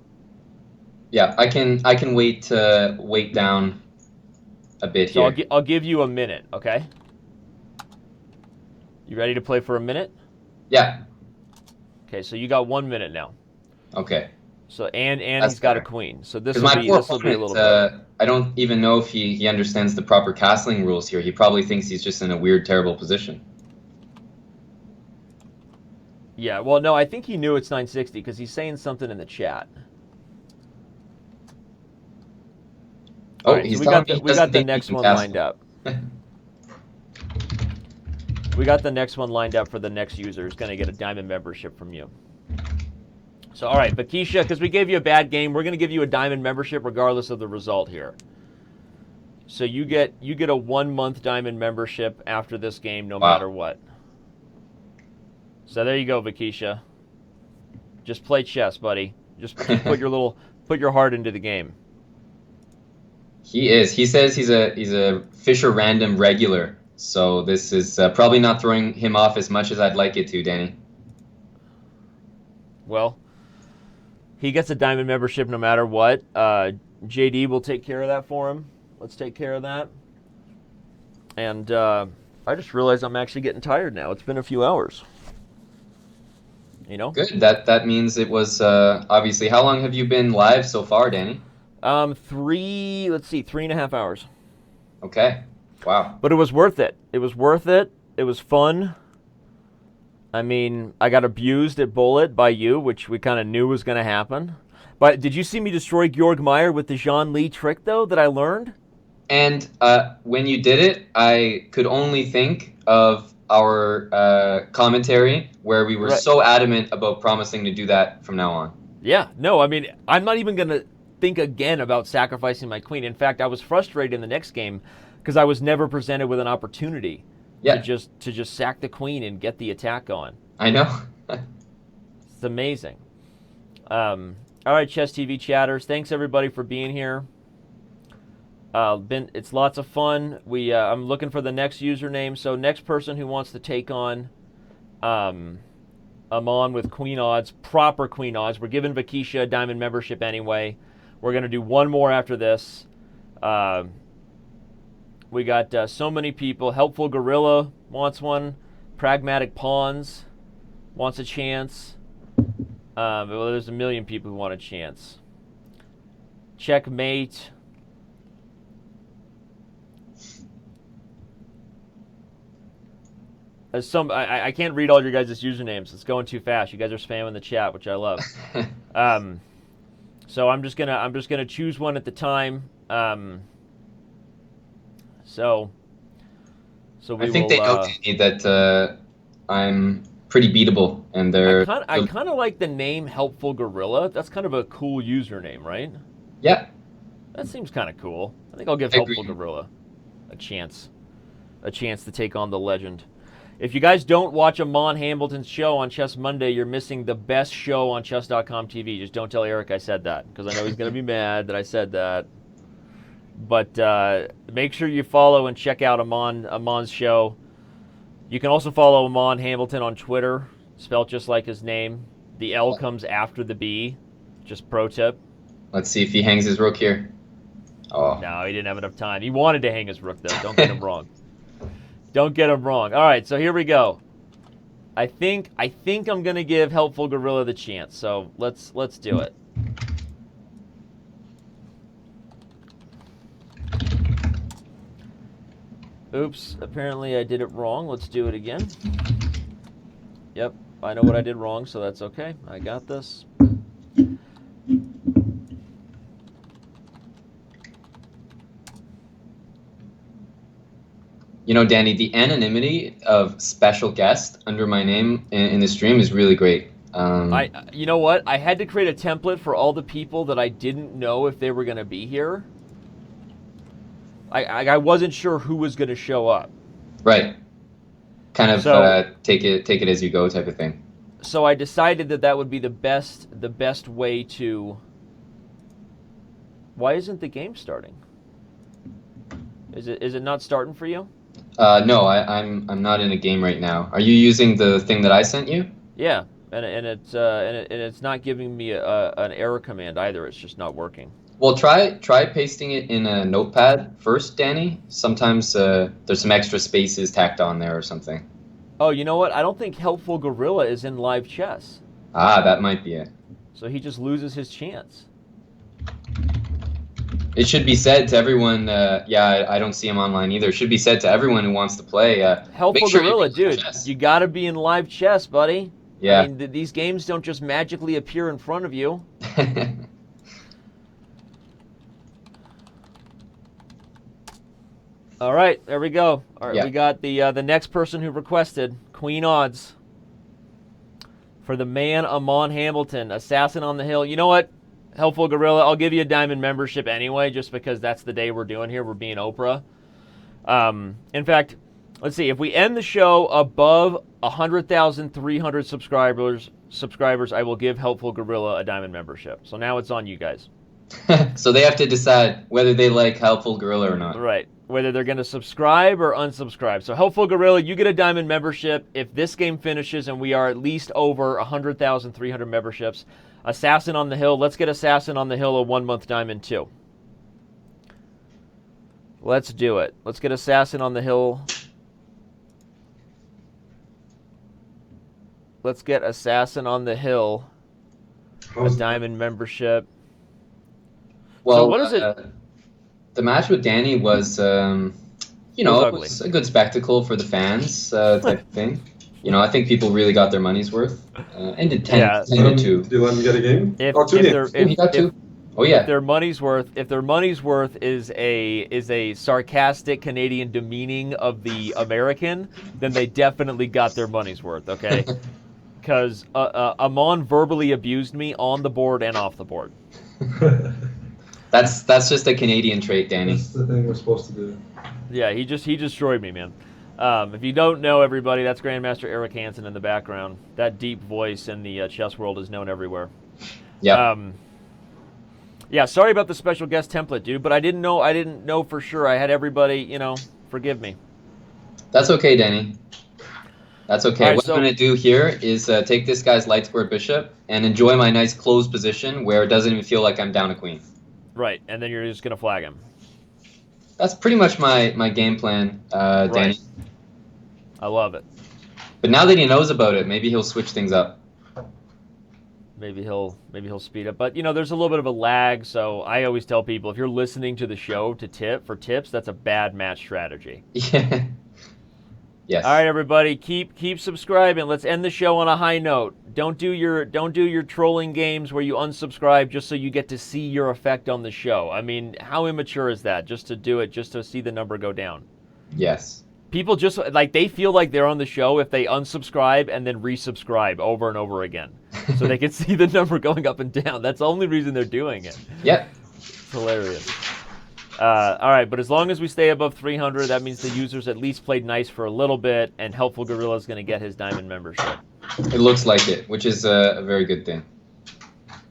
Speaker 6: Yeah, I can wait down a bit here.
Speaker 1: So I'll give you a minute. Okay. You ready to play for a minute?
Speaker 6: Yeah.
Speaker 1: Okay, so you got 1 minute now.
Speaker 6: Okay.
Speaker 1: So and he's got a queen. So this will be a little bit.
Speaker 6: I don't even know if he understands the proper castling rules here. He probably thinks he's just in a weird, terrible position.
Speaker 1: Yeah, well, no, I think he knew it's 960 because he's saying something in the chat.
Speaker 6: Oh,
Speaker 1: right, so we got the next one lined up. We got the next one lined up for the next user who's going to get a diamond membership from you. So, all right, Vakisha, because we gave you a bad game, we're going to give you a diamond membership regardless of the result here. So you get a 1-month diamond membership after this game, no matter what. So there you go, Vakisha. Just play chess, buddy. Just put your heart into the game.
Speaker 6: He is. He says he's a Fisher Random regular. So this is probably not throwing him off as much as I'd like it to, Danny.
Speaker 1: Well, he gets a diamond membership no matter what. JD will take care of that for him. Let's take care of that. And I just realized I'm actually getting tired now. It's been a few hours. You know?
Speaker 6: Good. That means it was obviously. How long have you been live so far, Danny?
Speaker 1: 3.5 hours.
Speaker 6: Okay. Wow.
Speaker 1: But it was worth it. It was worth it. It was fun. I mean, I got abused at Bullet by you, which we kind of knew was going to happen. But did you see me destroy Georg Meyer with the Jean Lee trick, though, that I learned?
Speaker 6: And when you did it, I could only think of our commentary where we were so adamant about promising to do that from now on.
Speaker 1: Yeah. No, I mean, I'm not even going to think again about sacrificing my queen. In fact, I was frustrated in the next game because I was never presented with an opportunity to just sack the queen and get the attack on.
Speaker 6: I know.
Speaker 1: It's amazing. All right, Chess TV chatters, thanks everybody for being here. It's lots of fun. I'm looking for the next username. So next person who wants to take on Amon with queen odds, proper queen odds. We're giving Vakisha a diamond membership anyway. We're going to do one more after this. We got so many people. Helpful Gorilla wants one. Pragmatic Pawns wants a chance. Well, there's a million people who want a chance. Checkmate. I can't read all your guys' usernames. It's going too fast. You guys are spamming the chat, which I love. So I'm just gonna choose one at the time. So I
Speaker 6: think they know that I'm pretty beatable, and
Speaker 1: I kind of like the name Helpful Gorilla. That's kind of a cool username, right?
Speaker 6: Yeah.
Speaker 1: That seems kind of cool. I think I'll give Helpful Gorilla a chance to take on the legend. If you guys don't watch Amon Hamilton's show on Chess Monday, you're missing the best show on Chess.com TV. Just don't tell Eric I said that, because I know he's going to be mad that I said that. But make sure you follow and check out Amon's show. You can also follow Amon Hamilton on Twitter, spelled just like his name. The L comes after the B. Just pro tip.
Speaker 6: Let's see if he hangs his rook here. Oh.
Speaker 1: No, he didn't have enough time. He wanted to hang his rook, though. Don't get him wrong. Don't get him wrong. All right, so here we go. I think I'm gonna give Helpful Gorilla the chance. So let's do it. Oops, apparently I did it wrong. Let's do it again. Yep, I know what I did wrong, so that's okay. I got this.
Speaker 6: You know, Danny, the anonymity of special guest under my name in the stream is really great.
Speaker 1: You know what? I had to create a template for all the people that I didn't know if they were going to be here. I wasn't sure who was going to show up.
Speaker 6: Right. Kind of take it as you go type of thing.
Speaker 1: So I decided that would be the best way to. Why isn't the game starting? Is it not starting for you?
Speaker 6: No, I'm not in a game right now. Are you using the thing that I sent you?
Speaker 1: Yeah, and it's not giving me an error command either. It's just not working.
Speaker 6: Well, try pasting it in a notepad first, Danny. Sometimes there's some extra spaces tacked on there or something.
Speaker 1: Oh, you know what? I don't think Helpful Gorilla is in live chess.
Speaker 6: Ah, that might be it.
Speaker 1: So he just loses his chance.
Speaker 6: It should be said to everyone, I don't see him online either. It should be said to everyone who wants to play.
Speaker 1: Helpful Gorilla, dude, you got to be in live chess, buddy.
Speaker 6: Yeah.
Speaker 1: I mean, these games don't just magically appear in front of you. All right, there we go. All right, We got the next person who requested queen odds. for the man Amon Hamilton, Assassin on the Hill. You know what, Helpful Gorilla, I'll give you a diamond membership anyway, just because that's the day we're doing here. We're being Oprah. In fact, let's see. If we end the show above 100,300 subscribers, I will give Helpful Gorilla a diamond membership. So now it's on you guys.
Speaker 6: So they have to decide whether they like Helpful Gorilla or not.
Speaker 1: Right. Whether they're going to subscribe or unsubscribe. So Helpful Gorilla, you get a diamond membership if this game finishes and we are at least over 100,300 memberships. Assassin on the Hill. Let's get Assassin on the Hill a 1-month diamond too. Let's do it. Let's get Assassin on the Hill. Let's get Assassin on the Hill a diamond membership.
Speaker 6: Well,
Speaker 1: so what is it?
Speaker 6: The match with Danny was, it was a good spectacle for the fans type of thing. I think people really got their money's worth. Ended 10-2.
Speaker 4: Do you let them get a game?
Speaker 6: He got two. Oh yeah.
Speaker 1: If their money's worth is a sarcastic Canadian demeaning of the American, then they definitely got their money's worth. Okay. Because Amon verbally abused me on the board and off the board.
Speaker 6: That's just a Canadian trait, Danny.
Speaker 4: That's the thing we're supposed to do.
Speaker 1: Yeah, he destroyed me, man. If you don't know, everybody, that's Grandmaster Eric Hansen in the background. That deep voice in the chess world is known everywhere.
Speaker 6: Yeah.
Speaker 1: Yeah. Sorry about the special guest template, dude. But I didn't know for sure. I had everybody, forgive me.
Speaker 6: That's okay, Danny. That's okay.
Speaker 1: Right,
Speaker 6: what I'm going to do here is take this guy's light square bishop and enjoy my nice closed position where it doesn't even feel like I'm down a queen.
Speaker 1: Right, and then you're just going to flag him.
Speaker 6: That's pretty much my game plan, Danny.
Speaker 1: Right. I love it.
Speaker 6: But now that he knows about it, maybe he'll switch things up.
Speaker 1: Maybe he'll speed up. But, there's a little bit of a lag, so I always tell people, if you're listening to the show for tips, that's a bad match strategy.
Speaker 6: Yeah. Yes.
Speaker 1: All right, everybody, keep subscribing. Let's end the show on a high note. Don't do your trolling games where you unsubscribe just so you get to see your effect on the show. I mean, how immature is that? Just to see the number go down.
Speaker 6: Yes.
Speaker 1: People just they feel like they're on the show if they unsubscribe and then resubscribe over and over again, so they can see the number going up and down. That's the only reason they're doing it.
Speaker 6: Yep.
Speaker 1: It's hilarious. All right, but as long as we stay above 300, that means the users at least played nice for a little bit, and Helpful Gorilla is going to get his diamond membership.
Speaker 6: It looks like it, which is a very good thing.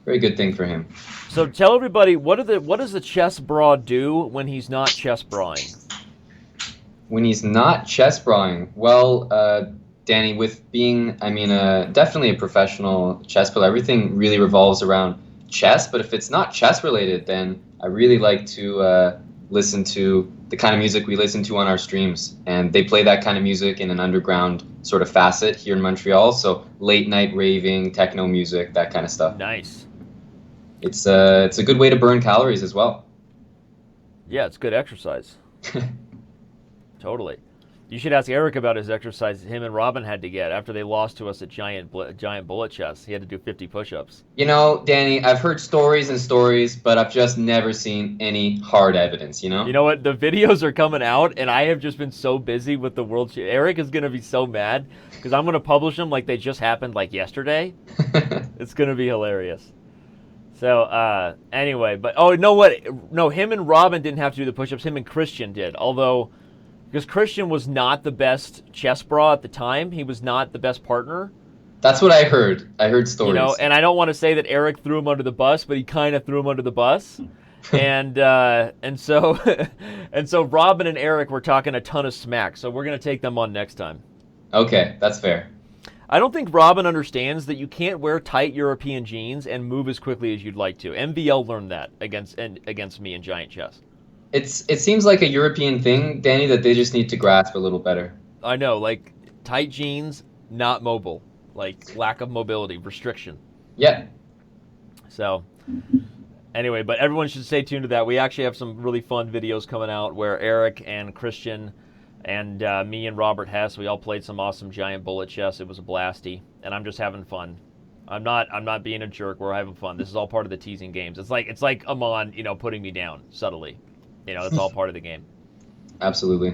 Speaker 6: Very good thing for him.
Speaker 1: So tell everybody, what does the chess bra do when he's not chess brawing?
Speaker 6: When he's not chess brawing, well, Danny, with being, definitely a professional chess player, everything really revolves around chess. But if it's not chess related, then I really like to listen to the kind of music we listen to on our streams. And they play that kind of music in an underground sort of facet here in Montreal. So late night raving, techno music, that kind of stuff.
Speaker 1: Nice.
Speaker 6: It's a good way to burn calories as well.
Speaker 1: Yeah, it's good exercise. Totally. You should ask Eric about his exercise him and Robin had to get after they lost to us at Giant Bullet Chess. He had to do 50 push-ups.
Speaker 6: Danny, I've heard stories and stories, but I've just never seen any hard evidence,
Speaker 1: You know what? The videos are coming out, and I have just been so busy with the World Chess. Eric is going to be so mad because I'm going to publish them like they just happened like yesterday. It's going to be hilarious. So, anyway, but, oh, no, what? No, him and Robin didn't have to do the push-ups. Him and Christian did, although... Because Christian was not the best chess bra at the time. He was not the best partner.
Speaker 6: That's what I heard. I heard stories.
Speaker 1: And I don't want to say that Eric threw him under the bus, but he kind of threw him under the bus. and so Robin and Eric were talking a ton of smack. So we're going to take them on next time.
Speaker 6: Okay, that's fair.
Speaker 1: I don't think Robin understands that you can't wear tight European jeans and move as quickly as you'd like to. MVL learned that against me in Giant Chess.
Speaker 6: It seems like a European thing, Danny, that they just need to grasp a little better.
Speaker 1: I know, like tight jeans, not mobile, like lack of mobility, restriction.
Speaker 6: Yeah.
Speaker 1: So, anyway, but everyone should stay tuned to that. We actually have some really fun videos coming out where Eric and Christian and me and Robert Hess, we all played some awesome Giant Bullet Chess. It was a blasty, and I'm just having fun. I'm not being a jerk. We're having fun. This is all part of the teasing games. It's like Amon, putting me down subtly. It's all part of the game.
Speaker 6: Absolutely.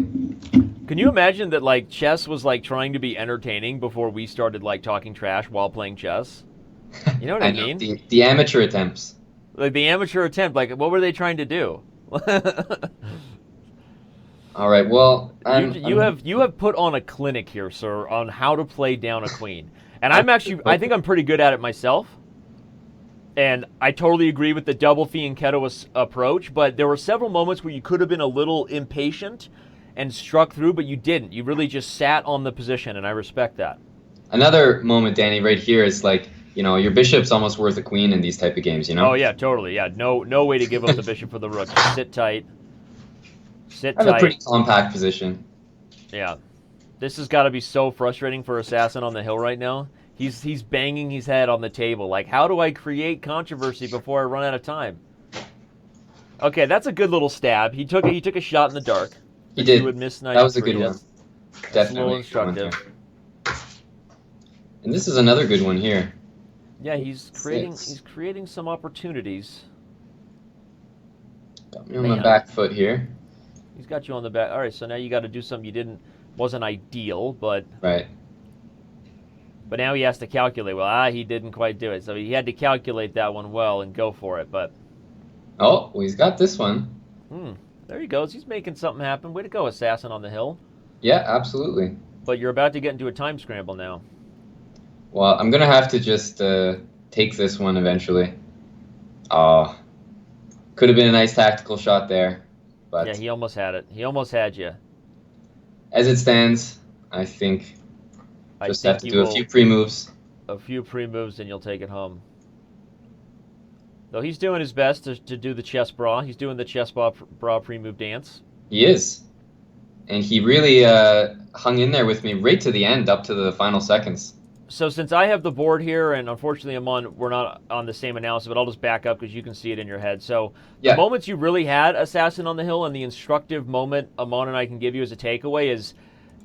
Speaker 1: Can you imagine that like chess was like trying to be entertaining before we started like talking trash while playing chess? You know what I
Speaker 6: know
Speaker 1: mean?
Speaker 6: the amateur attempts.
Speaker 1: Like the amateur attempt, like what were they trying to do?
Speaker 6: All right. Well,
Speaker 1: you have put on a clinic here, sir, on how to play down a queen. And I think I'm pretty good at it myself. And I totally agree with the double fianchetto approach, but there were several moments where you could have been a little impatient and struck through, but you didn't. You really just sat on the position, and I respect that.
Speaker 6: Another moment, Danny, right here is like, your bishop's almost worth a queen in these type of games,
Speaker 1: Oh, yeah, totally. Yeah, no way to give up the bishop for the rook. Just sit tight. Sit
Speaker 6: I have
Speaker 1: tight.
Speaker 6: a pretty compact position.
Speaker 1: Yeah. This has got to be so frustrating for Assassin on the Hill right now. He's banging his head on the table. Like, how do I create controversy before I run out of time? Okay, that's a good little stab. He took a shot in the dark.
Speaker 6: He did.
Speaker 1: Would miss
Speaker 6: that was a good one. Definitely
Speaker 1: a little instructive.
Speaker 6: And this is another good one here.
Speaker 1: Yeah, he's creating some opportunities.
Speaker 6: Got me on my back foot here.
Speaker 1: He's got you on the back. All right, so now you got to do something wasn't ideal, but
Speaker 6: right.
Speaker 1: But now he has to calculate. Well, he didn't quite do it, so he had to calculate that one well and go for it. But
Speaker 6: well, he's got this one.
Speaker 1: There he goes. He's making something happen. Way to go, Assassin on the Hill.
Speaker 6: Yeah, absolutely.
Speaker 1: But you're about to get into a time scramble now.
Speaker 6: Well, I'm gonna have to just take this one eventually. Could have been a nice tactical shot there, but
Speaker 1: yeah, he almost had it. He almost had you.
Speaker 6: As it stands, I think just have to do a few pre-moves.
Speaker 1: A few pre-moves, and you'll take it home. Though he's doing his best to do the chess bra. He's doing the chess bra pre-move dance.
Speaker 6: He is. And he really hung in there with me right to the end, up to the final seconds.
Speaker 1: So since I have the board here, and unfortunately we're not on the same analysis, but I'll just back up because you can see it in your head. So the moments you really had Assassin on the Hill, and the instructive moment Amon and I can give you as a takeaway is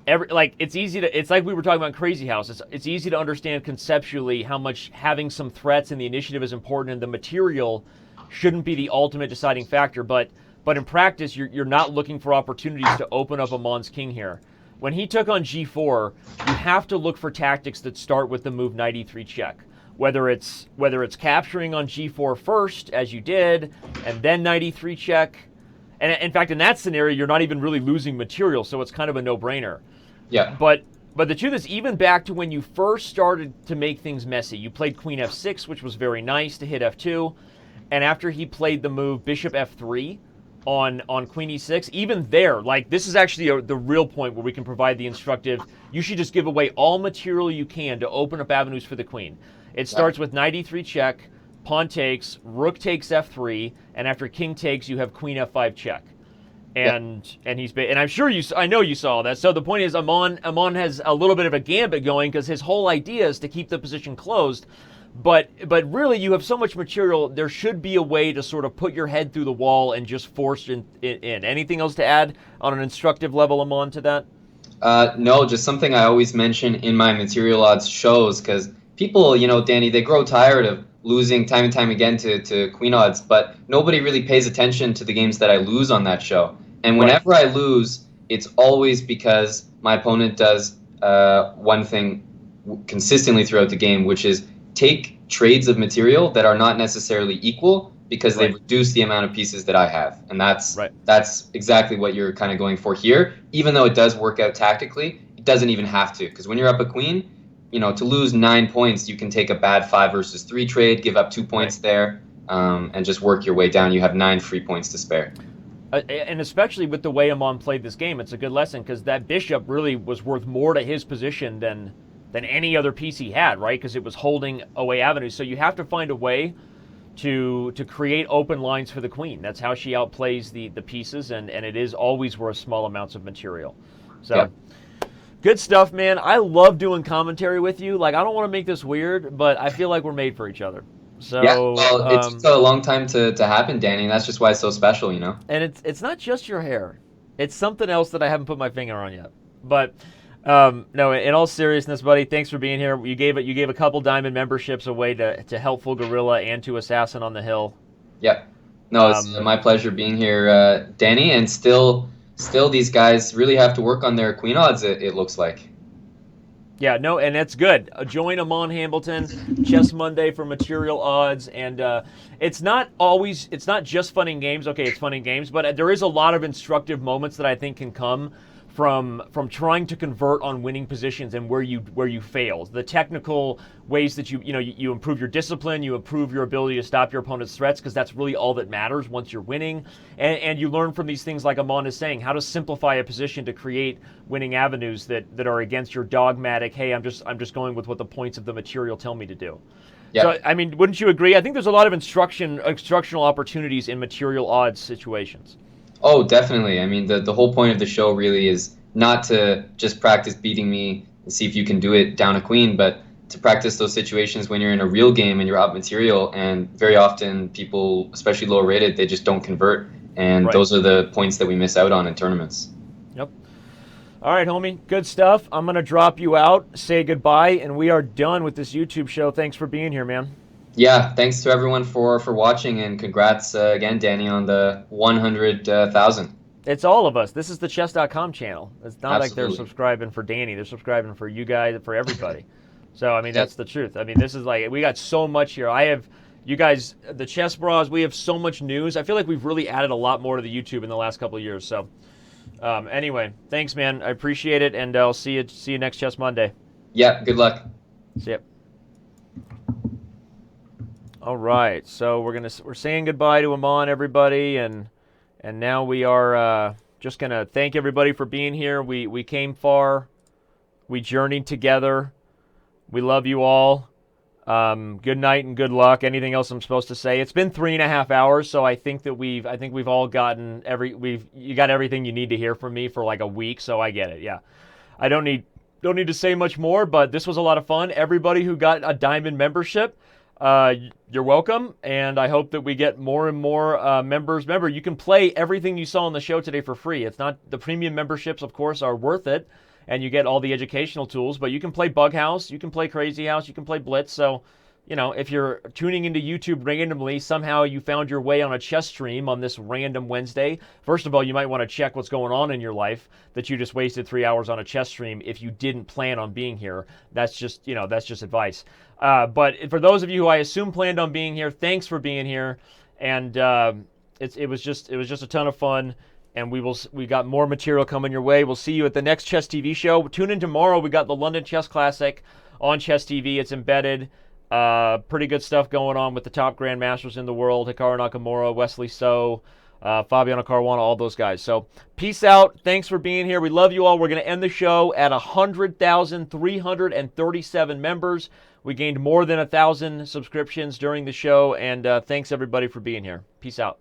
Speaker 1: it's like we were talking about in Crazy House. It's easy to understand conceptually how much having some threats and the initiative is important, and the material shouldn't be the ultimate deciding factor. But in practice, you're not looking for opportunities to open up Amon's king here. When he took on g4, you have to look for tactics that start with the move knight e3 check. Whether it's capturing on g4 first, as you did, and then knight e3 check. And in fact, in that scenario, you're not even really losing material, so it's kind of a no-brainer.
Speaker 6: Yeah.
Speaker 1: But the truth is, even back to when you first started to make things messy, you played queen f6, which was very nice to hit f2, and after he played the move bishop f3 on queen e6, even there, like, this is actually the real point where we can provide the instructive, you should just give away all material you can to open up avenues for the queen. It starts with knight e3 check, pawn takes, rook takes f3, and after king takes, you have queen f5 check. And I'm sure I know you saw that. So the point is, Amon has a little bit of a gambit going because his whole idea is to keep the position closed. But really, you have so much material. There should be a way to sort of put your head through the wall and just force it in. Anything else to add on an instructive level, Amon, to that?
Speaker 6: No, just something I always mention in my material odds shows, because people, Danny, they grow tired of losing time and time again to queen odds, but nobody really pays attention to the games that I lose on that show. And whenever I lose, it's always because my opponent does one thing consistently throughout the game, which is take trades of material that are not necessarily equal because they reduce the amount of pieces that I have. And that's exactly what you're kind of going for here. Even though it does work out tactically, it doesn't even have to, because when you're up a queen, to lose 9 points, you can take a bad 5 versus 3 trade, give up 2 points there, and just work your way down. You have 9 free points to spare.
Speaker 1: And especially with the way Amon played this game, it's a good lesson, because that bishop really was worth more to his position than any other piece he had, right? Because it was holding away avenues. So you have to find a way to create open lines for the queen. That's how she outplays the pieces, and it is always worth small amounts of material. So good stuff, man. I love doing commentary with you. Like, I don't want to make this weird, but I feel like we're made for each other. So,
Speaker 6: well, it took a long time to happen, Danny, and that's just why it's so special,
Speaker 1: And it's not just your hair. It's something else that I haven't put my finger on yet. But no, in all seriousness, buddy, thanks for being here. You gave a couple diamond memberships away to Helpful Gorilla and to Assassin on the Hill.
Speaker 6: Yep. No, it's my pleasure being here, Danny, and still still these guys really have to work on their queen odds, it looks like.
Speaker 1: Yeah, no, and that's good. Join Amon Hambleton, Chess Monday for material odds, and it's not just fun and games. Okay, it's fun and games, but there is a lot of instructive moments that I think can come from trying to convert on winning positions and where you fail. The technical ways that you improve your discipline, you improve your ability to stop your opponent's threats, because that's really all that matters once you're winning. And you learn from these things, like Amon is saying, how to simplify a position to create winning avenues that are against your dogmatic, hey, I'm just going with what the points of the material tell me to do.
Speaker 6: Yeah.
Speaker 1: So, I mean, wouldn't you agree? I think there's a lot of instructional opportunities in material odds situations.
Speaker 6: Oh, definitely. I mean, the whole point of the show really is not to just practice beating me and see if you can do it down a queen, but to practice those situations when you're in a real game and you're out material. And very often people, especially lower rated, they just don't convert. And
Speaker 1: Right.
Speaker 6: Those are the points that we miss out on in tournaments.
Speaker 1: Yep. All right, homie. Good stuff. I'm going to drop you out, say goodbye, and we are done with this YouTube show. Thanks for being here, man.
Speaker 6: Yeah, thanks to everyone for watching, and congrats again, Danny, on the 100,000.
Speaker 1: It's all of us. This is the Chess.com channel. It's not like they're
Speaker 6: Absolutely.
Speaker 1: subscribing for Danny. They're subscribing for you guys, for everybody. So, I mean, that's the truth. I mean, this is like, we got so much here. You guys, the Chess Bros, we have so much news. I feel like we've really added a lot more to the YouTube in the last couple of years. So, anyway, thanks, man. I appreciate it, and I'll see you next Chess Monday.
Speaker 6: Yeah, good luck.
Speaker 1: See ya. All right, so we're saying goodbye to Amon, everybody, and now we are just gonna thank everybody for being here. We came far, we journeyed together. We love you all. Good night and good luck. Anything else I'm supposed to say? It's been 3.5 hours, so I think we've all gotten you got everything you need to hear from me for like a week. So I get it. Yeah, I don't need to say much more. But this was a lot of fun. Everybody who got a Diamond membership, you're welcome, and I hope that we get more and more members. Remember, you can play everything you saw on the show today for free. It's not the premium memberships, of course, are worth it, and you get all the educational tools. But you can play Bug House, you can play Crazy House, you can play Blitz. So, if you're tuning into YouTube randomly, somehow you found your way on a chess stream on this random Wednesday. First of all, you might want to check what's going on in your life that you just wasted 3 hours on a chess stream if you didn't plan on being here. That's just advice. But for those of you who I assume planned on being here, thanks for being here. And it was just a ton of fun. And we got more material coming your way. We'll see you at the next Chess TV show. Tune in tomorrow. We got the London Chess Classic on Chess TV. It's embedded. Pretty good stuff going on with the top grandmasters in the world: Hikaru Nakamura, Wesley So, Fabiano Caruana, all those guys. So peace out. Thanks for being here. We love you all. We're going to end the show at 100,337 members. We gained more than 1,000 subscriptions during the show, and thanks everybody for being here. Peace out.